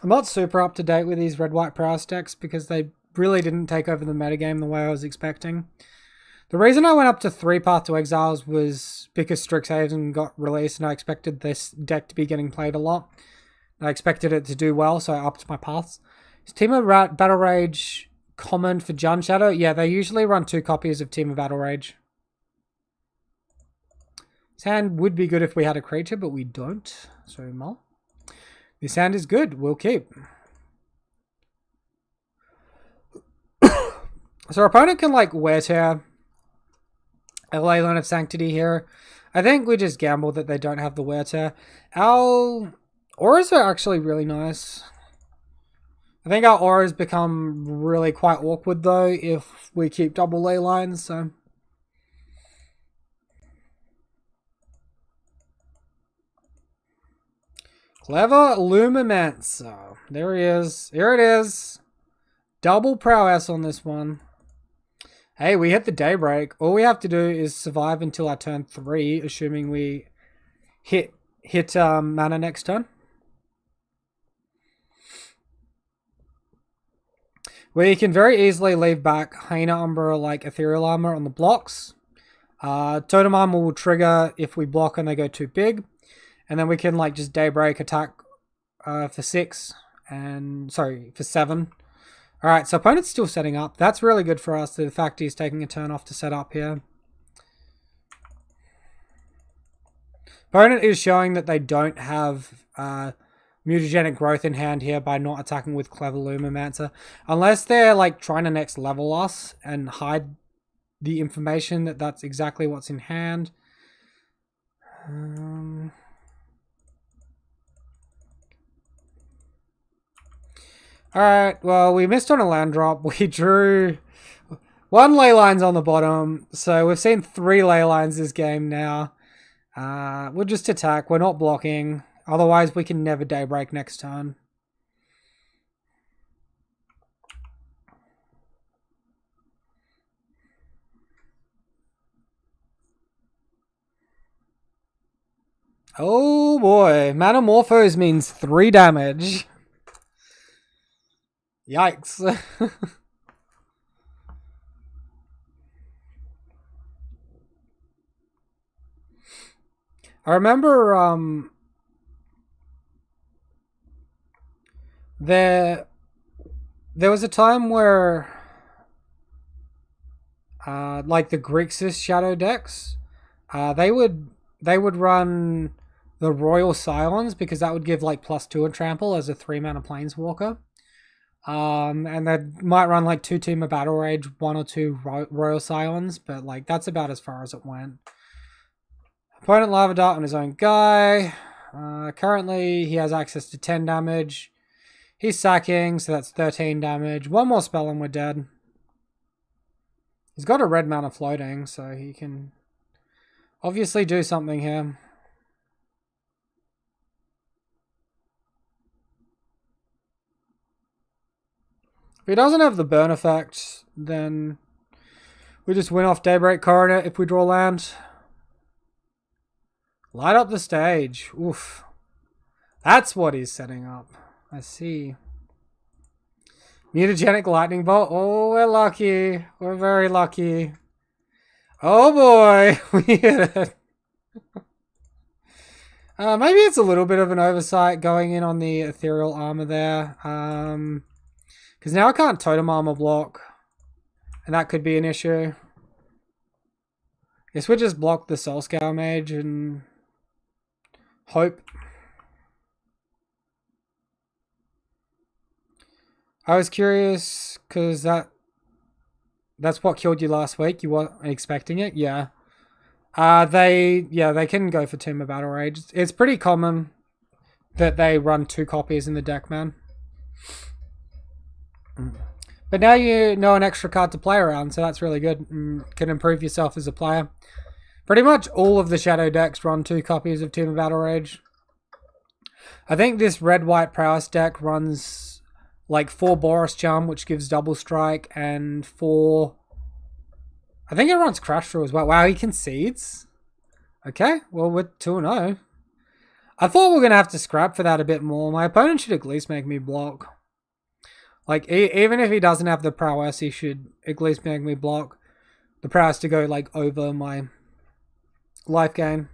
I'm not super up to date with these red-white prowess decks because they really didn't take over the metagame the way I was expecting. The reason I went up to 3 Path to Exiles was because Strixhaven got released and I expected this deck to be getting played a lot. I expected it to do well, so I upped my paths. Is Team of Battle Rage common for Jund Shadow? Yeah, they usually run 2 copies of Team of Battle Rage. This hand would be good if we had a creature, but we don't. So, Mull. This hand is good. We'll keep. So our opponent can like wear tear a Ley Line of Sanctity here. I think we just gamble that they don't have the wear tear. Our auras are actually really nice. I think our auras become really quite awkward though if we keep double Ley Lines, so. Clever Lumimancer. There he is. Here it is. Double prowess on this one. Hey, we hit the daybreak. All we have to do is survive until our turn 3, assuming we hit mana next turn. We can very easily leave back Hyena Umbra like Ethereal Armor on the blocks. Totem Armor will trigger if we block and they go too big. And then we can like just daybreak attack for 6 and for 7. Alright, so opponent's still setting up. That's really good for us, the fact he's taking a turn off to set up here. Opponent is showing that they don't have mutagenic growth in hand here by not attacking with Clever Lumimancer. Unless they're like trying to next level us and hide the information that that's exactly what's in hand. Alright, well, we missed on a land drop. We drew 1 ley lines on the bottom. So we've seen 3 ley lines this game now. We'll just attack. We're not blocking. Otherwise, we can never daybreak next turn. Oh boy. Manamorphose means 3 damage. Yikes. I remember there was a time where like the Grixis shadow decks, they would run the Royal Scions because that would give like +2 and trample as a 3-mana planeswalker. And they might run like 2 Team of Battle Rage, 1 or 2 Royal Scions, but like that's about as far as it went. Opponent Lava Dart on his own guy. Currently he has access to 10 damage. He's sacking, so that's 13 damage. 1 more spell and we're dead. He's got a red mana floating, so he can obviously do something here. If he doesn't have the burn effect, then we just win off Daybreak Coronet if we draw land. Light up the stage. Oof. That's what he's setting up. I see. Mutagenic Lightning Bolt. Oh, we're lucky. We're very lucky. Oh boy. We hit it. Maybe it's a little bit of an oversight going in on the Ethereal Armor there. Because now I can't Totem Armor block. And that could be an issue. Guess we just block the Soulscale Mage and hope. I was curious because that's what killed you last week. You weren't expecting it, yeah. They can go for Team of Battle Rage. It's pretty common that they run 2 copies in the deck, man. But now you know an extra card to play around, so that's really good. Can improve yourself as a player. Pretty much all of the Shadow decks run 2 copies of Team of Battle Rage. I think this red-white prowess deck runs like 4 Boros Charm, which gives double strike, and 4... I think it runs Crash Through as well. Wow, he concedes? Okay, well, we're 2-0. I thought we were going to have to scrap for that a bit more. My opponent should at least make me block. Like, even if he doesn't have the prowess, he should at least make me block the prowess to go, like, over my life gain.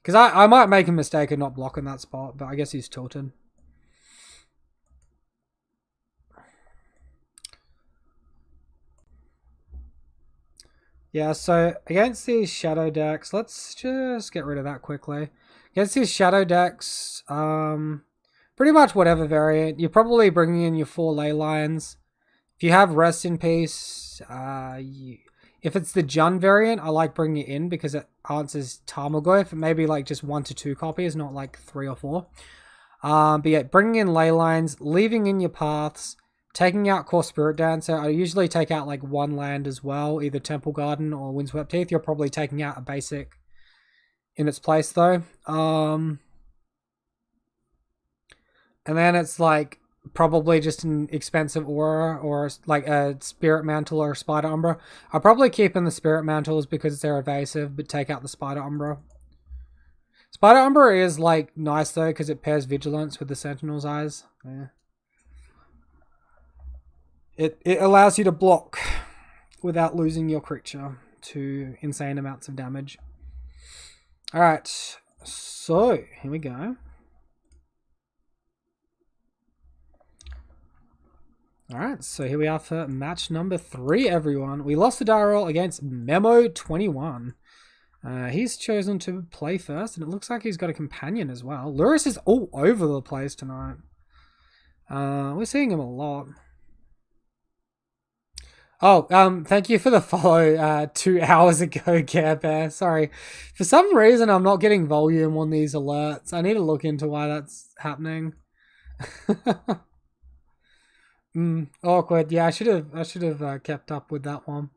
Because I might make a mistake and not block in that spot, but I guess he's tilted. Yeah, so against these shadow decks, let's just get rid of that quickly. Against these shadow decks, pretty much whatever variant, you're probably bringing in your 4 ley lines If you have Rest in Peace, if it's the Jun variant, I like bringing it in because it answers Tarmogoyf. Maybe like just 1 to 2 copies, not like 3 or 4. But yeah, bringing in Ley Lines, leaving in your paths, taking out Core Spirit Dancer. I usually take out like 1 land as well, either Temple Garden or Windswept Heath. You're probably taking out a basic in its place though. And then it's like probably just an expensive aura or like a Spirit Mantle or Spider Umbra. I'll probably keep in the Spirit Mantles because they're evasive, but take out the Spider Umbra. Spider Umbra is like nice though because it pairs Vigilance with the Sentinel's Eyes. Yeah. It allows you to block without losing your creature to insane amounts of damage. Alright, so here we go. Alright, so here we are for match number 3, everyone. We lost the die roll against Memo21. He's chosen to play first, and it looks like he's got a companion as well. Luris is all over the place tonight. We're seeing him a lot. Oh, thank you for the follow 2 hours ago, Care Bear. Sorry. For some reason, I'm not getting volume on these alerts. I need to look into why that's happening. Awkward. Yeah, I should have kept up with that one.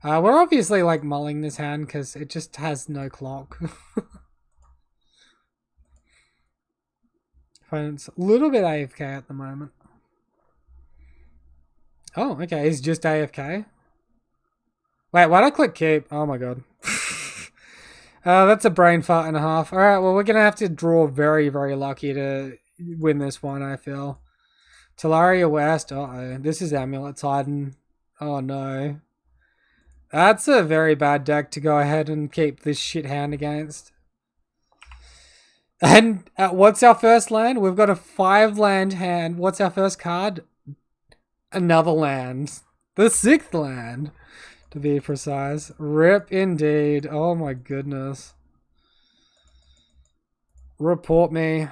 We're obviously like mulling this hand because it just has no clock. It's a little bit AFK at the moment. Oh, okay. He's just AFK. Wait, why'd I click keep? Oh my god. That's a brain fart and a half. Alright, well, we're going to have to draw very, very lucky to win this one, I feel. Talaria West. Uh-oh. This is Amulet Titan. Oh no. That's a very bad deck to go ahead and keep this shit hand against. And what's our first land? We've got a 5 land hand. What's our first card? Another land. The 6th land, to be precise. Rip indeed. Oh my goodness. Report me.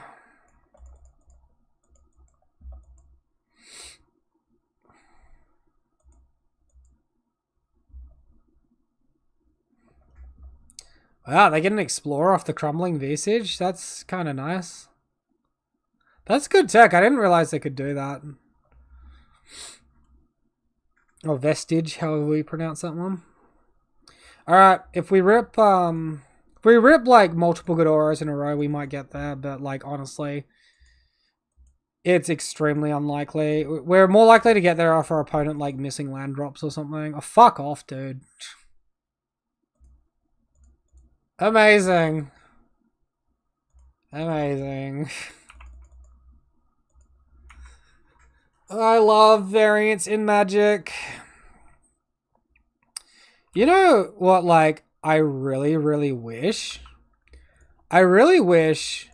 Wow, they get an Explorer off the Crumbling Visage? That's kind of nice. That's good tech. I didn't realize they could do that. Or Vestige, however we pronounce that one. Alright, if we rip like multiple good auras in a row, we might get there, but like honestly, it's extremely unlikely. We're more likely to get there if our opponent like missing land drops or something. Oh, fuck off, dude. Amazing. Amazing. I love variants in Magic. You know what, like, I really, really wish? I really wish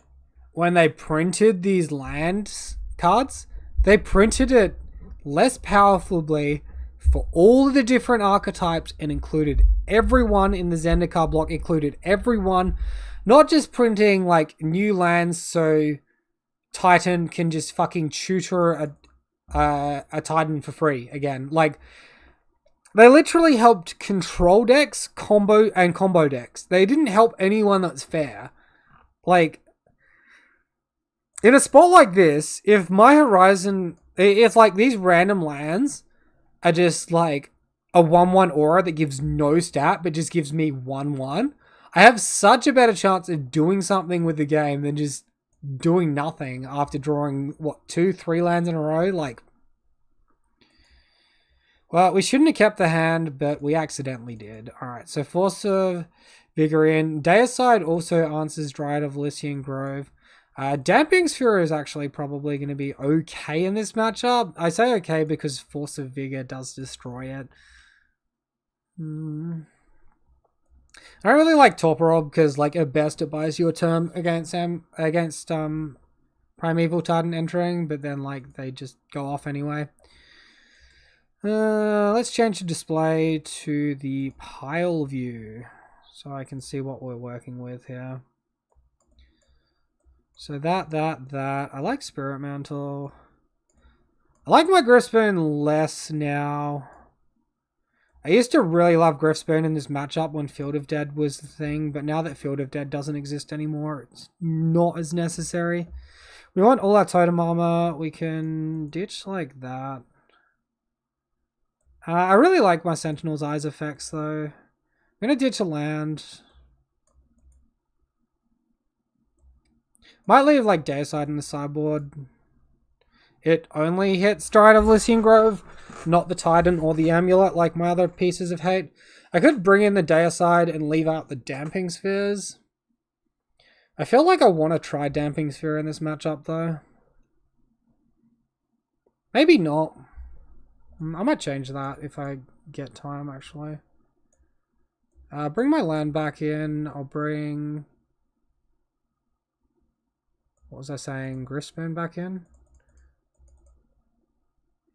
when they printed these land cards, they printed it less powerfully for all the different archetypes and included everyone in the Zendikar block, included everyone, not just printing like new lands so Titan can just fucking tutor a Titan for free again. Like, they literally helped control decks, combo decks. They didn't help anyone that's fair. Like, in a spot like this, if my Horizon, if like these random lands are just like a 1/1 aura that gives no stat but just gives me 1/1, I have such a better chance of doing something with the game than just doing nothing after drawing, what, 2-3 lands in a row? Like, well, we shouldn't have kept the hand, but we accidentally did. Alright, so Force of Vigor in. Deicide also answers Dryad of Elysian Grove. Damping Sphere is actually probably going to be okay in this matchup. I say okay because Force of Vigor does destroy it. I don't really like Torporob because, like, at best it buys you a turn against Primeval Titan entering, but then like they just go off anyway. Let's change the display to the pile view so I can see what we're working with here. So that. I like Spirit Mantle. I like my Griffspoon less now. I used to really love Griffspoon in this matchup when Field of Dead was the thing, but now that Field of Dead doesn't exist anymore, it's not as necessary. We want all our totem armor. We can ditch like that. I really like my Sentinel's Eyes effects though. I'm gonna ditch a land. Might leave like Deicide in the sideboard. It only hits Stride of Lycian Grove, not the Titan or the Amulet like my other pieces of hate. I could bring in the Deicide and leave out the Damping Spheres. I feel like I want to try Damping Sphere in this matchup though. Maybe not. I might change that if I get time actually. Bring my land back in. I'll bring... What was I saying? Griffspoon back in?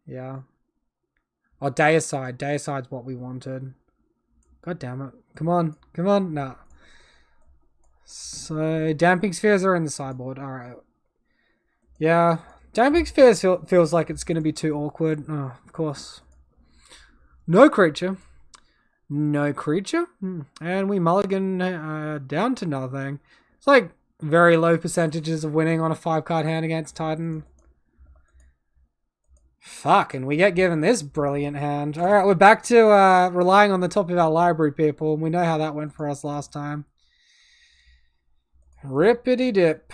Yeah. Oh, Deicide. Deicide's what we wanted. God damn it. Come on. Come on. Nah. So, Damping Spheres are in the sideboard. Alright. Yeah. Damping Spheres feels like it's going to be too awkward. Oh, of course. No creature. No creature. And we mulligan down to nothing. It's like very low percentages of winning on a 5-card hand against Titan. Fuck, and we get given this brilliant hand. Alright, we're back to relying on the top of our library, people. We know how that went for us last time. Rippity dip.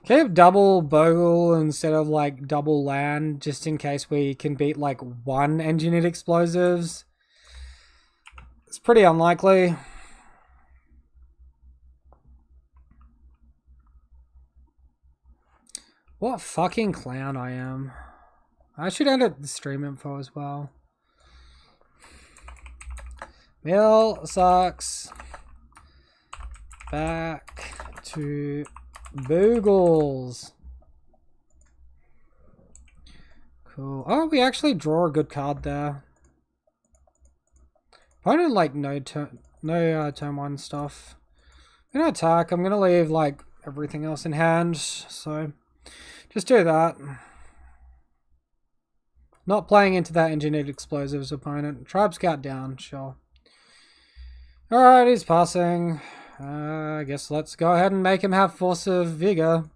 Can you have double Bogle instead of like double land just in case we can beat like one engineered explosives? It's pretty unlikely. What fucking clown I am. I should edit the stream info as well. Mill sucks. Back to Boogles. Cool. Oh, we actually draw a good card there. Opponent like no turn 1 stuff. I'm gonna attack. I'm gonna leave like everything else in hand. So just do that. Not playing into that engineered explosives opponent. Tribe Scout down, sure. Alright, he's passing. I guess let's go ahead and make him have Force of Vigor.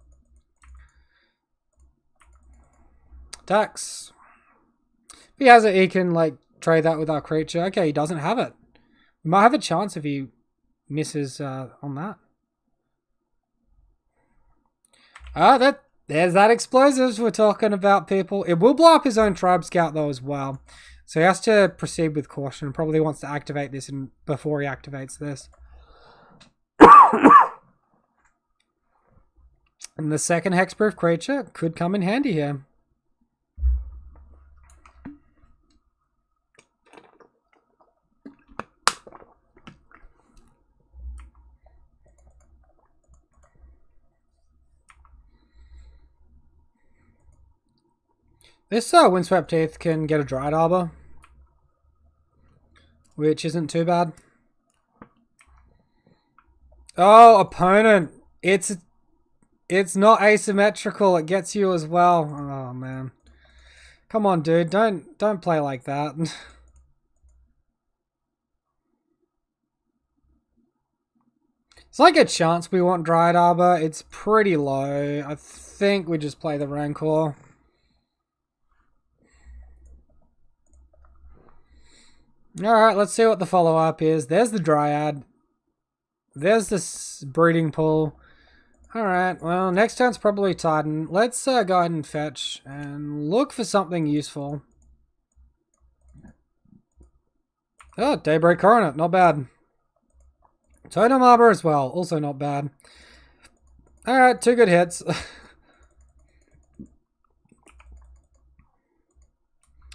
Attacks. If he has it, he can like trade that with our creature. Okay, he doesn't have it. We might have a chance if he misses on that. There's that explosives we're talking about, people. It will blow up his own Tribe Scout though as well. So he has to proceed with caution. Probably wants to activate this before he activates this. And the second hexproof creature could come in handy here. This Windswept Teeth can get a Dried Arbor, which isn't too bad. Oh, opponent! It's not asymmetrical. It gets you as well. Oh man, come on, dude! Don't play like that. It's like a chance we want Dried Arbor. It's pretty low. I think we just play the Rancor. Alright, let's see what the follow-up is. There's the Dryad. There's this Breeding Pool. Alright, well, next turn's probably Titan. Let's go ahead and fetch and look for something useful. Oh, Daybreak Coronet, not bad. Totem Arbor as well, also not bad. Alright, 2 good hits.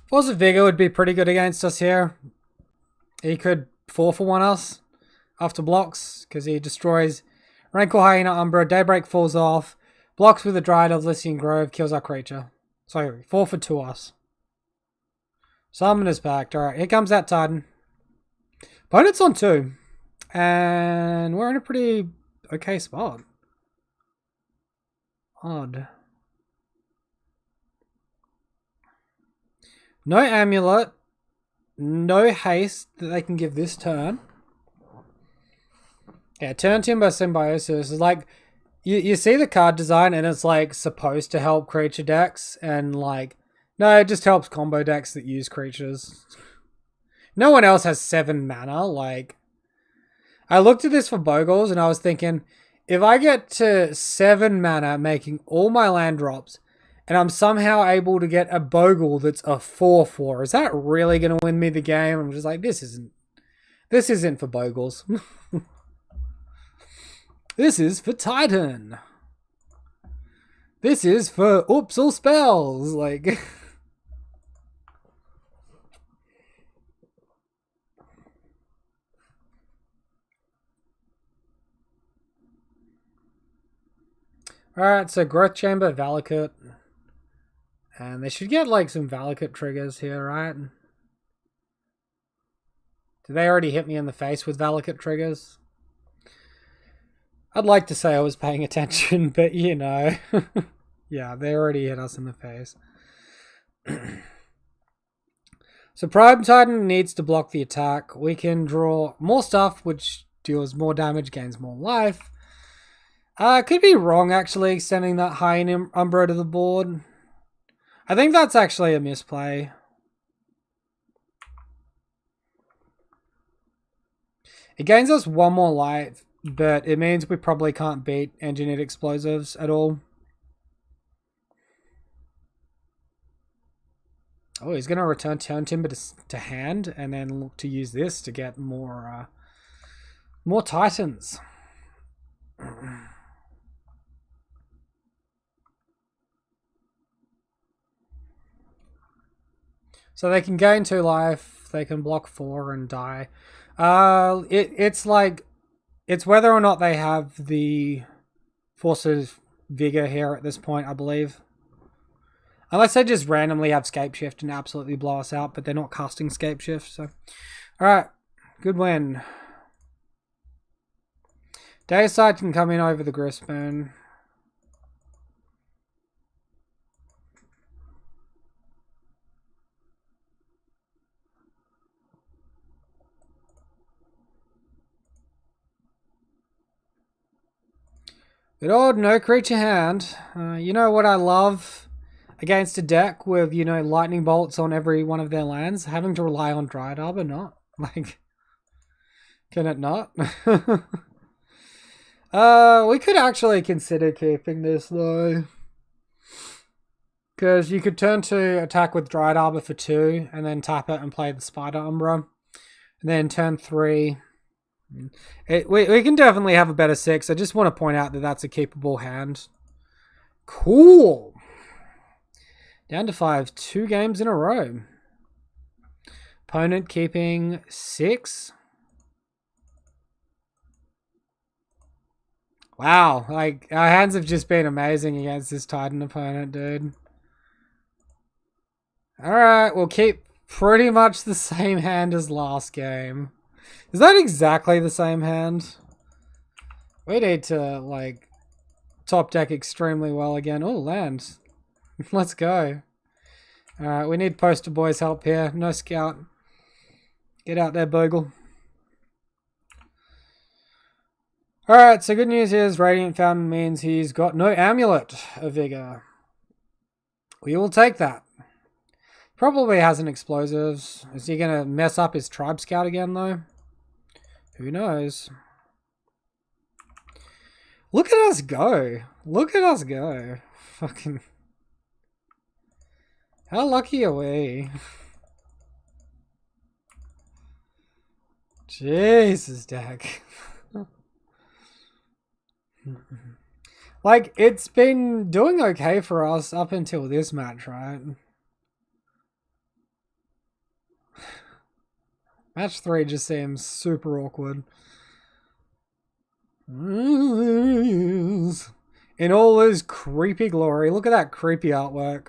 Force of Vigor would be pretty good against us here. He could 4-for-1 us after blocks, because he destroys Rancor, Hyena, Umbra, Daybreak falls off, blocks with a Dryad of Lycian Grove, kills our creature. So 4-for-2 us. Summoner's Pact. Alright, here comes that Titan. Opponent's on 2. And we're in a pretty okay spot. Odd. No amulet. No haste that they can give this turn. Yeah, turn timber symbiosis is like you see the card design and it's like supposed to help creature decks and like no, it just helps combo decks that use creatures. No one else has 7 mana. Like I looked at this for Bogles and I was thinking, if I get to 7 mana making all my land drops and I'm somehow able to get a Bogle that's a 4/4, is that really going to win me the game? I'm just like, this isn't for Bogles. This is for Titan. This is for oops all spells. Like alright, so Growth Chamber, Valakut. And they should get like some Valakut triggers here, right? Did they already hit me in the face with Valakut triggers? I'd like to say I was paying attention, but you know. Yeah, they already hit us in the face. So Prime Titan needs to block the attack. We can draw more stuff, which deals more damage, gains more life. Could be wrong, actually, extending that high in Umbro to the board. I think that's actually a misplay. It gains us 1 more life, but it means we probably can't beat Engineered Explosives at all. Oh, he's going to return Turn Timber to hand and then look to use this to get more Titans. So they can gain 2 life, they can block 4 and die. It's whether or not they have the Force of Vigor here at this point, I believe. Unless they just randomly have Scapeshift and absolutely blow us out, but they're not casting Scapeshift, so. Alright, good win. Deicide can come in over the Grisbane. Good old no creature hand. You know what I love against a deck with, you know, lightning bolts on every one of their lands? Having to rely on Dryad Arbor, not? Like, can it not? We could actually consider keeping this though. Because you could turn to attack with Dryad Arbor for 2 and then tap it and play the Spider Umbra. And then turn 3... We can definitely have a better 6. I just want to point out that that's a keepable hand. Cool. Down to 5. 2 games in a row. Opponent keeping 6. Wow. Like, our hands have just been amazing against this Titan opponent, dude. Alright, we'll keep pretty much the same hand as last game. Is that exactly the same hand? We need to, like, top deck extremely well again. Oh, land. Let's go. Alright, we need Poster Boy's help here. No scout. Get out there, Bogle. Alright, so good news is Radiant Fountain means he's got no Amulet of Vigor. We will take that. Probably has an Explosives. Is he going to mess up his Tribe Scout again, though? Who knows? Look at us go. Look at us go. Fucking... How lucky are we? Jesus, Dak. Like, it's been doing okay for us up until this match, right? Match 3 just seems super awkward. In all his creepy glory. Look at that creepy artwork.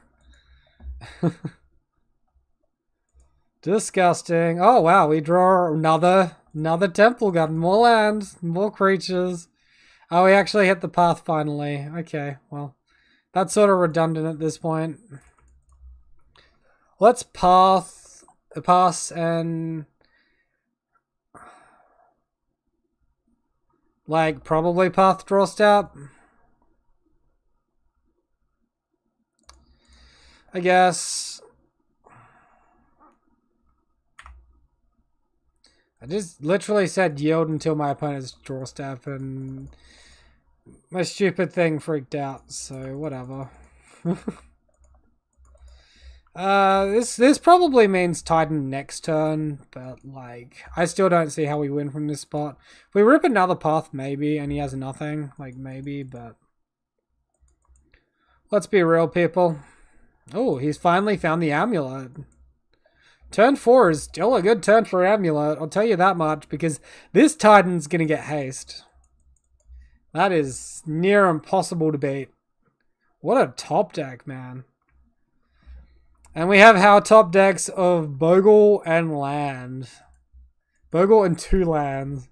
Disgusting. Oh wow, we draw another Another temple gun. More land. More creatures. Oh, we actually hit the path finally. Okay, well. That's sort of redundant at this point. Let's pass and... like, probably path draw step. I guess. I just literally said yield until my opponent's draw step, and my stupid thing freaked out, so whatever. This probably means Titan next turn, but like I still don't see how we win from this spot. If we rip another path, maybe, and he has nothing, like maybe, but let's be real, people. Oh, he's finally found the amulet. Turn 4 is still a good turn for amulet, I'll tell you that much, because this Titan's gonna get haste. That is near impossible to beat. What a top deck, man. And we have our top decks of Bogle and land. Bogle and 2 lands.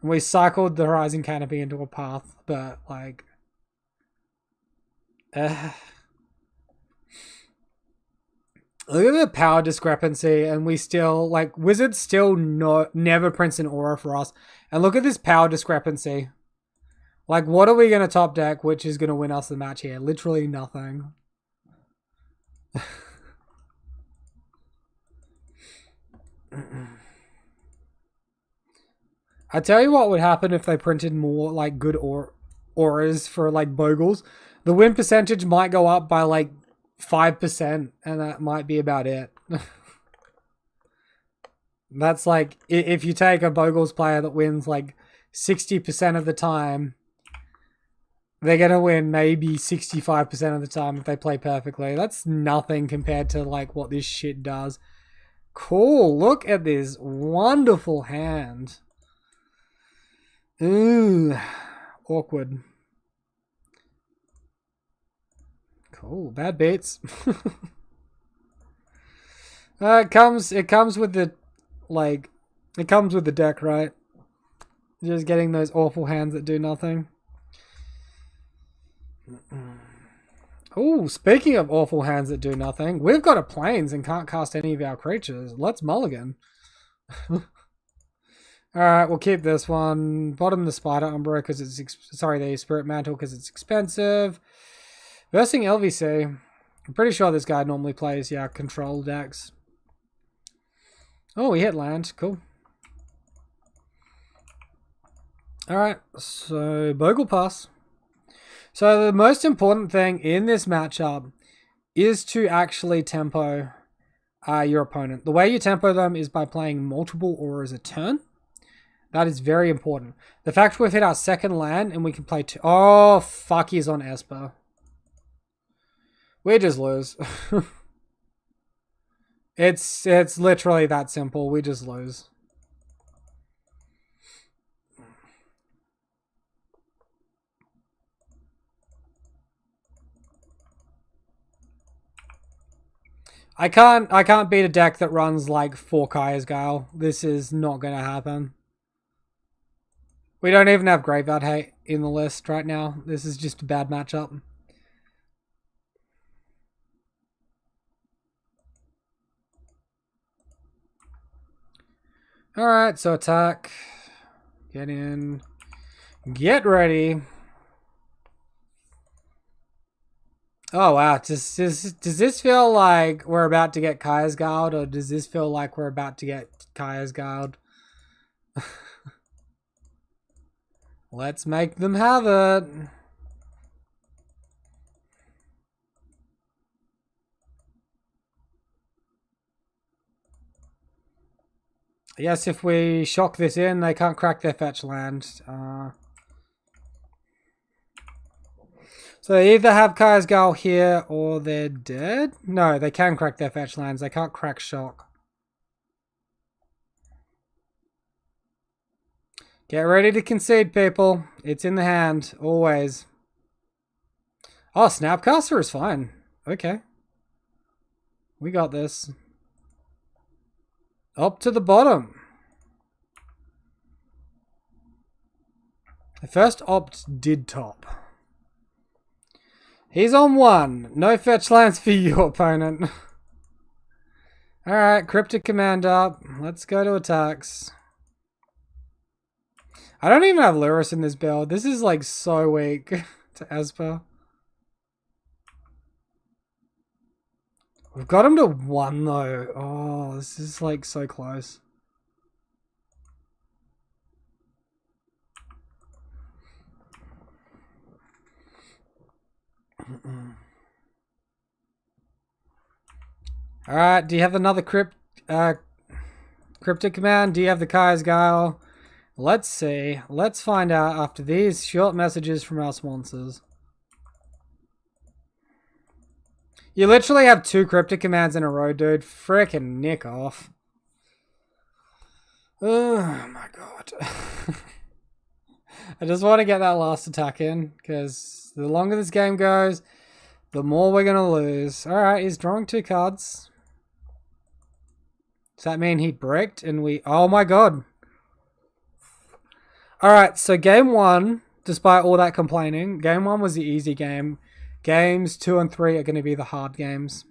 And we cycled the Horizon Canopy into a path, but like... Look at the power discrepancy, and we still, like, Wizards still never prints an aura for us. And look at this power discrepancy. Like, what are we going to top deck which is going to win us the match here? Literally nothing. I tell you what would happen if they printed more like good auras for like Bogles. The win percentage might go up by like 5%, and that might be about it. That's like if you take a Bogles player that wins like 60% of the time, they're gonna win maybe 65% of the time if they play perfectly. That's nothing compared to like what this shit does. Cool, look at this wonderful hand. Ooh, awkward. Cool, bad beats. It comes with the, like, it comes with the deck, right? Just getting those awful hands that do nothing. Oh, speaking of awful hands that do nothing, we've got a plains and can't cast any of our creatures. Let's mulligan. Alright, we'll keep this one. Bottom the Spider Umbra because it's... sorry, the Spirit Mantle because it's expensive. Versing LVC. I'm pretty sure this guy normally plays, yeah, control decks. Oh, we hit land. Cool. Alright, so Bogle pass. So the most important thing in this matchup is to actually tempo your opponent. The way you tempo them is by playing multiple auras a turn. That is very important. The fact we've hit our second land and we can play 2... oh, fuck, he's on Esper. We just lose. It's literally that simple. We just lose. I can't beat a deck that runs like 4 Kaya's Gale. This is not gonna happen. We don't even have Graveyard Hate in the list right now. This is just a bad matchup. Alright, so attack. Get in. Get ready. Oh wow, does this feel like we're about to get Kaya's Guard, or does this feel like we're about to get Kaya's Guard? Let's make them have it. Yes, if we shock this in, they can't crack their fetch land. So they either have Kaya's Guard here or they're dead. No, they can crack their fetch lands. They can't crack shock. Get ready to concede, people. It's in the hand, always. Oh, Snapcaster is fine. Okay. We got this. Up to the bottom. The first opt did top. He's on 1. No fetch lands for you, opponent. Alright, Cryptic Command up. Let's go to attacks. I don't even have Lurrus in this build. This is like so weak to Esper. We've got him to 1 though. Oh, this is like so close. Alright, do you have another Cryptic Command? Do you have the Kai's Guile? Let's see. Let's find out after these short messages from our sponsors. You literally have 2 Cryptic Commands in a row, dude. Frickin' nick off. Oh my god. I just want to get that last attack in, because the longer this game goes, the more we're going to lose. Alright, he's drawing 2 cards. Does that mean he bricked and we... Oh my god. Alright, so game 1, despite all that complaining, game 1 was the easy game. Games 2 and 3 are going to be the hard games.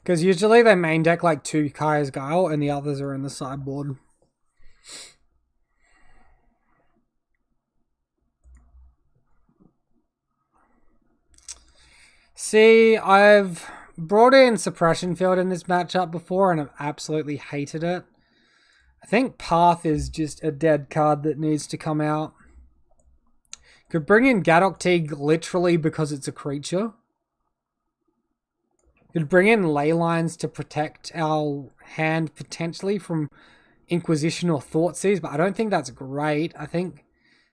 Because usually they main deck like 2 Kai's Guile and the others are in the sideboard. See, I've brought in Suppression Field in this matchup before and I've absolutely hated it. I think Path is just a dead card that needs to come out. Could bring in Gadok Teague literally because it's a creature. Could bring in Leylines to protect our hand potentially from Inquisition or Thoughtseize, but I don't think that's great. I think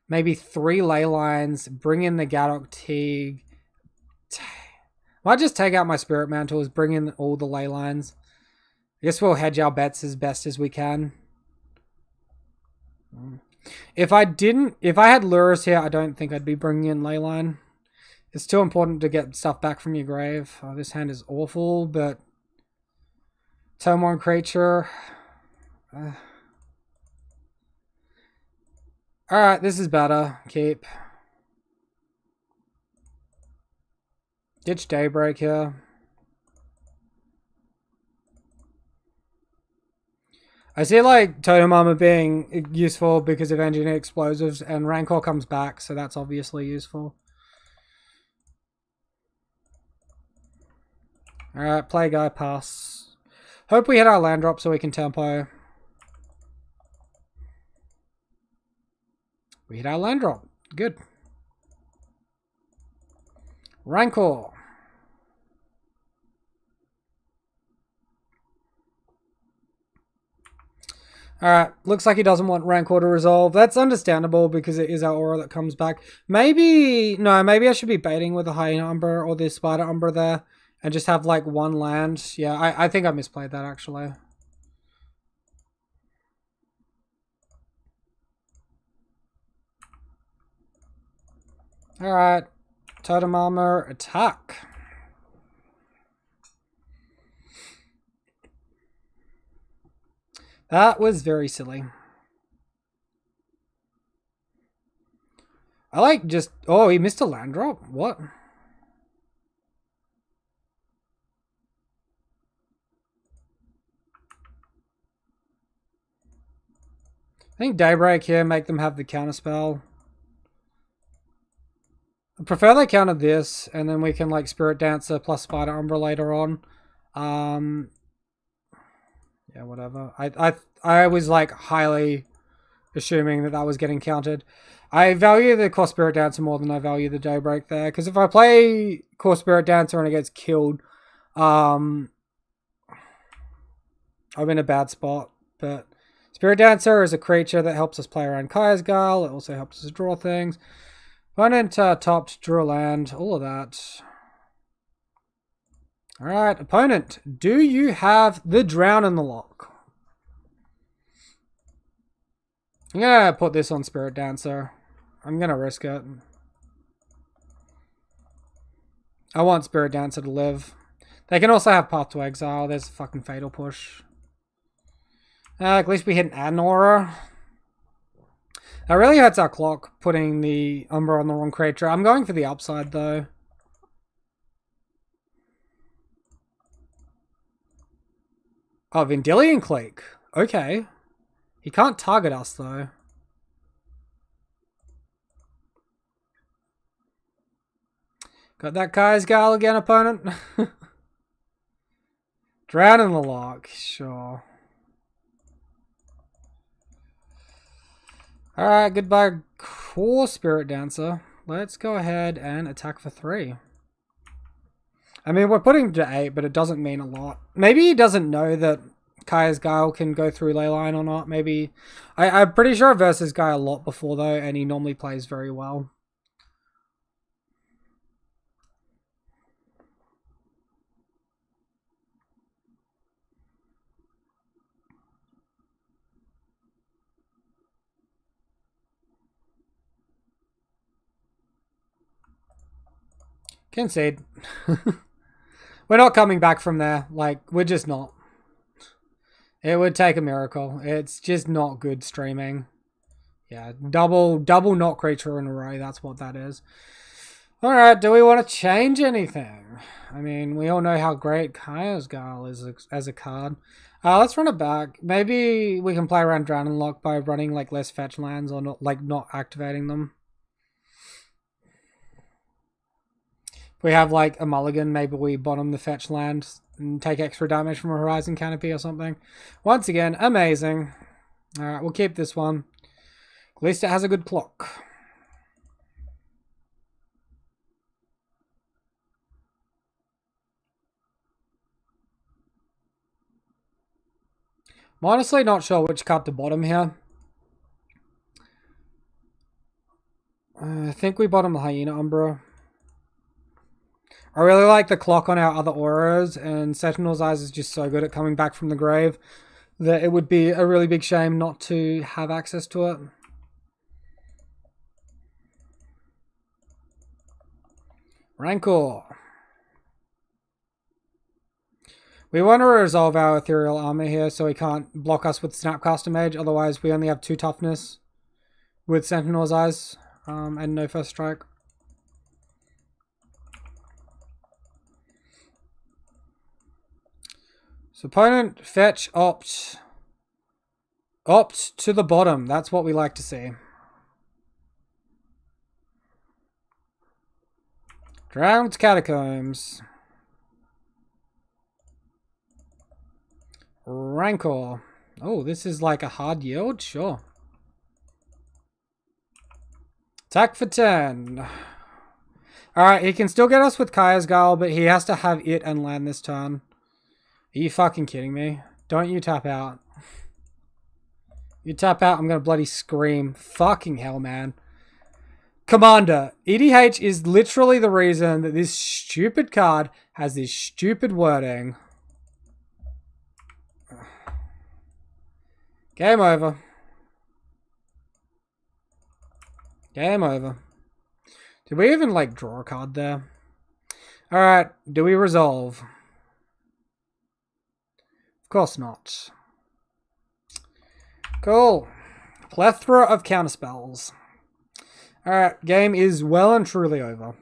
maybe 3 Leylines, bring in the Gadok Teague. Might just take out my Spirit Mantles, bring in all the Leylines. I guess we'll hedge our bets as best as we can. If I had Lurrus here, I don't think I'd be bringing in Leyline. It's too important to get stuff back from your grave. Oh, this hand is awful, but... Tome 1 creature. Alright, this is better. Keep. Ditch Daybreak here. I see like Totem Armor being useful because of Engineered Explosives, and Rancor comes back, so that's obviously useful. Alright, play guy, pass. Hope we hit our land drop so we can tempo. We hit our land drop. Good. Rancor. Alright, looks like he doesn't want Rancor to resolve. That's understandable because it is our aura that comes back. Maybe I should be baiting with the Hyena Umbra or the Spider Umbra there and just have like 1 land. Yeah, I think I misplayed that actually. Alright, Totem Armor, attack. That was very silly. I like just... Oh, he missed a land drop? What? I think Daybreak here, make them have the counterspell. I prefer they counter this, and then we can like Spirit Dancer plus Spider Umbra later on. Yeah, whatever. I was like highly assuming that was getting countered. I value the Core Spirit Dancer more than I value the Daybreak there, because if I play Core Spirit Dancer and it gets killed, I'm in a bad spot. But Spirit Dancer is a creature that helps us play around Kai's Guile. It also helps us draw things. Opponent topped, drew a land, all of that. Alright, opponent, do you have the Drown in the lock? I'm gonna put this on Spirit Dancer. I'm gonna risk it. I want Spirit Dancer to live. They can also have Path to Exile. There's a fucking Fatal Push. At least we hit an Aura. That really hurts our clock, putting the Umbra on the wrong creature. I'm going for the upside, though. Oh, Vendilion Clique. Okay. He can't target us, though. Got that Kai's Gale again, opponent? Drown in the lock. Sure. Alright, goodbye, Core Spirit Dancer. Let's go ahead and attack for 3. I mean, we're putting him to 8, but it doesn't mean a lot. Maybe he doesn't know that Kaya's Gale can go through Leyline or not. Maybe. I'm pretty sure I've versed this guy a lot before, though, and he normally plays very well. Concede. We're not coming back from there. Like, we're just not. It would take a miracle. It's just not good streaming. Yeah, double not creature in a row. That's what that is. Alright, do we want to change anything? I mean, we all know how great Kaya's Gale is as a card. Let's run it back. Maybe we can play around Drown and Lock by running like less fetch lands or not activating them. If we have like a mulligan, maybe we bottom the fetch land and take extra damage from a Horizon Canopy or something. Once again, amazing. Alright, we'll keep this one. At least it has a good clock. I'm honestly not sure which card to bottom here. I think we bottom the Hyena Umbra. I really like the clock on our other auras, and Sentinel's Eyes is just so good at coming back from the grave that it would be a really big shame not to have access to it. Rancor. We want to resolve our Ethereal Armor here so he can't block us with Snapcaster Mage, otherwise we only have 2 toughness with Sentinel's Eyes and no first strike. So opponent, fetch, opt. Opt to the bottom. That's what we like to see. Drowned Catacombs. Rancor. Oh, this is like a hard yield? Sure. Attack for 10. Alright, he can still get us with Kaya's Gale, but he has to have it and land this turn. Are you fucking kidding me? Don't you tap out. You tap out, I'm gonna bloody scream. Fucking hell, man. Commander, EDH is literally the reason that this stupid card has this stupid wording. Game over. Game over. Did we even, like, draw a card there? Alright, do we resolve? Of course not. Cool. Plethora of counterspells. Alright, game is well and truly over.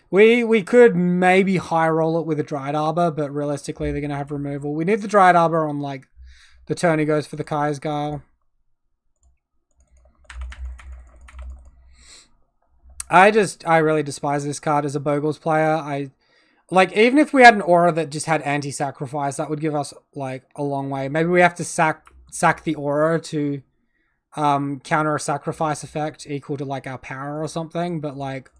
We could maybe high roll it with a Dryad Arbor, but realistically they're going to have removal. We need the Dryad Arbor on, like, the turn he goes for the Kaya's Gale. I really despise this card as a Bogles player. Like, even if we had an aura that just had anti-sacrifice, that would give us, like, a long way. Maybe we have to sack the aura to counter a sacrifice effect equal to, like, our power or something. But, like,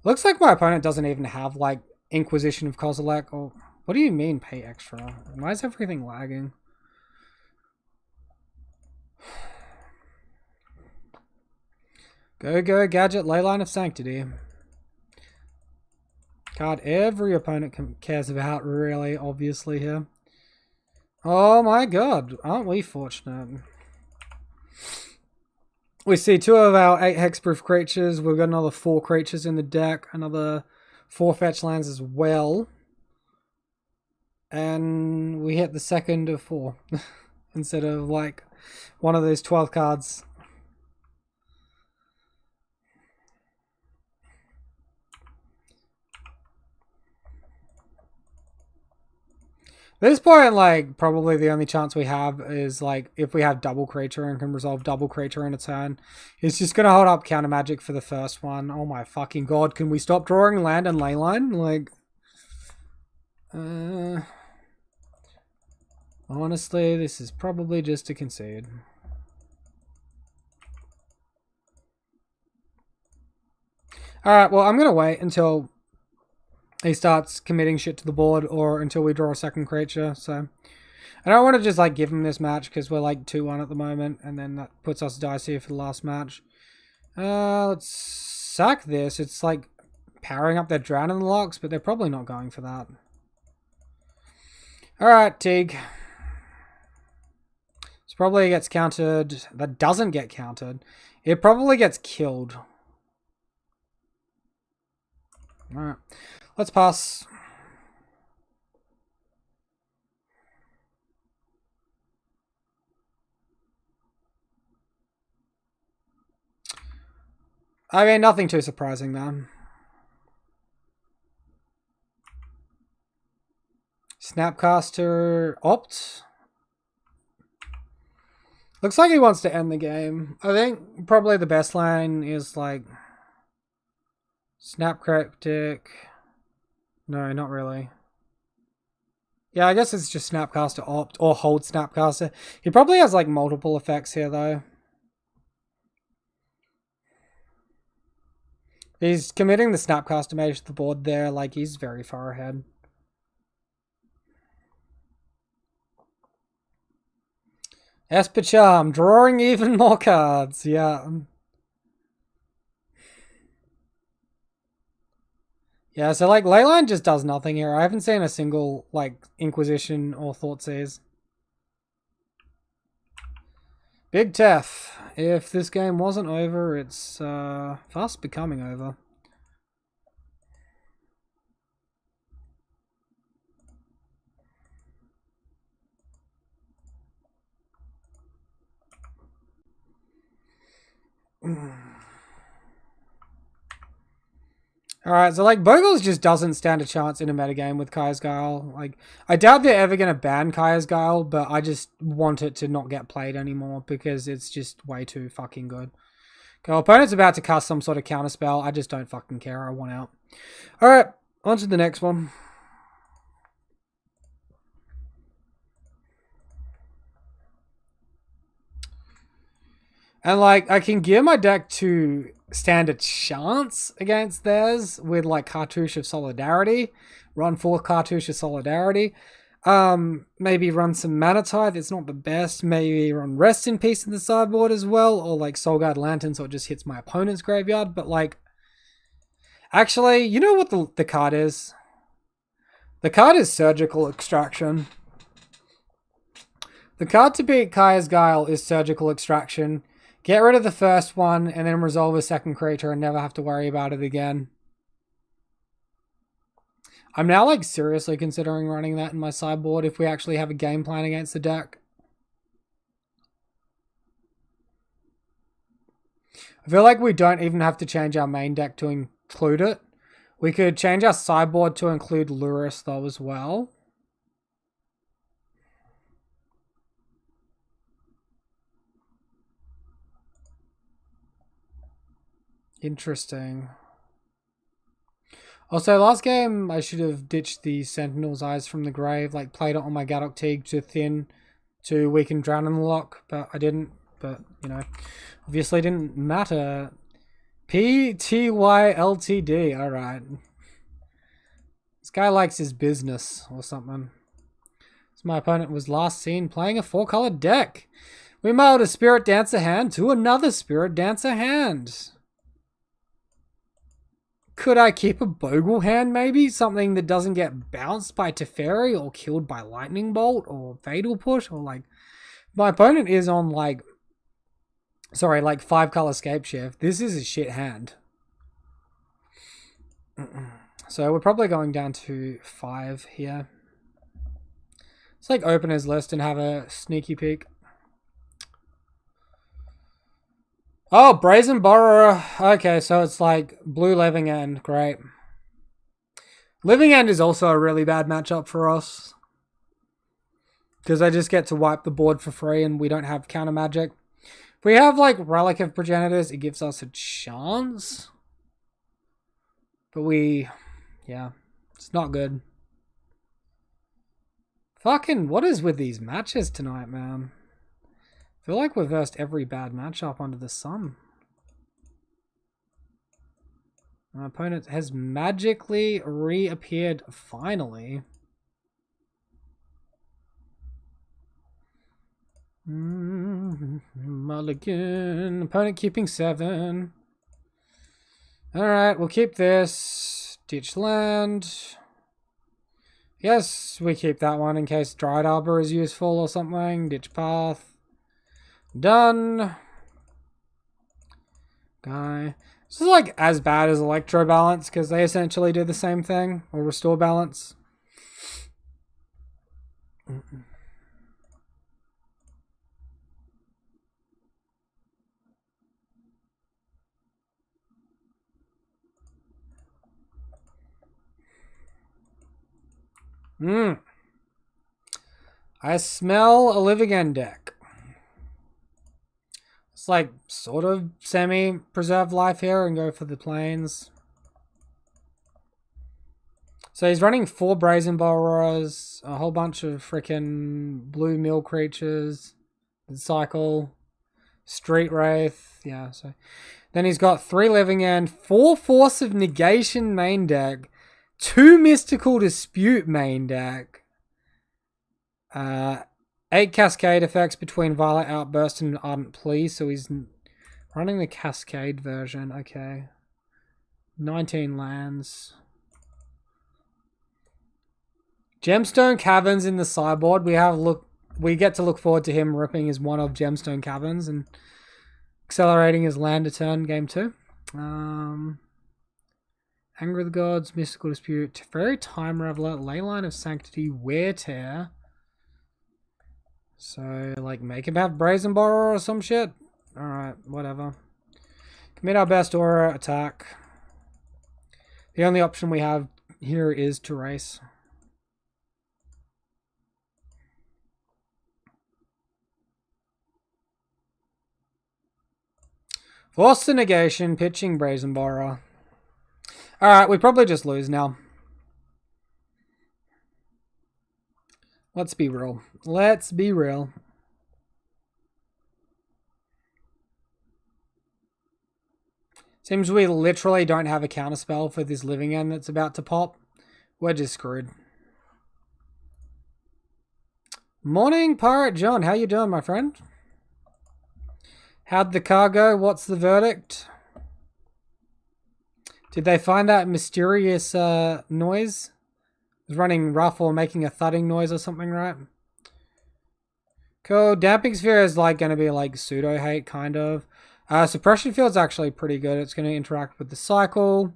looks like my opponent doesn't even have, like, Inquisition of Kozilek. Or what do you mean, pay extra? Why is everything lagging? Go, Gadget, Leyline of Sanctity. Card every opponent cares about, really, obviously, here. Oh my god, aren't we fortunate? We see 2 of our 8 hexproof creatures. We've got another 4 creatures in the deck. Another 4 fetch lands as well. And we hit the second of 4. Instead of, like, one of those 12 cards. At this point, like, probably the only chance we have is, like, if we have double creature and can resolve double creature in a turn. It's just gonna hold up counter magic for the first one. Oh my fucking god, can we stop drawing land and leyline? Like, honestly, this is probably just to concede. Alright, well, I'm gonna wait until he starts committing shit to the board or until we draw a second creature, so I don't want to just like give him this match because we're like 2-1 at the moment and then that puts us dicey for the last match. Let's sack this. It's like powering up their Drown in the Locks, but they're probably not going for that. Alright, Teague. This probably gets countered. That doesn't get countered. It probably gets killed. Alright. Let's pass. I mean, nothing too surprising though. Snapcaster opt. Looks like he wants to end the game. I think probably the best line is like Snap Cryptic. No, not really. Yeah, I guess it's just Snapcaster opt or hold Snapcaster. He probably has like multiple effects here though. He's committing the Snapcaster Mage to the board there, like he's very far ahead. Esper Charm, drawing even more cards, yeah. Yeah, so like Leyline just does nothing here. I haven't seen a single like Inquisition or Thoughtseize. Big Tef. If this game wasn't over, it's fast becoming over. Alright, so like Bogles just doesn't stand a chance in a metagame with Kaya's Guile. Like, I doubt they're ever going to ban Kaya's Guile, but I just want it to not get played anymore because it's just way too fucking good. Okay, opponent's about to cast some sort of counterspell. I just don't fucking care. I want out. Alright, on to the next one. And like, I can gear my deck to stand a chance against theirs with like Cartouche of Solidarity. Run 4 Cartouche of Solidarity. Maybe run some Mana Tithe. It's not the best. Maybe run Rest in Peace in the sideboard as well. Or like Soulguard Lantern so it just hits my opponent's graveyard. But like, actually, you know what the card is? The card is Surgical Extraction. The card to beat Kaya's Guile is Surgical Extraction. Get rid of the first one and then resolve a second creature and never have to worry about it again. I'm now like seriously considering running that in my sideboard if we actually have a game plan against the deck. I feel like we don't even have to change our main deck to include it. We could change our sideboard to include Lurrus though as well. Interesting. Also, last game I should have ditched the Sentinel's Eyes from the Grave, like played it on my Gaddock Teague to thin to weaken Drown in the Lock, but I didn't. But, you know, obviously didn't matter. PTYLTD, alright. This guy likes his business or something. So my opponent was last seen playing a 4-colored deck. We mailed a Spirit Dancer hand to another Spirit Dancer hand. Could I keep a Bogle hand, maybe? Something that doesn't get bounced by Teferi or killed by Lightning Bolt or Fatal Push or like... My opponent is on like... Sorry, like 5-color Scapeshift. This is a shit hand. So we're probably going down to 5 here. Let's like open his list and have a sneaky peek. Oh, Brazen Borrower. Okay, so it's like blue Living End. Great. Living End is also a really bad matchup for us. Because I just get to wipe the board for free and we don't have counter magic. If we have like Relic of Progenitors, it gives us a chance. But yeah, it's not good. Fucking, what is with these matches tonight, man? I feel like we've versed every bad matchup under the sun. My opponent has magically reappeared finally. Mulligan. Opponent keeping 7. Alright, we'll keep this. Ditch land. Yes, we keep that one in case Dried Arbor is useful or something. Ditch path. Done. Guy. This is like as bad as Electro Balance because they essentially do the same thing. Or Restore Balance. I smell a Live Again deck. It's like sort of semi-preserve life here and go for the planes. So he's running 4 Brazen Borrowers, a whole bunch of freaking blue mill creatures, cycle, Street Wraith, yeah. So then he's got 3 Living End, 4 Force of Negation main deck, 2 Mystical Dispute main deck, 8 Cascade effects between Violet Outburst and Ardent Plea, so he's running the Cascade version, okay. 19 lands. Gemstone Caverns in the sideboard. We get to look forward to him ripping his one of Gemstone Caverns and accelerating his land to turn game 2. Anger of the Gods, Mystical Dispute, Fairy Time Reveler, Leyline of Sanctity, Wear Tear. So, like, make him have Brazen Borrower or some shit? Alright, whatever. Commit our best aura, attack. The only option we have here is to race. Force the Negation, pitching Brazen Borrower. Alright, we probably just lose now. Let's be real. Let's be real. Seems we literally don't have a counterspell for this Living End that's about to pop. We're just screwed. Morning, Pirate John. How you doing, my friend? How'd the car go? What's the verdict? Did they find that mysterious noise? It was running rough or making a thudding noise or something, right? Cool. Damping Sphere is like going to be like pseudo hate, kind of. Suppression Field's actually pretty good. It's going to interact with the cycle.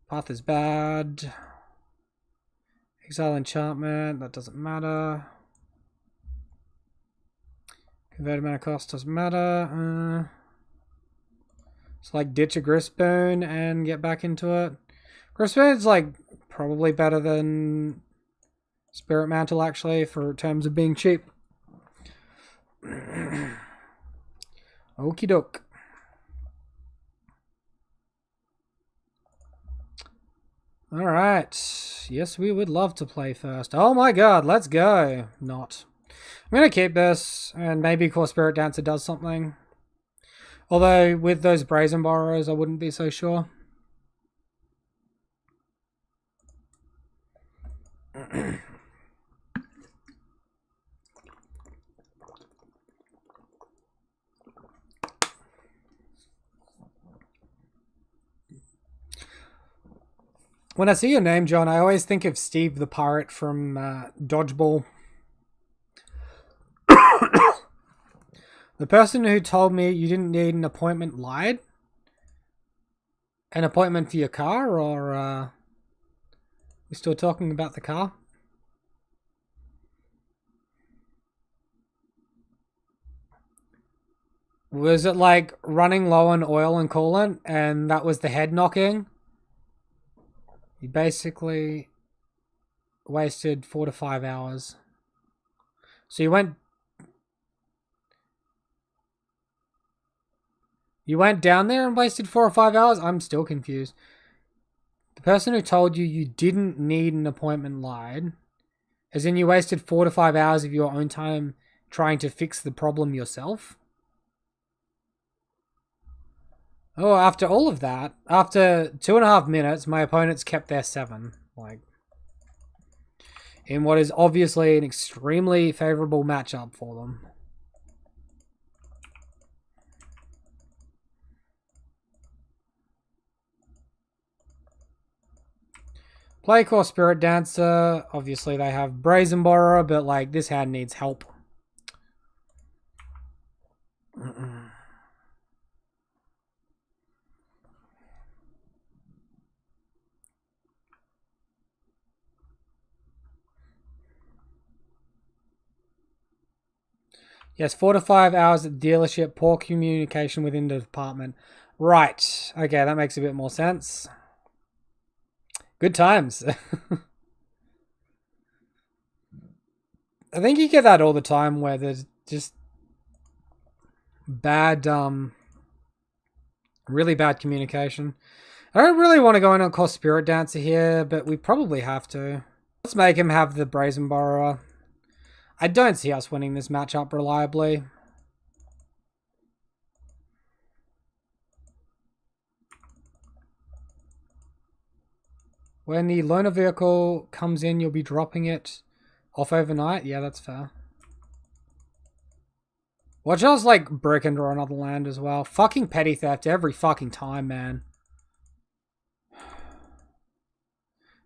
Path is bad. Exile Enchantment, that doesn't matter. Converted mana cost doesn't matter. It's like ditch a Gristbone and get back into it. Gristbone's like probably better than Spirit Mantle actually for terms of being cheap. Okie doke. Alright. Yes, we would love to play first. Oh my god, let's go. Not. I'm going to keep this, and maybe Core Spirit Dancer does something. Although, with those Brazen Borrowers, I wouldn't be so sure. When I see your name, John, I always think of Steve the Pirate from Dodgeball. The person who told me you didn't need an appointment lied? An appointment for your car, or we still talking about the car? Was it like running low on oil and coolant and that was the head knocking? You basically wasted 4 to 5 hours. So you went down there and wasted 4 or 5 hours? I'm still confused. The person who told you you didn't need an appointment lied. As in you wasted 4 to 5 hours of your own time trying to fix the problem yourself? Oh, after all of that, after 2.5 minutes, my opponents kept their 7. Like, in what is obviously an extremely favorable matchup for them. Play core Spirit Dancer. Obviously, they have Brazen Borrower, but like this hand needs help. Yes, 4 to 5 hours at the dealership. Poor communication within the department. Right. Okay, that makes a bit more sense. Good times. I think you get that all the time where there's just bad, really bad communication. I don't really want to go in on cost Spirit Dancer here, but we probably have to. Let's make him have the Brazen Borrower. I don't see us winning this matchup reliably. When the loaner vehicle comes in, you'll be dropping it off overnight. Yeah, that's fair. Watch us like break into another land as well. Fucking petty theft every fucking time, man.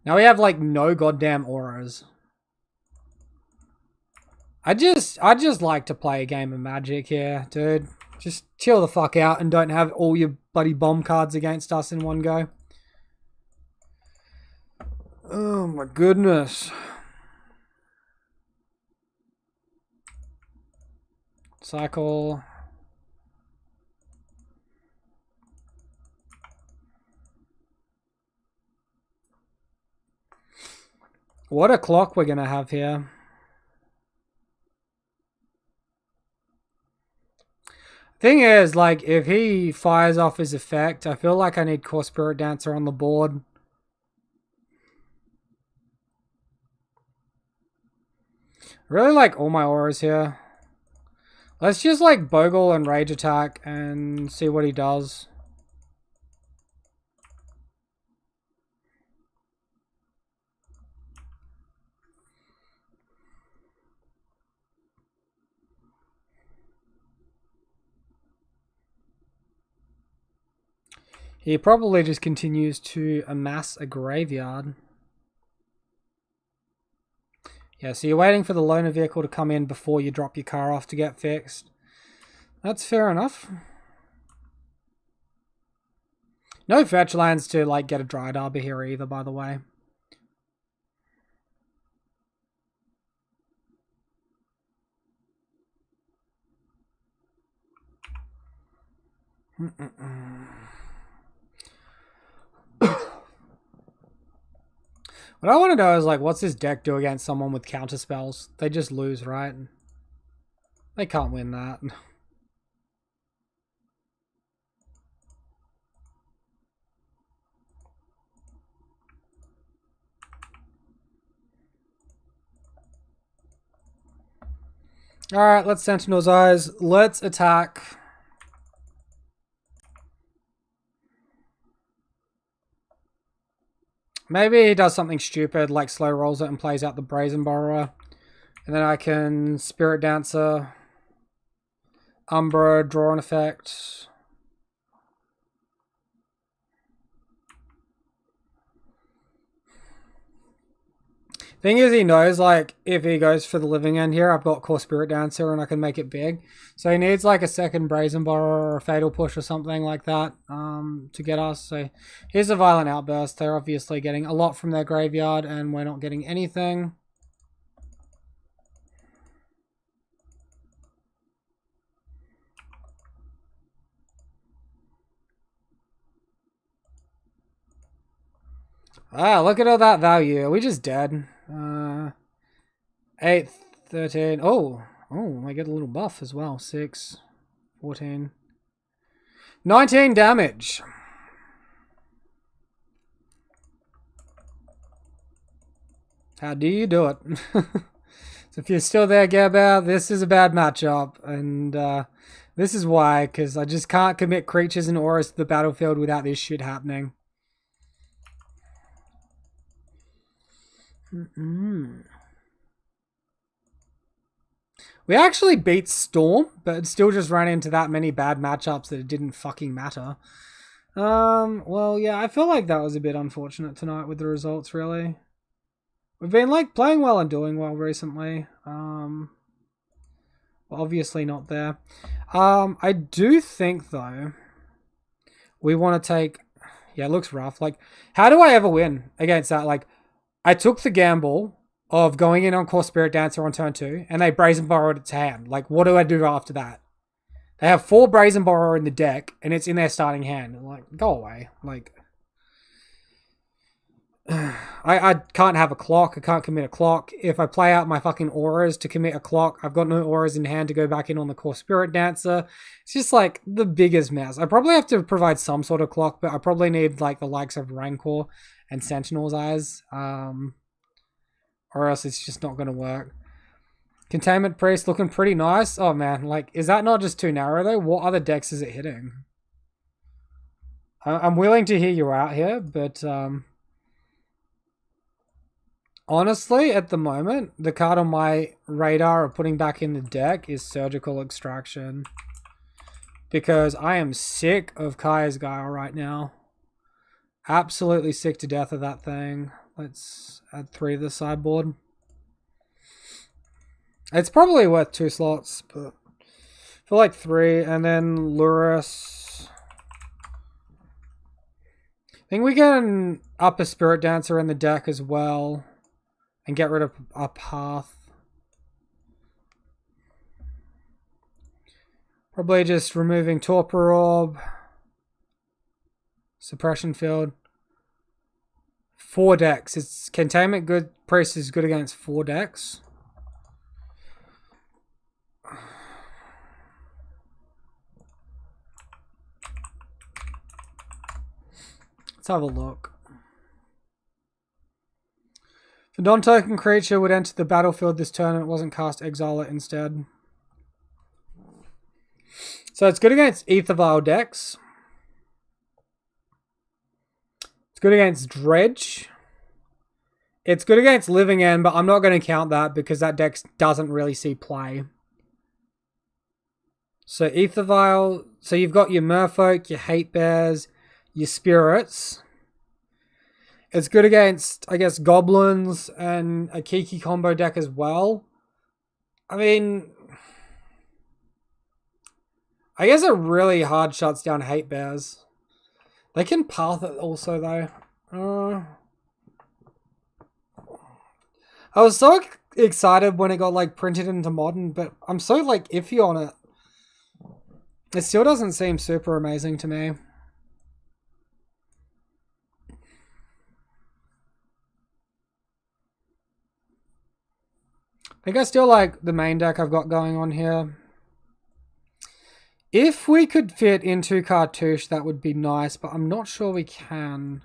Now we have like no goddamn auras. I just like to play a game of Magic here, dude. Just chill the fuck out and don't have all your bloody bomb cards against us in one go. Oh my goodness. Cycle. What a clock we're gonna have here. Thing is, like, if he fires off his effect, I feel like I need Core Spirit Dancer on the board. I really like all my auras here. Let's just, like, Bogle and Rage Attack and see what he does. He probably just continues to amass a graveyard. Yeah, so you're waiting for the loaner vehicle to come in before you drop your car off to get fixed. That's fair enough. No fetch lands to like get a Dryad Arbor here either, by the way. What I want to know is, like, what's his deck do against someone with counter spells? They just lose, right? They can't win that. Alright, let's Sentinel's Eyes. Let's attack. Maybe he does something stupid, like slow rolls it and plays out the Brazen Borrower. And then I can Spirit Dancer, Umbra, draw an effect. Thing is, he knows, like, if he goes for the living end here, I've got Core Spirit Dancer and I can make it big. So he needs, like, a second Brazen Borrower or a Fatal Push or something like that to get us. So here's a Violent Outburst. They're obviously getting a lot from their graveyard and we're not getting anything. Ah, look at all that value. Are we just dead? 8th, 13. Oh, I get a little buff as well. 6, 14, 19 damage. How do you do it? So if you're still there, Gerber, this is a bad matchup. And this is why, because I just can't commit creatures and auras to the battlefield without this shit happening. We actually beat Storm, but it still just ran into that many bad matchups that it didn't fucking matter. Well, yeah, I feel like that was a bit unfortunate tonight with the results, really. We've been, like, playing well and doing well recently. Obviously not there. I do think, though, we want to take... Yeah, it looks rough. Like, how do I ever win against that? Like, I took the gamble of going in on Core Spirit Dancer on turn 2, and they Brazen Borrowed its hand. Like, what do I do after that? They have 4 Brazen Borrower in the deck, and it's in their starting hand. I'm like, go away. Like, I can't have a clock. I can't commit a clock. If I play out my fucking auras to commit a clock, I've got no auras in hand to go back in on the Core Spirit Dancer. It's just, like, the biggest mess. I probably have to provide some sort of clock, but I probably need, like, the likes of Rancor and Sentinel's Eyes. Or else it's just not going to work. Containment Priest looking pretty nice. Oh, man. Like, is that not just too narrow, though? What other decks is it hitting? I'm willing to hear you out here, but... honestly, at the moment, the card on my radar of putting back in the deck is Surgical Extraction. Because I am sick of Kaya's Guile right now. Absolutely sick to death of that thing. Let's add 3 to the sideboard. It's probably worth 2 slots, but for like 3, and then Lurrus. I think we can up a Spirit Dancer in the deck as well, and get rid of our Path. Probably just removing Torpor Orb, Suppression Field. 4 decks. It's Containment good. Priest is good against 4 decks. Let's have a look. If a non-token creature would enter the battlefield this turn and it wasn't cast, exile it instead. So it's good against Aether Vial decks. It's good against Dredge. It's good against Living End, but I'm not going to count that because that deck doesn't really see play. So Aether Vial. So you've got your Merfolk, your Hate Bears, your Spirits. It's good against, I guess, Goblins and a Kiki combo deck as well. I mean, I guess it really hard shuts down Hate Bears. They can Path it also, though. I was so excited when it got, like, printed into Modern, but I'm so, like, iffy on it. It still doesn't seem super amazing to me. I think I still like the main deck I've got going on here. If we could fit into Cartouche, that would be nice, but I'm not sure we can.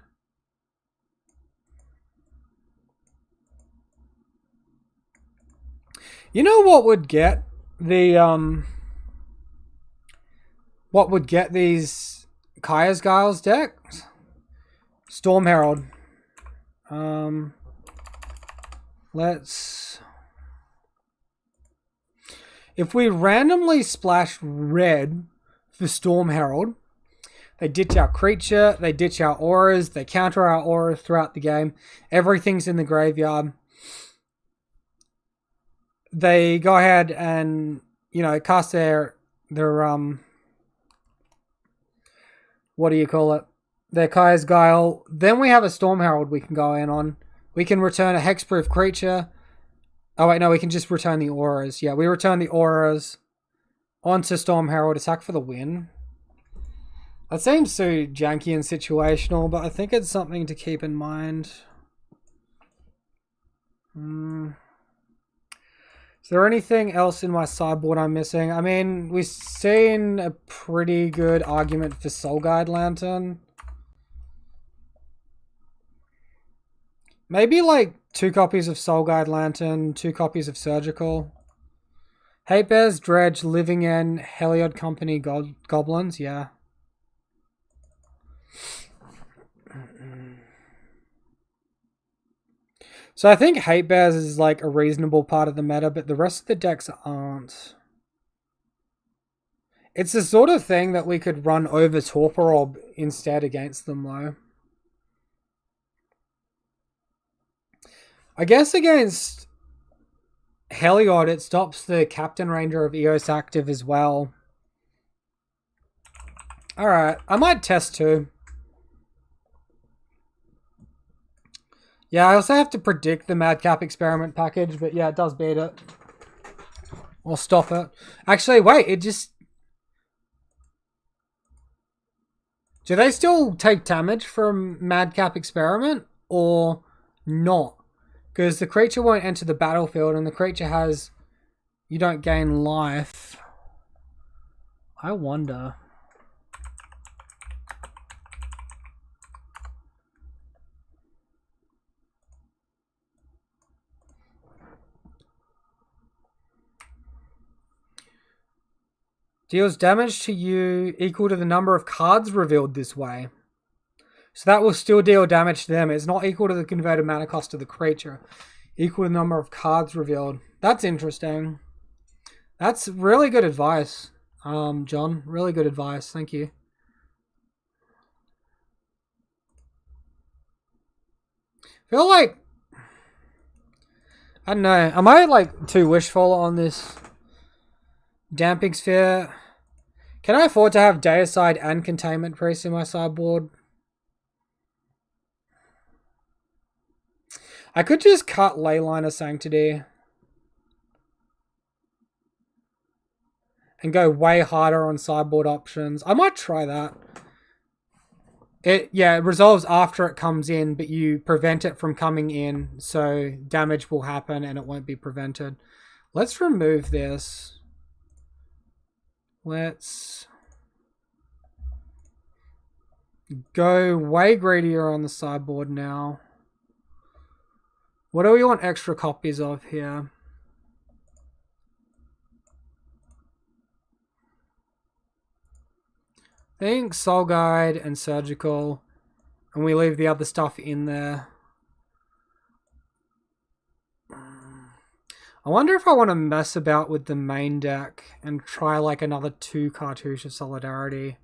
You know what would get the what would get these Kaya's Guiles decks? Storm Herald. Let's... If we randomly splash red for Storm Herald, they ditch our creature, they ditch our auras, they counter our auras throughout the game. Everything's in the graveyard. They go ahead and, you know, cast their what do you call it? Their Kaya's Guile. Then we have a Storm Herald we can go in on. We can return a hexproof creature. Oh, wait, no, we can just return the auras. Yeah, we return the auras onto Storm Herald. Attack for the win. That seems so janky and situational, but I think it's something to keep in mind. Is there anything else in my sideboard I'm missing? I mean, we've seen a pretty good argument for Soul Guide Lantern. Maybe like 2 copies of Soul Guide Lantern, 2 copies of Surgical. Hate Bears, Dredge, Living End, Heliod Company, Goblins, yeah. So I think Hate Bears is like a reasonable part of the meta, but the rest of the decks aren't. It's the sort of thing that we could run over Torpor Orb instead against them though. I guess against Heliod it stops the Captain Ranger of EOS active as well. Alright, I might test 2. Yeah, I also have to predict the Madcap experiment package, but yeah, it does beat it. Or stop it. Actually, wait, it just... Do they still take damage from Madcap experiment? Or not? Because the creature won't enter the battlefield and the creature has... You don't gain life. I wonder... Deals damage to you equal to the number of cards revealed this way. So that will still deal damage to them. It's not equal to the converted mana cost of the creature. Equal to the number of cards revealed. That's interesting. That's really good advice, John. Really good advice. Thank you. I feel like... I don't know. Am I like too wishful on this... Damping Sphere. Can I afford to have Deicide and Containment Priest in my sideboard? I could just cut Leyline of Sanctity. And go way harder on sideboard options. I might try that. It resolves after it comes in, but you prevent it from coming in. So damage will happen and it won't be prevented. Let's remove this. Let's go way greedier on the sideboard now. What do we want extra copies of here? I think Soul Guide and Surgical, and we leave the other stuff in there. I wonder if I want to mess about with the main deck and try like another 2 Cartouche of Solidarity.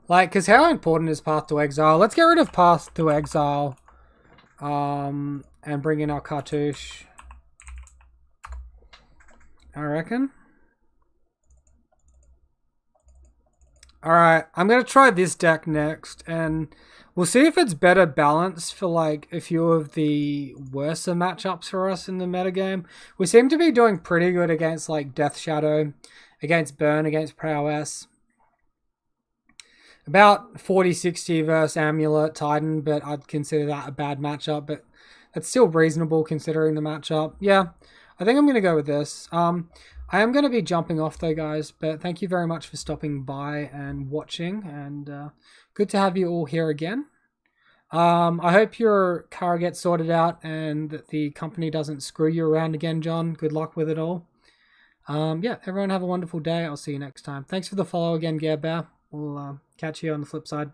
Like, because how important is Path to Exile? Let's get rid of Path to Exile. And bring in our Cartouche. I reckon. Alright, I'm going to try this deck next, and we'll see if it's better balanced for like a few of the worse matchups for us in the metagame. We seem to be doing pretty good against like Death Shadow, against Burn, against Prowess. About 40-60 versus Amulet Titan, but I'd consider that a bad matchup, but that's still reasonable considering the matchup. Yeah, I think I'm going to go with this. I am going to be jumping off though, guys, but thank you very much for stopping by and watching, and good to have you all here again. I hope your car gets sorted out and that the company doesn't screw you around again, John. Good luck with it all. Yeah, everyone have a wonderful day. I'll see you next time. Thanks for the follow again, Gare Bear. We'll catch you on the flip side.